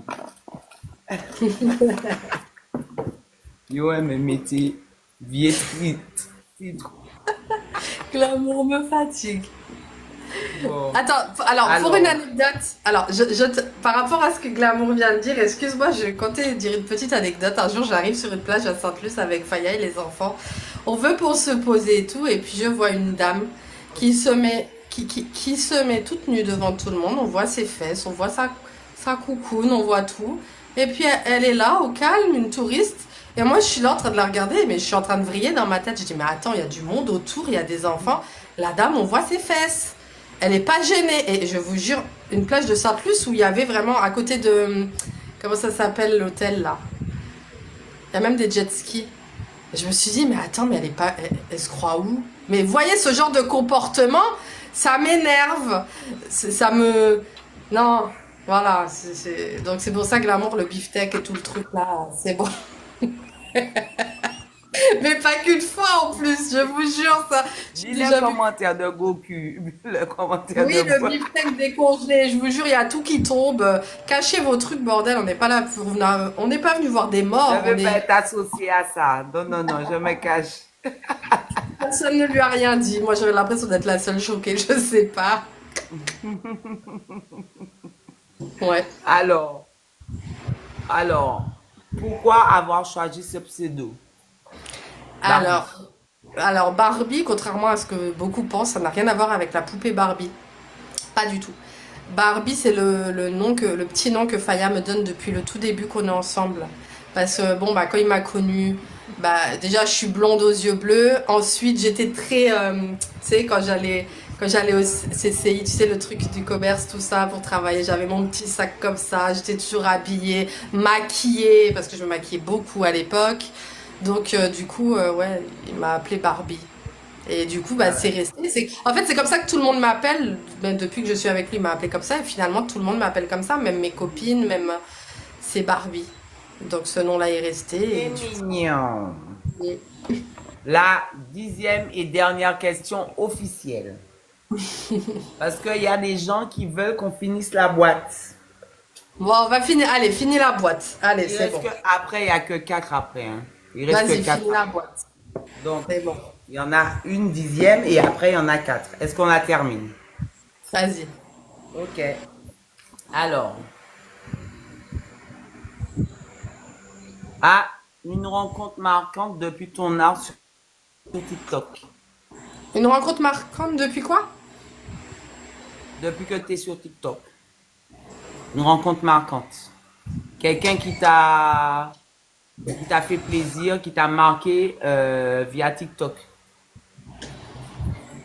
Yo, mais métier, vie triste. L'amour me fatigue. Bon. Attends, alors pour une Alors, anecdote, alors par rapport à ce que Glamour vient de dire, excuse-moi, je comptais dire une petite anecdote. Un jour, j'arrive sur une plage à Sainte-Luce avec Faya et les enfants. On veut pour se poser et tout, et puis je vois une dame qui se met toute nue devant tout le monde. On voit ses fesses, on voit sa coucoune, on voit tout. Et puis elle est là, au calme, une touriste. Et moi, je suis là en train de la regarder, mais je suis en train de vriller dans ma tête. Je dis, mais attends, il y a du monde autour, il y a des enfants. La dame, on voit ses fesses. Elle est pas gênée. Et je vous jure, une plage de Sainte-Luce où il y avait vraiment à côté de... Comment ça s'appelle l'hôtel là? Il y a même des jet skis. Et je me suis dit, mais attends, mais elle est pas... Elle se croit où? Mais vous voyez, ce genre de comportement, ça m'énerve. Ça me... Non, voilà. Donc c'est pour ça que l'amour, le beefsteak et tout le truc là, c'est bon. Mais pas qu'une fois en plus, je vous jure ça. J'ai lis le déjà vu. commentaire de Goku, le commentaire Oui, de le moi. beefsteak décongelé, je vous jure, il y a tout qui tombe. Cachez vos trucs, bordel, on n'est pas là pour... On n'est pas venu voir des Je morts, ne on veux pas est... être associé à ça. Non, non, non, je me cache. Personne ne lui a rien dit. Moi, j'avais l'impression d'être la seule choquée, je sais pas. Ouais. Alors, alors, pourquoi avoir choisi ce pseudo? Barbie. Alors, alors Barbie, contrairement à ce que beaucoup pensent, ça n'a rien à voir avec la poupée Barbie. Pas du tout. Barbie, c'est le petit nom que Faya me donne depuis le tout début qu'on est ensemble. Parce que bon, bah quand il m'a connue, bah déjà je suis blonde aux yeux bleus. Ensuite, j'étais très, tu sais, quand j'allais au CCI, tu sais le truc du commerce, tout ça pour travailler, j'avais mon petit sac comme ça. J'étais toujours habillée, maquillée parce que je me maquillais beaucoup à l'époque. Donc du coup, ouais, il m'a appelée Barbie. Et du coup, bah, Ah c'est ouais. resté. En fait, c'est comme ça que tout le monde m'appelle. Ben, depuis que je suis avec lui, il m'a appelé comme ça. Et finalement, tout le monde m'appelle comme ça. Même mes copines, même c'est Barbie. Donc ce nom-là est resté. C'est mignon. La 10e et dernière question officielle. Parce qu'il y a des gens qui veulent qu'on finisse la boîte. Bon, on va finir. Allez, finis la boîte. Allez, Il c'est reste bon. que, après, il n'y a que 4 après, hein. Il reste que Vas-y, 4 finis la après. boîte. Donc, C'est bon. il y en a une 10e et après, il y en a 4. Est-ce qu'on la termine? Vas-y. Ok. Alors, à une rencontre marquante depuis ton art sur TikTok. Une rencontre marquante depuis quoi? Depuis que tu es sur TikTok. Une rencontre marquante. Quelqu'un qui t'a fait plaisir, qui t'a marqué via TikTok.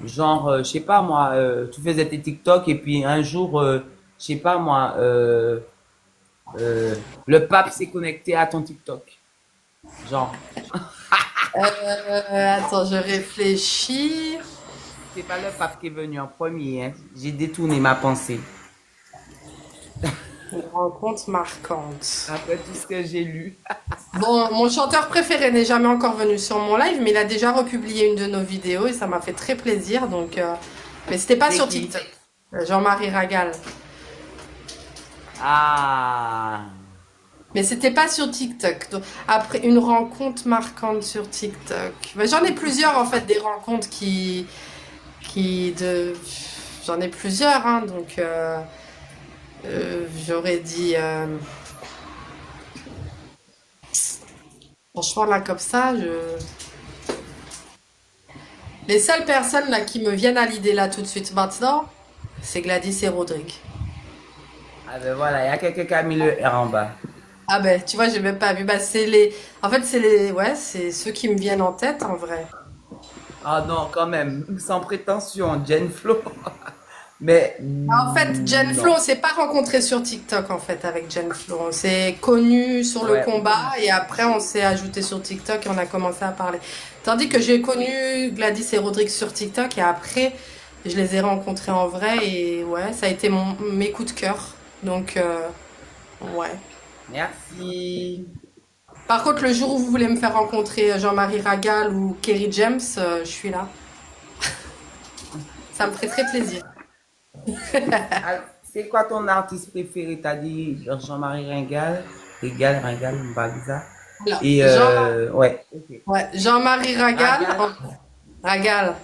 Genre, je sais pas moi, tu faisais tes TikTok et puis un jour, je sais pas moi, le pape s'est connecté à ton TikTok. Genre, Attends, je réfléchis. c'est pas le pape qui est venu en premier, hein. J'ai détourné ma pensée. Une rencontre marquante. Après tout ce que j'ai lu. Bon, mon chanteur préféré n'est jamais encore venu sur mon live, mais il a déjà republié une de nos vidéos et ça m'a fait très plaisir. Donc, mais c'était pas C'est sur qui? TikTok. Jean-Marie Ragal. Ah, Mais c'était pas sur TikTok. Donc, après, une rencontre marquante sur TikTok. Mais j'en ai plusieurs en fait, des rencontres qui de, j'en ai plusieurs, hein, donc j'aurais dit. Franchement là comme ça, les seules personnes là qui me viennent à l'idée là tout de suite maintenant, c'est Gladys et Rodrigue. ah ben voilà, il y a quelqu'un qui a mis le R en bas. Ah ben, tu vois, j'ai même pas vu. Bah, c'est les. En fait, c'est les. Ouais, c'est ceux qui me viennent en tête, en vrai. Ah non, quand même, sans prétention, Jen Flo. Mais En fait, Jen Flo, non. on s'est pas rencontré sur TikTok en fait avec Jen Flo. On s'est connu sur le Ouais. combat et après on s'est ajouté sur TikTok et on a commencé à parler. Tandis que j'ai connu Gladys et Rodrigue sur TikTok et après je les ai rencontrés en vrai et ouais, ça a été mes coups de cœur. Donc ouais. Merci. Par contre, le jour où vous voulez me faire rencontrer Jean-Marie Ragal ou Kerry James, je suis là. Ça me ferait très plaisir. Alors, c'est quoi ton artiste préféré? T'as dit Jean-Marie Ringal, Ringal, Mbagza. Alors, Et ouais, ok. ouais, Jean-Marie Ragal, Ragal, Ragal.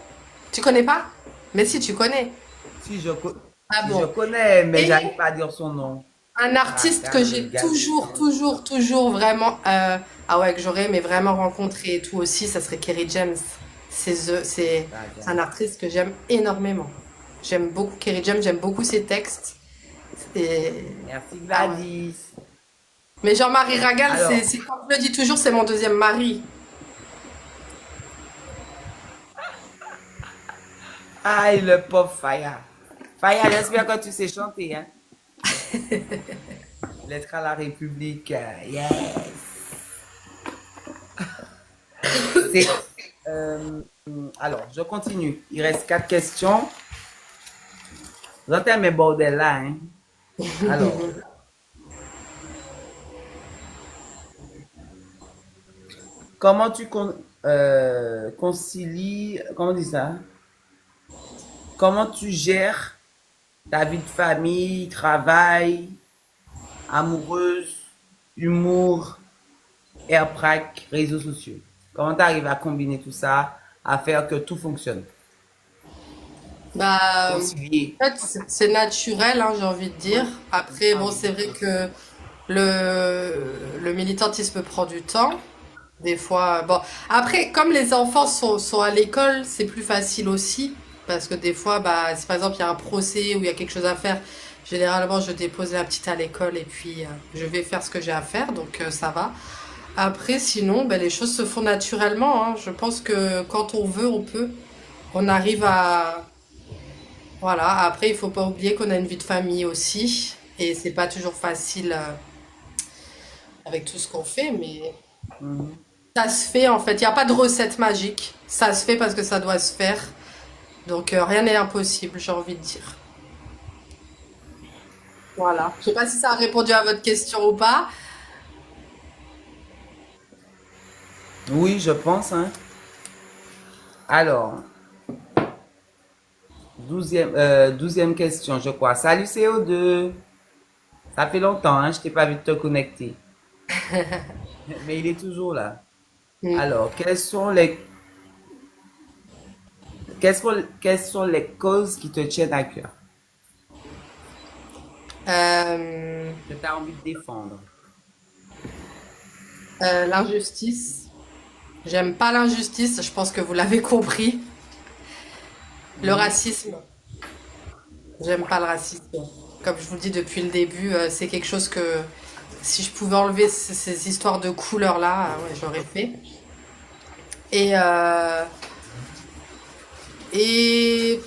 Tu connais pas? Mais si, tu connais. si Ah si je bon. connais, mais Et j'arrive pas à dire son nom. un artiste que Ragal, j'ai Gal. toujours vraiment, ah ouais, que j'aurais aimé vraiment rencontrer et tout aussi, ça serait Kerry James. C'est un Ragal. artiste que j'aime énormément. J'aime beaucoup Kerry James, j'aime beaucoup ses textes. Et, Merci ah ouais. Gladys. Mais Jean-Marie Ragal, Alors, comme je le dis toujours, c'est mon deuxième mari. aïe, le pauvre Faya. Faya, j'espère que tu sais chanter, hein. Lettre à la République, yes. C'est, euh, alors, je continue. Il reste 4 questions. J'entends mes bordels là, hein. Alors, comment tu concilies, comment on dit ça? Comment tu gères ta vie de famille, travail, amoureuse, humour, airprac, réseaux sociaux? Comment tu arrives à combiner tout ça, à faire que tout fonctionne? Bah, Concilier. en fait, c'est naturel, hein, j'ai envie de dire. Après, Ah bon, oui. c'est vrai que le militantisme prend du temps. Des fois, bon. Après, comme les enfants sont à l'école, c'est plus facile aussi. Parce que des fois, bah, si par exemple il y a un procès ou il y a quelque chose à faire, généralement je dépose la petite à l'école et puis je vais faire ce que j'ai à faire, donc ça va. Après, sinon, ben, les choses se font naturellement, hein. Je pense que quand on veut, on peut. On arrive à, voilà, après, il faut pas oublier qu'on a une vie de famille aussi. Et c'est pas toujours facile avec tout ce qu'on fait, mais Mhm. ça se fait en fait. Il n'y a pas de recette magique. Ça se fait parce que ça doit se faire. Donc rien n'est impossible, j'ai envie de dire. Voilà. Je sais pas si ça a répondu à votre question ou pas. Oui, je pense, hein. Alors, 12e question, je crois. Salut CO2. Ça fait longtemps, hein, je t'ai pas vu te connecter. Mais il est toujours là. Mm. Alors, quelles sont les causes qui te tiennent à cœur, Euh, que tu as envie de défendre? l'injustice. J'aime pas l'injustice, je pense que vous l'avez compris. Le Mhm. racisme. J'aime pas le racisme. Comme je vous le dis depuis le début, c'est quelque chose que si je pouvais enlever ces histoires de couleurs là, ouais, j'aurais fait. Et, euh, et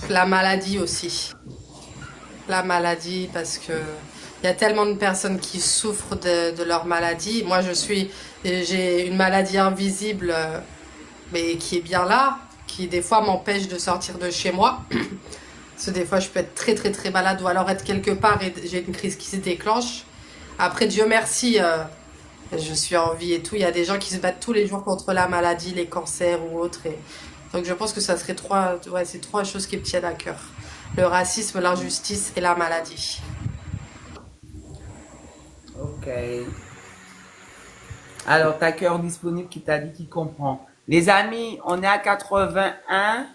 la maladie aussi. La maladie parce que il y a tellement de personnes qui souffrent de leur maladie. Moi, j'ai une maladie invisible, mais qui est bien là, qui des fois m'empêche de sortir de chez moi. Parce que des fois, je peux être très très très malade ou alors être quelque part et j'ai une crise qui se déclenche. Après, Dieu merci, je suis en vie et tout. Il y a des gens qui se battent tous les jours contre la maladie, les cancers ou autres. Donc je pense que ça serait ouais, c'est trois choses qui me tiennent à cœur. Le racisme, l'injustice et la maladie. Ok. Alors, ta cœur disponible qui t'a dit qu'il comprend. Les amis, on est à 81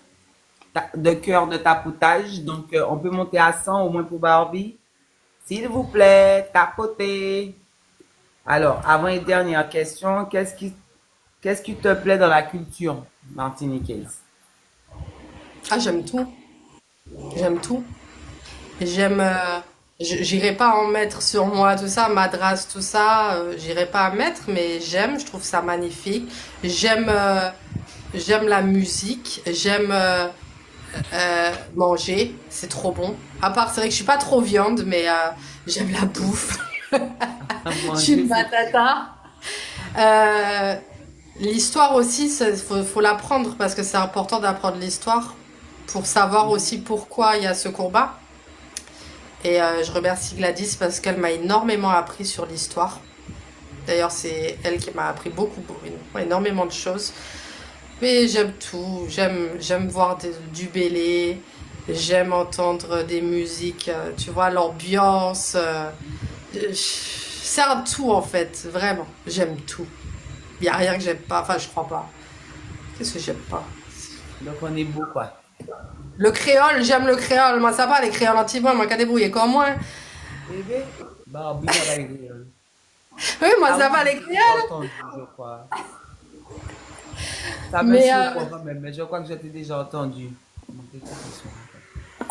de cœur de tapotage, donc on peut monter à 100 au moins pour Barbie. S'il vous plaît, tapotez. Alors, avant et dernière question, qu'est-ce qui te plaît dans la culture martiniquaise? Ah, j'aime tout. J'aime tout. J'aime. J'irai pas en mettre sur moi tout ça, madras, tout ça. J'irai pas en mettre, mais j'aime. Je trouve ça magnifique. J'aime. J'aime la musique. J'aime Manger, c'est trop bon. À part, c'est vrai que je suis pas trop viande, mais j'aime la bouffe. Je suis Manger, une c'est très batata. Euh, L'histoire aussi, faut l'apprendre parce que c'est important d'apprendre l'histoire pour savoir bien. aussi pourquoi il y a ce combat. Et je remercie Gladys parce qu'elle m'a énormément appris sur l'histoire. D'ailleurs, c'est elle qui m'a appris énormément de choses. Mais j'aime tout. J'aime voir du Bélé. J'aime entendre des musiques, tu vois, l'ambiance. C'est un tout en fait, vraiment. J'aime tout. Il n'y a rien que j'aime pas. Enfin, je crois pas. Qu'est-ce que j'aime pas? Donc on est beau, quoi. Le créole, j'aime le créole. Moi, ça va, les créoles anti-moi, moi, qu'à débrouiller comme moi. Bébé, Barbie, ça va y aller. Oui, moi, Ah ça oui, va, les j'ai déjà créoles. entendu, je crois. Ça me Mais, surprend quand même, mais je crois que je t'ai déjà entendu.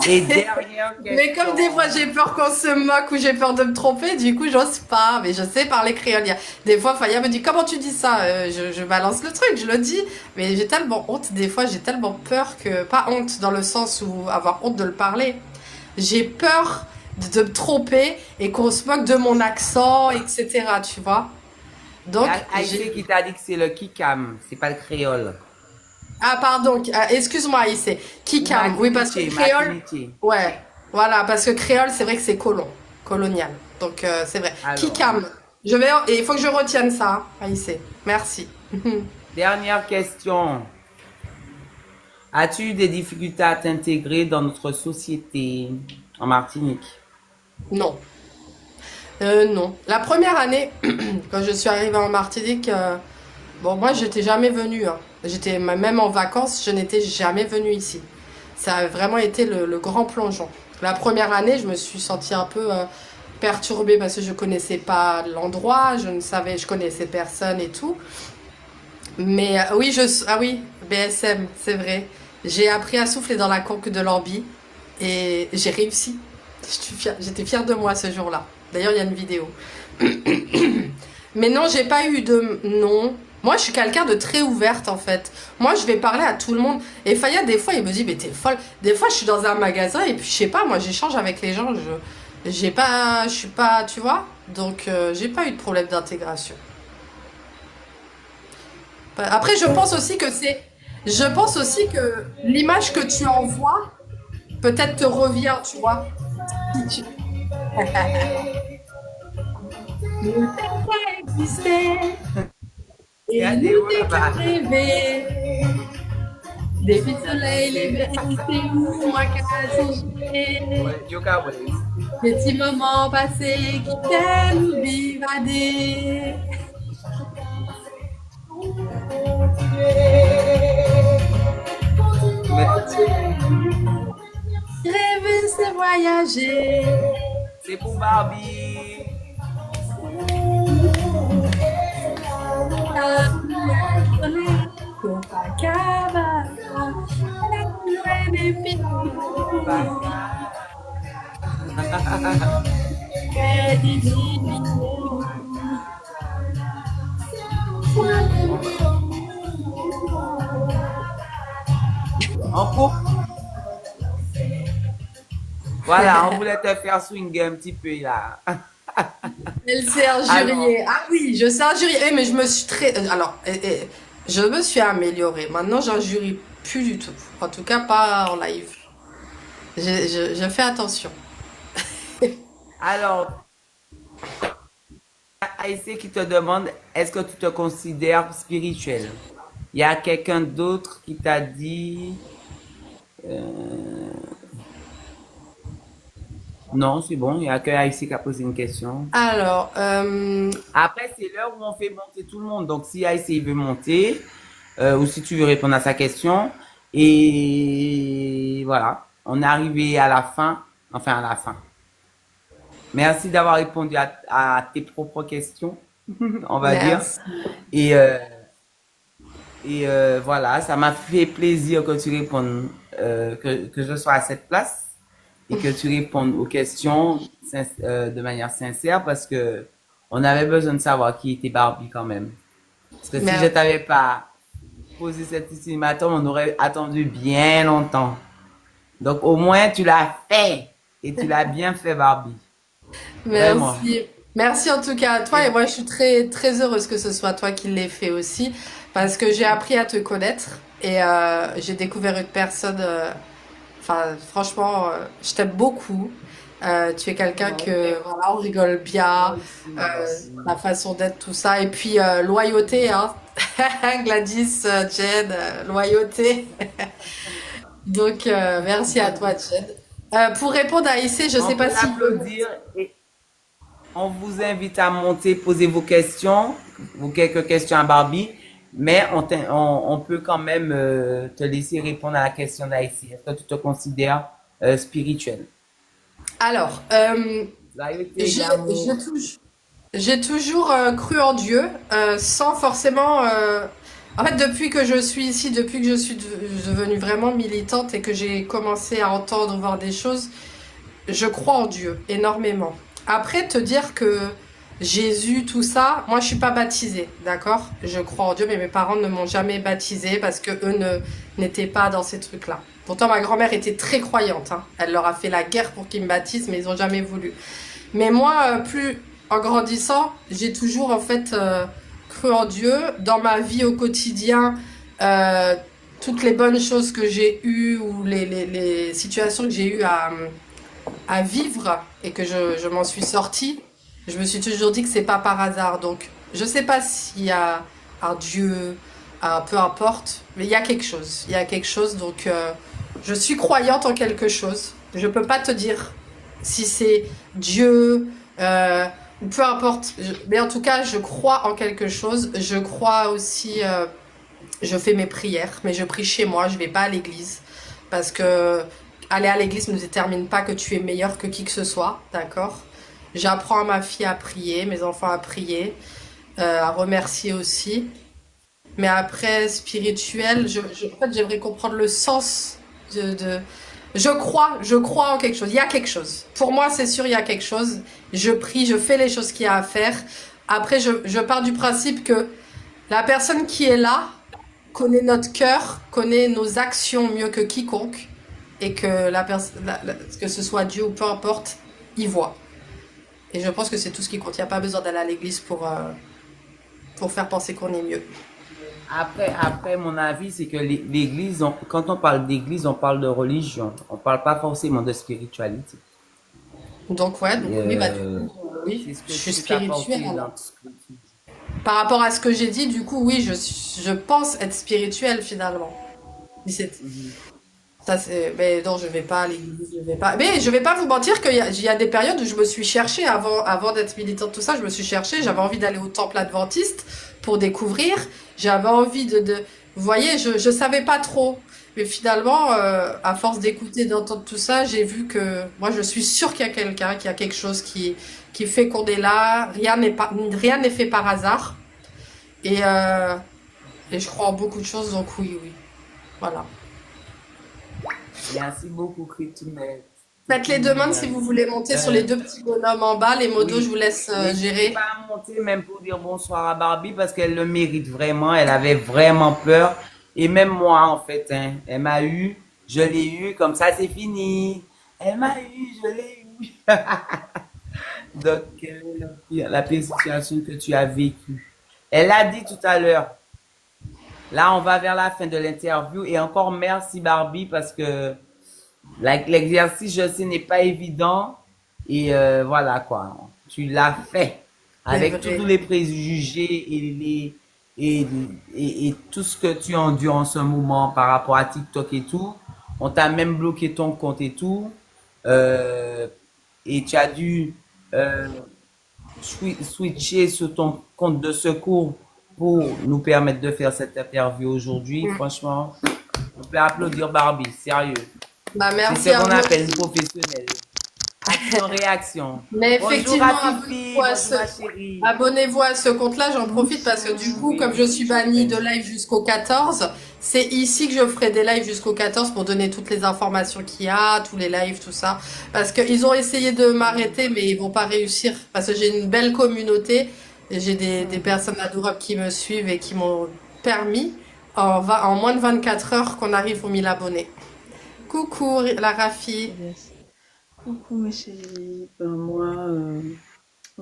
Et dernière mais comme des fois, question. j'ai peur qu'on se moque ou j'ai peur de me tromper, du coup, j'ose pas. Mais je sais parler créole. Des fois, Faya me dit, comment tu dis ça? Je balance le truc, je le dis. Mais j'ai tellement honte. Des fois, j'ai tellement peur que, pas honte dans le sens où avoir honte de le parler. J'ai peur de me tromper et qu'on se moque de mon accent, etc. Tu vois? Et Donc, Aïssé qui t'a dit que c'est le Kikam, c'est pas le créole. Ah, pardon, excuse-moi, c'est Ou Kikam. Oui, parce que Matinité, créole, Matinité. ouais, voilà, parce que créole, c'est vrai que c'est colonial. Donc, c'est vrai. Alors, Kikam. Et il faut que je retienne ça, Aïssé. Merci. dernière question. As-tu eu des difficultés à t'intégrer dans notre société en Martinique? Non. Non. La première année, quand je suis arrivée en Martinique, bon, moi, j'étais jamais venue, hein. Même en vacances, je n'étais jamais venue ici. Ça a vraiment été le grand plongeon. La première année, je me suis sentie un peu perturbée parce que je connaissais pas l'endroit, je connaissais personne et tout. Mais oui, ah oui, BSM, c'est vrai. J'ai appris à souffler dans la conque de l'Ambi et j'ai réussi. J'étais fière de moi ce jour-là. D'ailleurs, il y a une vidéo. Mais non, j'ai pas eu de non. Moi, je suis quelqu'un de très ouverte en fait. Moi, je vais parler à tout le monde. Et Faya, des fois, il me dit, mais t'es folle. Des fois, je suis dans un magasin et puis je sais pas, moi, j'échange avec les gens. Je suis pas, tu vois. Donc, j'ai pas eu de problème d'intégration. Après, je pense aussi que l'image que tu envoies peut-être te revient, tu vois. Si tu... Nous t'avons existé Il y et a des nous mots t'es qu'à là-bas. rêver. Depuis le soleil, les c'est où moi qu'à songer. Ouais, Yoga Waves. Les petits moments passés qui t'aiment vivader. Mais Rêver, c'est voyager. c'est pour Barbie. Copacabana, Baka. On va- En couple, voilà, on voulait te faire swinguer un petit peu là. Elle s'est Alors, injuriée. Ah oui, je sais injurier. Eh, mais je me suis très. Alors, je me suis améliorée. Maintenant, j'injurie plus du tout. En tout cas, pas en live. Je fais attention. alors, Aïssé qui te demande, est-ce que tu te considères spirituel? Il y a quelqu'un d'autre qui t'a dit, euh, non, c'est bon, il y a que Aïssé qui a posé une question. Alors, Après, c'est l'heure où on fait monter tout le monde. Donc, si Aïssé veut monter, ou si tu veux répondre à sa question, et voilà, on est arrivé à la fin, enfin à la fin. Merci d'avoir répondu à tes propres questions, on va dire. merci. Et, voilà, ça m'a fait plaisir que tu répondes, que je sois à cette place et que tu répondes aux questions de manière sincère parce que on avait besoin de savoir qui était Barbie quand même. Parce que si je Merci. t'avais pas posé cet ultimatum, on aurait attendu bien longtemps. Donc au moins tu l'as fait et tu l'as bien fait, Barbie. Vraiment. Merci. Merci en tout cas à toi et Et- moi je suis très très heureuse que ce soit toi qui l'aies fait aussi parce que j'ai appris à te connaître et j'ai découvert une personne. Enfin, franchement, je t'aime beaucoup. Tu es quelqu'un Oh, que voilà, on rigole moi bien, aussi, euh, merci. la façon d'être, tout ça et puis loyauté, hein. Gladys, Jen, loyauté. Donc merci à toi, Jen. Pour répondre à Issé, je sais On pas peut si l'applaudir et on vous invite à monter, poser vos questions, vos quelques questions à Barbie, mais on peut quand même te laisser répondre à la question d'Aïssi. Est-ce que tu te considères spirituel? alors, Loyauté, j'ai j'ai l'amour. touj- j'ai toujours cru en Dieu, sans forcément. En fait, depuis que je suis ici, depuis que je suis devenue vraiment militante et que j'ai commencé à entendre, voir des choses, je crois en Dieu énormément. Après, te dire que Jésus, tout ça, moi je suis pas baptisée, d'accord? Je crois en Dieu, mais mes parents ne m'ont jamais baptisée parce que eux n'étaient pas dans ces trucs-là. Pourtant, ma grand-mère était très croyante, hein. Elle leur a fait la guerre pour qu'ils me baptisent, mais ils ont jamais voulu. Mais moi, plus en grandissant, j'ai toujours en fait cru en Dieu. Dans ma vie au quotidien, euh, toutes les bonnes choses que j'ai eues ou les situations que j'ai eues à vivre et que je m'en suis sortie, je me suis toujours dit que c'est pas par hasard. Donc, je sais pas s'il y a un Dieu, peu importe, mais il y a quelque chose. Il y a quelque chose. Donc, je suis croyante en quelque chose. Je peux pas te dire si c'est Dieu euh, ou peu importe. Mais en tout cas, je crois en quelque chose. Je crois aussi. Je fais mes prières, mais je prie chez moi. Je vais pas à l'église parce que aller à l'église ne détermine pas que tu es meilleur que qui que ce soit, d'accord? J'apprends à ma fille à prier, mes enfants à prier, à remercier aussi. Mais après, spirituel, en fait, j'aimerais comprendre le sens de... je crois en quelque chose. Il y a quelque chose. Pour moi, c'est sûr, il y a quelque chose. Je prie, je fais les choses qu'il y a à faire. Après, je pars du principe que la personne qui est là connaît notre cœur, connaît nos actions mieux que quiconque, et que que ce soit Dieu ou peu importe, il voit. Et je pense que c'est tout ce qui compte. Il n'y a pas besoin d'aller à l'église pour faire penser qu'on est mieux. Après, mon avis, c'est que l'église, quand on parle d'église, on parle de religion. On parle pas forcément de spiritualité. Donc ouais, Et, donc oui, bah du coup, oui, c'est ce je que tu suis peux spirituelle t'apporter dans alors. tout ce que tu dis. Par rapport à ce que j'ai dit, du coup, oui, je pense être spirituelle finalement. Mais Mhm. ça c'est, mais non, je vais pas à l'église, je vais pas. Mais je vais pas vous mentir il y a des périodes où je me suis cherchée avant d'être militante, tout ça, je me suis cherchée. J'avais envie d'aller au temple adventiste pour découvrir. J'avais envie vous voyez, je savais pas trop. Mais finalement, à force d'écouter, d'entendre tout ça, j'ai vu que moi, je suis sûre qu'il y a quelqu'un, qu'il y a quelque chose qui fait qu'on est là. Rien n'est fait par hasard. Et, euh, et je crois en beaucoup de choses, donc oui, oui. Voilà. Merci beaucoup, Faites les demandes si Christine. vous voulez monter sur les Euh, deux petits bonhommes en bas. Les modos, je oui, vous laisse n'hésitez gérer. pas à monter même pour dire bonsoir à Barbie parce qu'elle le mérite vraiment. Elle avait vraiment peur. Et même moi, en fait, hein, elle m'a eu, je l'ai eu, comme ça c'est fini. Elle m'a eu, je l'ai eu. Donc, quelle est la pire situation que tu as vécue? Elle l'a dit tout à l'heure. Là, on va vers la fin de l'interview. Et encore merci Barbie parce que l'exercice, je sais, n'est pas évident. Et voilà quoi. Tu l'as fait. C'est Avec tous vrai. les préjugés et, et tout ce que tu endures en ce moment par rapport à TikTok et tout. On t'a même bloqué ton compte et tout. Euh, et tu as dû euh, switcher sur ton compte de secours pour nous permettre de faire cette interview aujourd'hui. Mm. Franchement, on peut applaudir Barbie, sérieux. Bah, C'est ce merci à qu'on vous appelle une aussi. professionnelle. Action-réaction. Mais Bonjour effectivement, Rafifi, bonjour ma chérie. abonnez-vous à ce compte-là. J'en profite parce que du coup, comme Oui, je suis je bannie de sais. live jusqu'au 14, c'est ici que je ferai des lives jusqu'au 14 pour donner toutes les informations qu'il y a, tous les lives, tout ça. Parce qu'ils ont essayé de m'arrêter, mais ils vont pas réussir. Parce que j'ai une belle communauté. Et j'ai des personnes adorables qui me suivent et qui m'ont permis en moins de 24 heures qu'on arrive aux 1000 abonnés. Coucou la Rafi. Yes. Coucou mes chéris, moi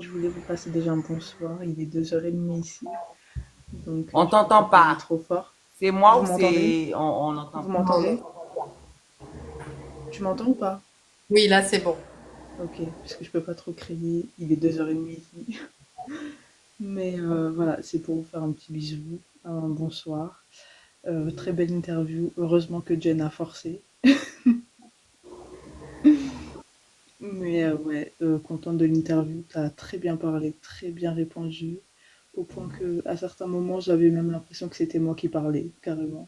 je voulais vous passer déjà un bonsoir, il est 2h30 ici, donc On je peux pas t'entend parler pas. trop fort. C'est moi Vous ou m'entendez? c'est... On Vous entend. m'entendez? Tu m'entends ou pas? Oui, là c'est bon. Ok, parce que je peux pas trop crier, il est 2h30 ici. Mais voilà, c'est pour vous faire un petit bisou, un bonsoir. Très belle interview, heureusement que Jen a forcé. Mais ouais, contente de l'interview. T'as très bien parlé, très bien répondu, au point que à certains moments, j'avais même l'impression que c'était moi qui parlais, carrément.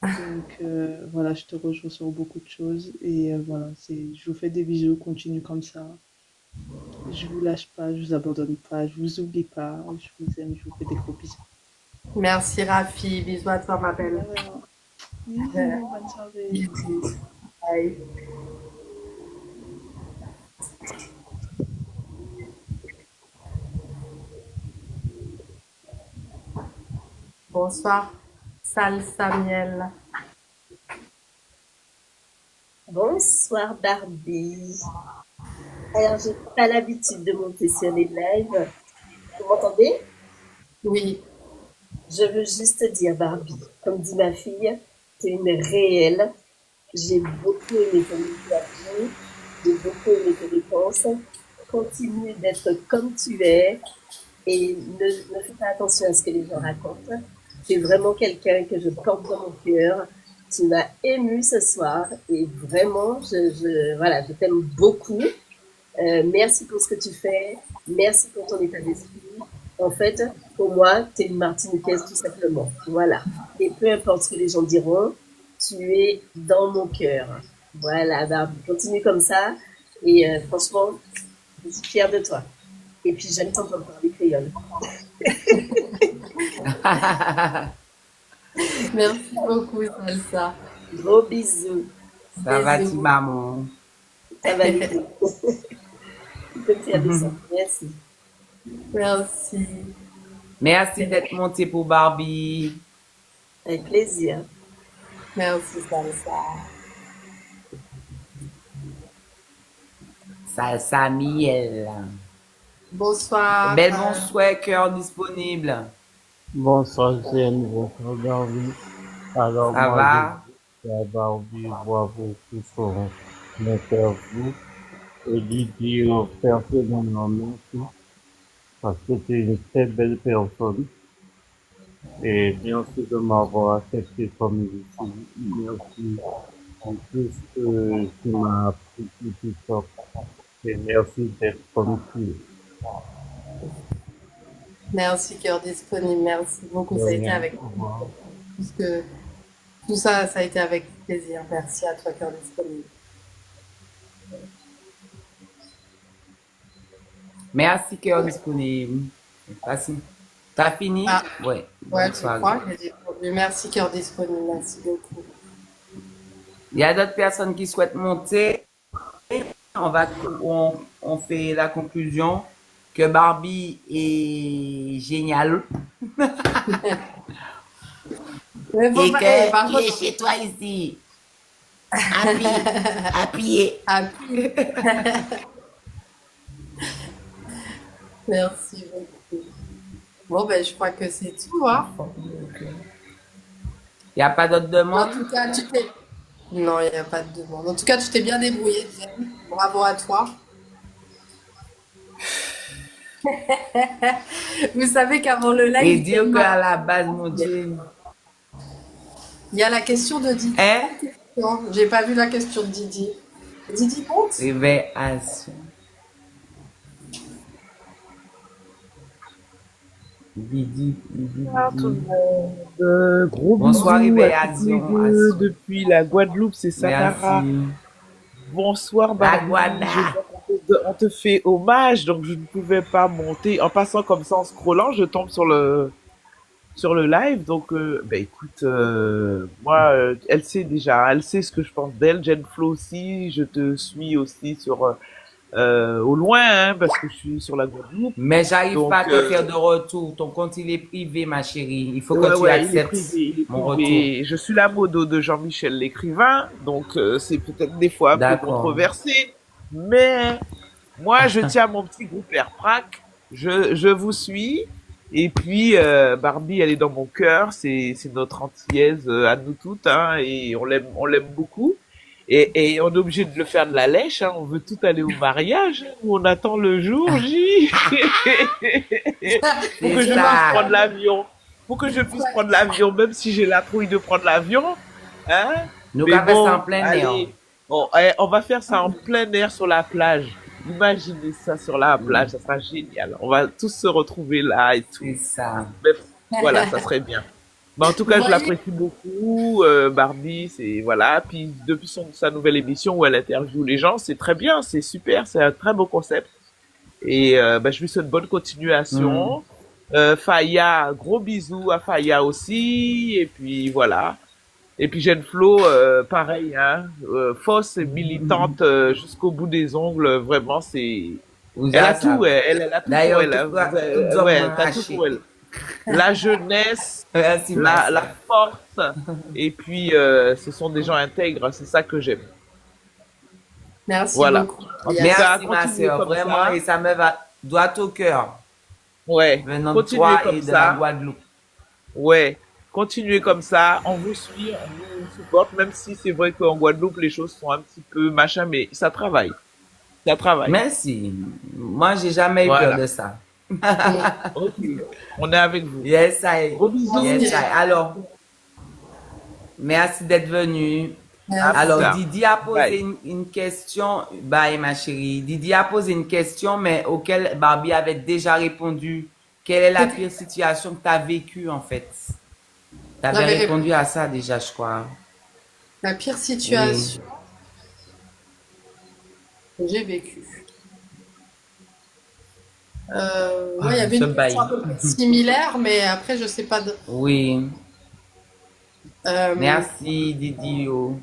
Donc voilà, je te rejoins sur beaucoup de choses et voilà, je vous fais des bisous, continue comme ça. Je vous lâche pas, je vous abandonne pas, je vous oublie pas, je vous aime, je vous fais des gros bisous. Merci Rafi, bisous à toi ma De belle. rien. Bisous, bonne soirée. Bye. Bonsoir, Salsa Miel. Bonsoir Barbie. Alors, j'ai pas l'habitude de monter sur les lives. Vous m'entendez? Oui, Je veux juste te dire, Barbie, comme dit ma fille, t'es une réelle. J'ai beaucoup aimé ton interview. J'ai beaucoup aimé tes réponses. Continue d'être comme tu es et ne fais pas attention à ce que les gens racontent. Tu es vraiment quelqu'un que je porte dans mon cœur. Tu m'as ému ce soir et vraiment, voilà, je t'aime beaucoup. Merci pour ce que tu fais. Merci pour ton état d'esprit. En fait, pour moi, tu es une Martiniquaise tout simplement. Voilà. Et peu importe ce que les gens diront, tu es dans mon cœur. Voilà, Barbie. Continue comme ça. Et franchement, je suis fière de toi. Et puis, j'aime t'entendre parler créole. merci beaucoup Salsa. Gros bisous. Ça va, ti Bisous. maman? T'as validé. Tu peux me faire descendre. Merci. Merci. Merci d'être monté pour Barbie. Avec plaisir. Merci Salsa. Salsa miel. Bonsoir. Belle bonsoir, cœur disponible. Bonsoir Jen, bonsoir Barbie. Alors Ça moi je va? dis à Barbie bravo pour son interview et lui dire personnellement merci parce que tu es une très belle personne et merci de m'avoir accepté comme ici. Merci en plus que tu m'as appris tout TikTok et merci d'être comme tu es. Merci cœur disponible. Merci beaucoup. De Ça a été rien. avec Au revoir. tout ce que tout ça, ça a été avec plaisir. Merci à toi cœur disponible. Merci, cœur disponible. Merci. T'as fini? Ah, Ouais. ouais, Bonne je soirée. crois que j'ai répondu. Merci cœur disponible. Merci beaucoup. Il y a d'autres personnes qui souhaitent monter. On va, on fait la conclusion que Barbie est géniale Mais faut et pas, par qu'il est contre, chez toi ici. Appuyé. appuie. Merci beaucoup. Bon, ben, je crois que c'est tout, hein. Il n'y a pas d'autres En demandes? tout cas, tu t'es. Non, il n'y a pas de demande. En tout cas, tu t'es bien débrouillé, Jen. Bravo à toi. Vous savez qu'avant le live, Et il y a dire une qu'à la base, mon Dieu. il y a la question de Didi. Hein? Non, j'ai pas vu la question de Didi. Didi monte? Réveillation. Didi, Didi, Bonsoir tout le Didi. monde. Gros Bonsoir, bisous à toutes les réveillation. deux depuis la Guadeloupe, c'est Sakara. Merci. Bonsoir La Barbie, Guada. je vois on te fait hommage, donc je ne pouvais pas monter. En passant comme ça, en scrollant, je tombe sur le live. Donc, ben écoute, moi, elle sait déjà, elle sait ce que je pense d'elle. Jen Flo aussi, je te suis aussi sur au loin, hein, parce que je suis sur la Guadeloupe. Mais j'arrive pas Donc, à te faire de retour. Ton compte, il est privé, ma chérie. Il faut ouais, que tu ouais, il est acceptes privé, il est mon retour. privé. Je suis la modo de Jean-Michel l'écrivain, donc c'est peut-être des fois un peu D'accord. controversé, mais moi, je tiens mon petit groupe Airprac, je vous suis, et puis Barbie, elle est dans mon cœur, c'est notre antillaise à nous toutes, hein, et on l'aime beaucoup. Et on est obligé de le faire de la lèche, hein, on veut tout aller au mariage, hein, où on attend le jour J. Pour que C'est je puisse ça. prendre l'avion. Pour que je puisse prendre l'avion, même si j'ai la trouille de prendre l'avion. Hein? Nous Mais avons fait ça en bon, plein air. allez. Bon, on va faire ça en plein air sur la plage. Imaginez ça sur la plage, ça sera génial. On va tous se retrouver là et tout. C'est ça. Bref, voilà, ça serait bien. Mais en tout cas, je Moi, l'apprécie beaucoup, Barbie, c'est, voilà. Puis, depuis sa nouvelle émission où elle interviewe les gens, c'est très bien, c'est super, c'est un très beau concept. Et bah, je lui souhaite bonne continuation. Faya, gros bisous à Faya aussi. Et puis voilà. Et puis Jeanne Flo, pareil, hein, fausse et militante jusqu'au bout des ongles. Vraiment, c'est. Vous Elle a avez ça. tout, elle a tout pour D'ailleurs, elle. Hein. toutes Ouais, hommes t'as tout arrachés. pour elle. La jeunesse, Merci, la merci. force. Et puis, ce sont des gens intègres. C'est ça que j'aime. merci Voilà. beaucoup. En tout Elias. cas, Merci, ma continuez sœur. comme Vraiment, ça. et ça me va droit au cœur. Ouais, Venant de continuez toi comme et de la ça. Guadeloupe. Ouais, continuez comme ça. On vous suit, on vous supporte, même si c'est vrai qu'en Guadeloupe, les choses sont un petit peu machin, mais ça travaille. Ça travaille. Merci. Moi, j'ai jamais eu peur Voilà. de ça. Ok. On est avec vous. Yes, I. Gros bisous. Yes, I. Alors, merci d'être venu. À plus Alors, tard. Didi a posé Bye. une question. Bye, ma chérie. Didi a posé une question, mais auquel Barbie avait déjà répondu. Quelle est la pire situation que tu as vécue, en fait? Tu avais J'avais répondu à ça déjà, je crois. La pire Oui. situation que j'ai vécue. Ouais, il y avait Ce une bail. question un peu similaire, mais après, je sais pas de. Oui. Euh, Merci, Didi. Oh.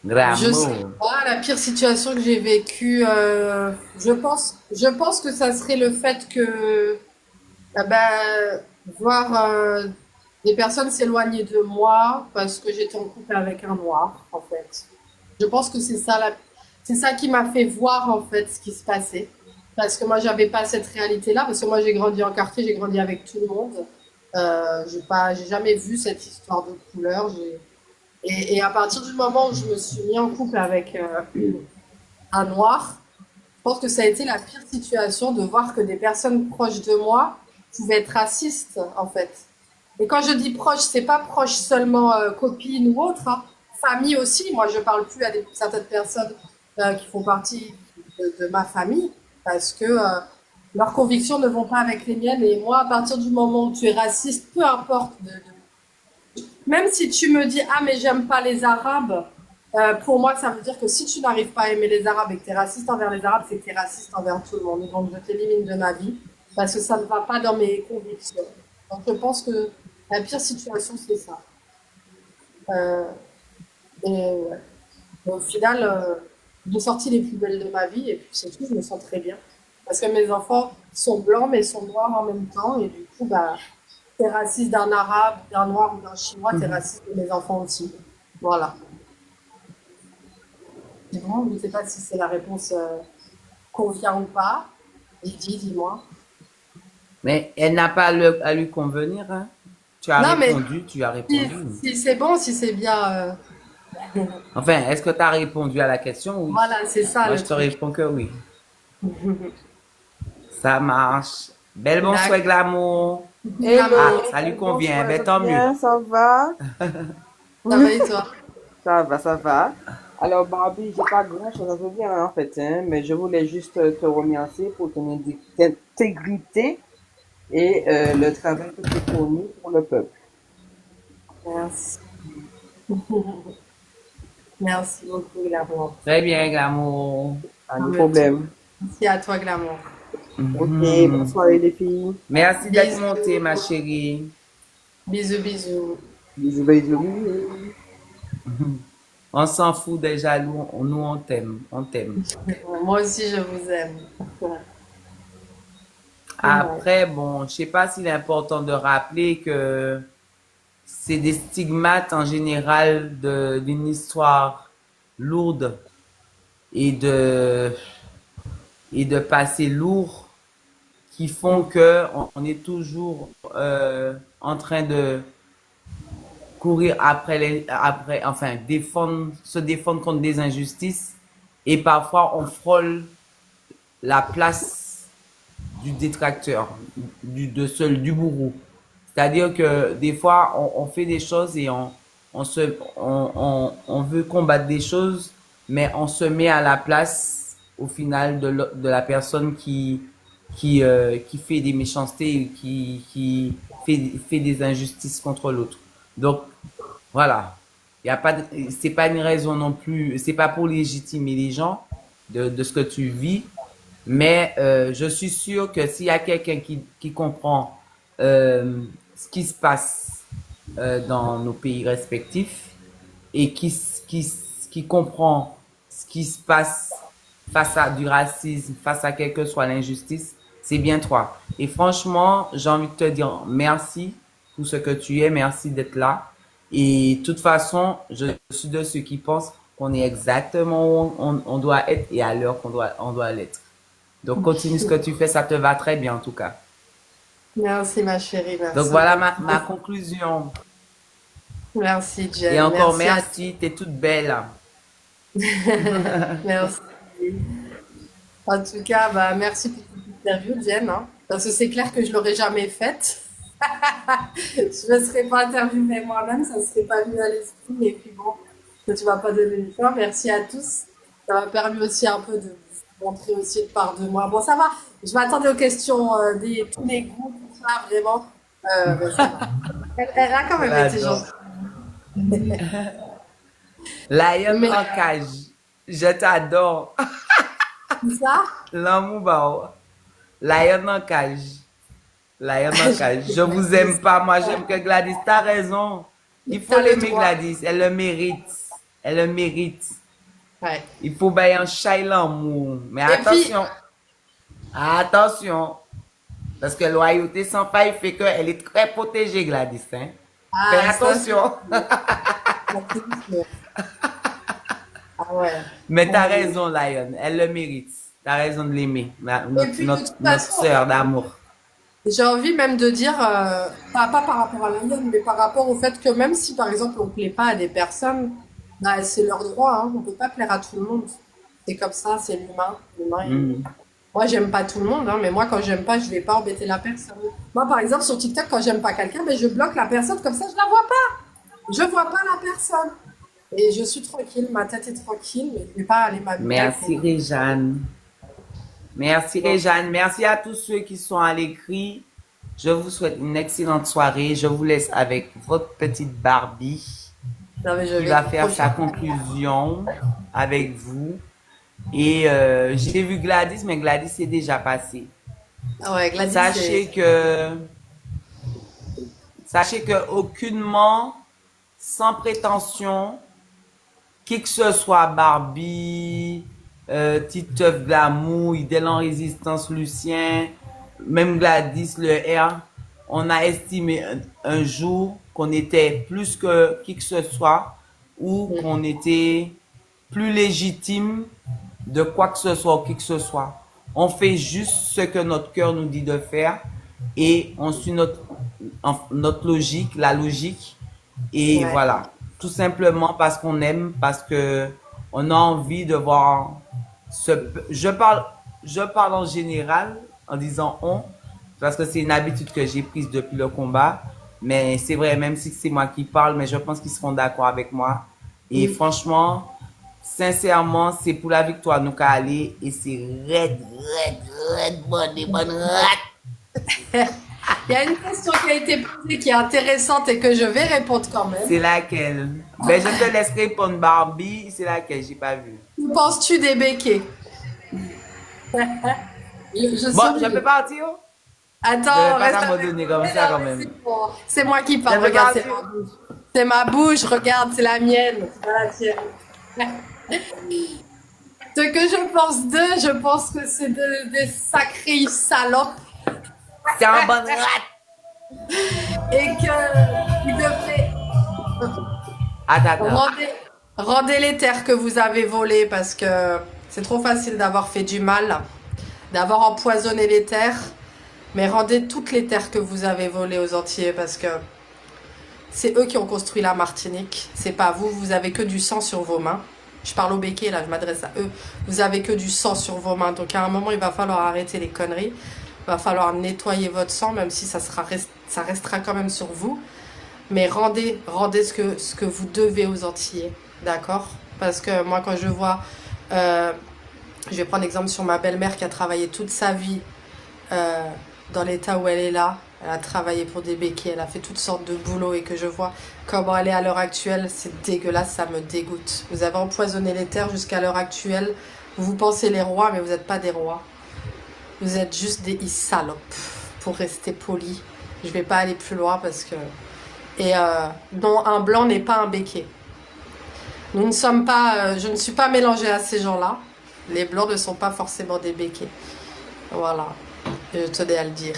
je sais Gramo. pas, la pire situation que j'ai vécue, je pense que ça serait le fait que, voir des personnes s'éloigner de moi parce que j'étais en couple avec un noir, en fait. Je pense que c'est ça qui m'a fait voir, en fait, ce qui se passait. Parce que moi, j'avais pas cette réalité-là, parce que moi, j'ai grandi en quartier, j'ai grandi avec tout le monde. J'ai jamais vu cette histoire de couleur. Et à partir du moment où je me suis mis en couple avec un noir, je pense que ça a été la pire situation de voir que des personnes proches de moi pouvaient être racistes, en fait. Et quand je dis proche, c'est pas proche seulement copine ou autre, hein. Famille aussi. Moi, je parle plus à certaines personnes qui font partie de ma famille parce que leurs convictions ne vont pas avec les miennes. Et moi, à partir du moment où tu es raciste, peu importe, même si tu me dis ah mais j'aime pas les Arabes, pour moi, ça veut dire que si tu n'arrives pas à aimer les Arabes et que tu es raciste envers les Arabes, c'est que tu es raciste envers tout le monde. Donc, je t'élimine de ma vie parce que ça ne va pas dans mes convictions. Donc, je pense que la pire situation, c'est ça. Euh, et ouais. Mais au final, j'ai sorti les plus belles de ma vie et puis c'est tout, je me sens très bien. Parce que mes enfants sont blancs mais sont noirs en même temps et du coup, t'es raciste d'un arabe, d'un noir ou d'un chinois, t'es raciste de mes enfants aussi. Voilà. Bon, je ne sais pas si c'est la réponse convient ou pas. Dis-moi. Mais elle n'a pas à lui convenir, hein. Tu as Non, mais répondu, tu as si, répondu. si c'est bon, si c'est bien. Enfin, est-ce que tu as répondu à la question? Oui. Voilà, c'est ça Moi, le je te truc. réponds que oui. Ça marche. Belle bonsoir, D'accord. glamour. Hello, Ah, ça lui convient. bonsoir, Ben, tant mieux. bien, ça va? Ça va et toi? Ça va, ça va. Alors, Barbie, j'ai pas grand-chose à te dire en fait, hein, mais je voulais juste te remercier pour ton intégrité et le travail que tu fournis pour le peuple. Merci. Merci beaucoup, Glamour. Très bien, glamour. Pas de problème. Merci à toi, Glamour. Ok, Mhm. bonne soirée les filles. Merci d'être Bisous. montée, ma chérie. Bisous, bisous. Bisous, bisous, bisous. On s'en fout des jaloux. Nous, on t'aime. On t'aime. Moi aussi, je vous aime. Ouais. Ouais. Après, bon, je sais pas s'il est important de rappeler que c'est des stigmates en général d'une histoire lourde et de passé lourd qui font que on est toujours en train de courir enfin, se défendre contre des injustices et parfois on frôle la place du détracteur, du bourreau. C'est-à-dire que des fois, on fait des choses et on veut combattre des choses, mais on se met à la place, au final, de la personne qui fait des méchancetés, qui fait des injustices contre l'autre. Donc, voilà. Y a pas c'est pas une raison non plus, c'est pas pour légitimer les gens de ce que tu vis, mais je suis sûr que s'il y a quelqu'un qui comprend ce qui se passe dans nos pays respectifs et qui comprend ce qui se passe face à du racisme, face à quelle que soit l'injustice, c'est bien toi. Et franchement, j'ai envie de te dire merci pour ce que tu es, merci d'être là. Et de toute façon, je suis de ceux qui pensent qu'on est exactement où on doit être et à l'heure on doit l'être. Donc continue ce que tu fais, ça te va très bien en tout cas. Merci, ma chérie. Donc Merci voilà beaucoup. ma conclusion. Merci, Et Jen. encore Merci à merci, t'es toute belle. Merci. En tout cas, bah, merci pour cette interview, Jen, hein. Parce que c'est clair que je l'aurais jamais faite. Je ne me serais pas interviewée moi-même, ça ne serait pas venu à l'esprit. Et puis bon, que tu vas pas donner une fois. Merci à tous. Ça m'a permis aussi un peu de vous montrer aussi une part de moi. Bon, ça va. Je m'attendais aux questions tous les goûts, tout ça, vraiment. Ben, ça va. Elle a quand même été J'adore. gentille. Lion Mais en cage. Je t'adore. ça, L'amour, bah, Lion en cage. Lion en cage. Je vous aime pas. Moi, j'aime que Gladys. T'as raison. Il faut t'as le l'aimer, droit. Gladys. Elle le mérite. Elle le mérite. Ouais. Il faut bailler un chai l'amour. Mais Et puis, attention. Attention. Parce que loyauté sans faille fait qu'elle est très protégée, Gladys. Hein? Fais ah, ça, c'est attention. ah ouais. Mais t'as Ouais. raison, Lion. Elle le mérite. T'as raison de l'aimer. Et puis, de toute Notre façon, sœur d'amour. j'ai envie même de dire, pas par rapport à la Lyon, mais par rapport au fait que même si, par exemple, on ne plaît pas à des personnes, bah, c'est leur droit, hein. On ne peut pas plaire à tout le monde. C'est comme ça, c'est l'humain. Mm. Moi, j'aime pas tout le monde, hein, mais moi, quand j'aime pas, je vais pas embêter la personne. Moi, par exemple, sur TikTok, quand j'aime pas quelqu'un, ben, je bloque la personne, comme ça, je la vois pas. Je vois pas la personne. Et je suis tranquille, ma tête est tranquille, mais je vais pas aller m'amuser. Merci, Réjeanne. Merci, Réjeanne. Merci à tous ceux qui sont à l'écrit. Je vous souhaite une excellente soirée. Je vous laisse avec votre petite Barbie Non, mais je qui vais va faire sa profiter. conclusion avec vous. Et j'ai vu Gladys, mais Gladys est déjà passée. Ah ouais, Gladys, Sachez que aucunement, sans prétention, qui que ce soit, Barbie, Titeuf Glamour, Idèle en Résistance, Lucien, même Gladys, le R, on a estimé un jour qu'on était plus que qui que ce soit ou qu'on était plus légitime de quoi que ce soit ou qui que ce soit. On fait juste ce que notre cœur nous dit de faire et on suit notre logique, la logique. Et ouais. voilà. Tout simplement parce qu'on aime, parce que on a envie de voir je parle en général en disant on, parce que c'est une habitude que j'ai prise depuis le combat. Mais c'est vrai, même si c'est moi qui parle, mais je pense qu'ils seront d'accord avec moi. Et franchement, sincèrement, c'est pour la victoire nous qu'à aller et c'est bonne rat. Il y a une question qui a été posée qui est intéressante et que je vais répondre quand même. C'est laquelle? Ben, je te laisse répondre, Barbie. C'est laquelle? J'ai pas vu. Que penses-tu des béquets? Je Bon, suis... je peux partir? Je Attends, vais pas reste t'abandonner avec comme moi. ça quand Mais même. c'est bon. C'est moi qui Je parle, peux regarde, c'est partir? ma bouche. C'est ma bouche, regarde, c'est la mienne. C'est pas la tienne. Ce que je pense d'eux, je pense que c'est des sacrées salopes C'est un bon rat. et que ils devraient Attends. rendez les terres que vous avez volées parce que c'est trop facile d'avoir fait du mal, d'avoir empoisonné les terres, mais rendez toutes les terres que vous avez volées aux Antillais parce que c'est eux qui ont construit la Martinique, c'est pas vous, vous avez que du sang sur vos mains. Je parle au béquet là, je m'adresse à eux. Vous avez que du sang sur vos mains, donc à un moment il va falloir arrêter les conneries. Il va falloir nettoyer votre sang, même si ça restera quand même sur vous. Mais rendez ce que vous devez aux Antillais, d'accord? Parce que moi, quand je vois, je vais prendre l'exemple sur ma belle-mère qui a travaillé toute sa vie euh, dans l'état où elle est là. Elle a travaillé pour des béquets, elle a fait toutes sortes de boulots et que je vois comment elle est à l'heure actuelle, c'est dégueulasse, ça me dégoûte. Vous avez empoisonné les terres jusqu'à l'heure actuelle. Vous pensez les rois, mais vous n'êtes pas des rois. Vous êtes juste des salopes, pour rester poli. Je vais pas aller plus loin parce que... Et non, un blanc n'est pas un béquet. Nous ne sommes pas... je ne suis pas mélangée à ces gens-là. Les blancs ne sont pas forcément des béquets. Voilà. Je tenais à le dire.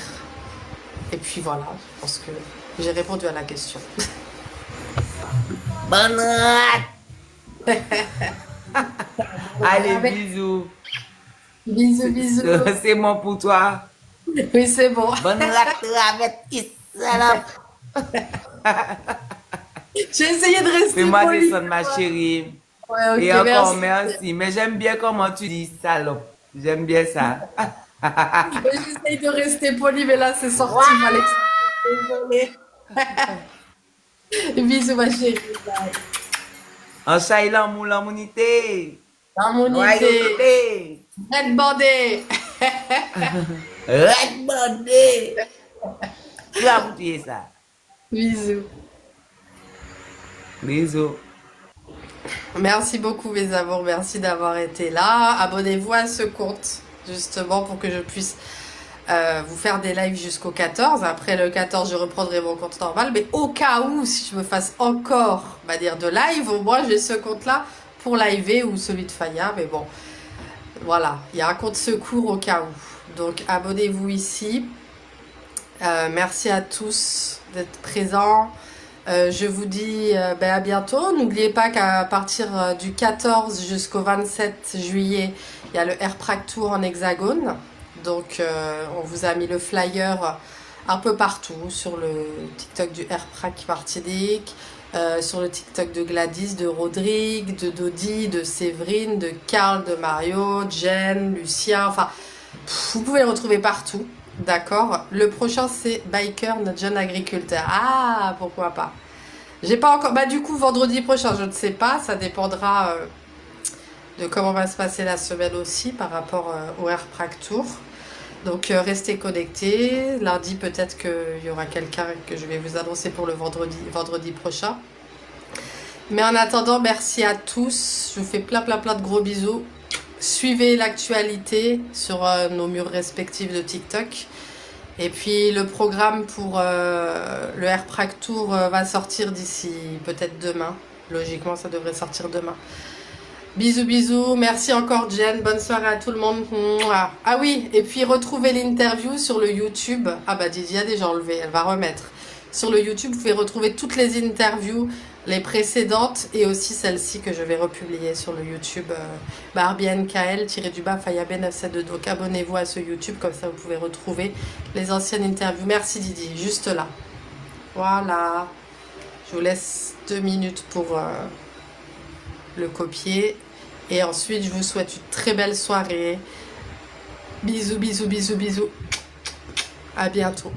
Et puis voilà, je pense que j'ai répondu à la question. Bon rat. Allez, bisous. Bisous, bisous. C'est bon pour toi. Oui, c'est bon. Bon rat avec salope. J'ai essayé de rester Fais-moi polie. descendre, ma chérie. Ouais, ok, Et encore merci. merci. Mais j'aime bien comment tu dis salope. J'aime bien ça. J'essaye de rester poli, mais là, c'est sorti, Alex. Désolée. Bisous, ma chérie. Bye. En chai l'amour, l'immunité. Immunité. Loyauté. Red bandé. Red bandé. Tu vas goûter ça. Bisous. Bisous. Merci beaucoup, mes amours. Merci d'avoir été là. Abonnez-vous à ce compte, justement, pour que je puisse vous faire des lives jusqu'au 14. Après le 14, je reprendrai mon compte normal. Mais au cas où, si je me fasse encore, on va dire, de live, au moins, j'ai ce compte-là pour liver ou celui de Faya. Mais bon, voilà. Il y a un compte secours au cas où. Donc, abonnez-vous ici. Merci à tous d'être présents. Je vous dis à bientôt. N'oubliez pas qu'à partir du 14 jusqu'au 27 juillet, il y a le AirPrac Tour en Hexagone. Donc, on vous a mis le flyer un peu partout sur le TikTok du AirPrac Martinique, sur le TikTok de Gladys, de Rodrigue, de Dodi, de Séverine, de Karl, de Mario, Jen, Lucien. Enfin, vous pouvez le retrouver partout. D'accord. Le prochain, c'est Biker, notre jeune agriculteur. Ah, pourquoi pas. J'ai pas encore... Bah, du coup, vendredi prochain, je ne sais pas. Ça dépendra de comment va se passer la semaine aussi par rapport au AirPrac Tour. Donc, restez connectés. Lundi, peut-être qu'il y aura quelqu'un que je vais vous annoncer pour le vendredi prochain. Mais en attendant, merci à tous. Je vous fais plein de gros bisous. Suivez l'actualité sur nos murs respectifs de TikTok. Et puis le programme pour le AirPrac Tour va sortir d'ici peut-être demain. Logiquement, ça devrait sortir demain. Bisous, bisous. Merci encore, Jen. Bonne soirée à tout le monde. Mouah. Ah oui, et puis retrouvez l'interview sur le YouTube. Ah bah Didier a déjà enlevé, elle va remettre. Sur le YouTube, vous pouvez retrouver toutes les interviews, les précédentes et aussi celle-ci que je vais republier sur le YouTube Barbie NKL-Faya B972. Donc abonnez-vous à ce YouTube, comme ça vous pouvez retrouver les anciennes interviews. Merci Didier, juste là. Voilà. Je vous laisse 2 minutes pour le copier. Et ensuite, je vous souhaite une très belle soirée. Bisous, bisous, bisous, bisous. À bientôt.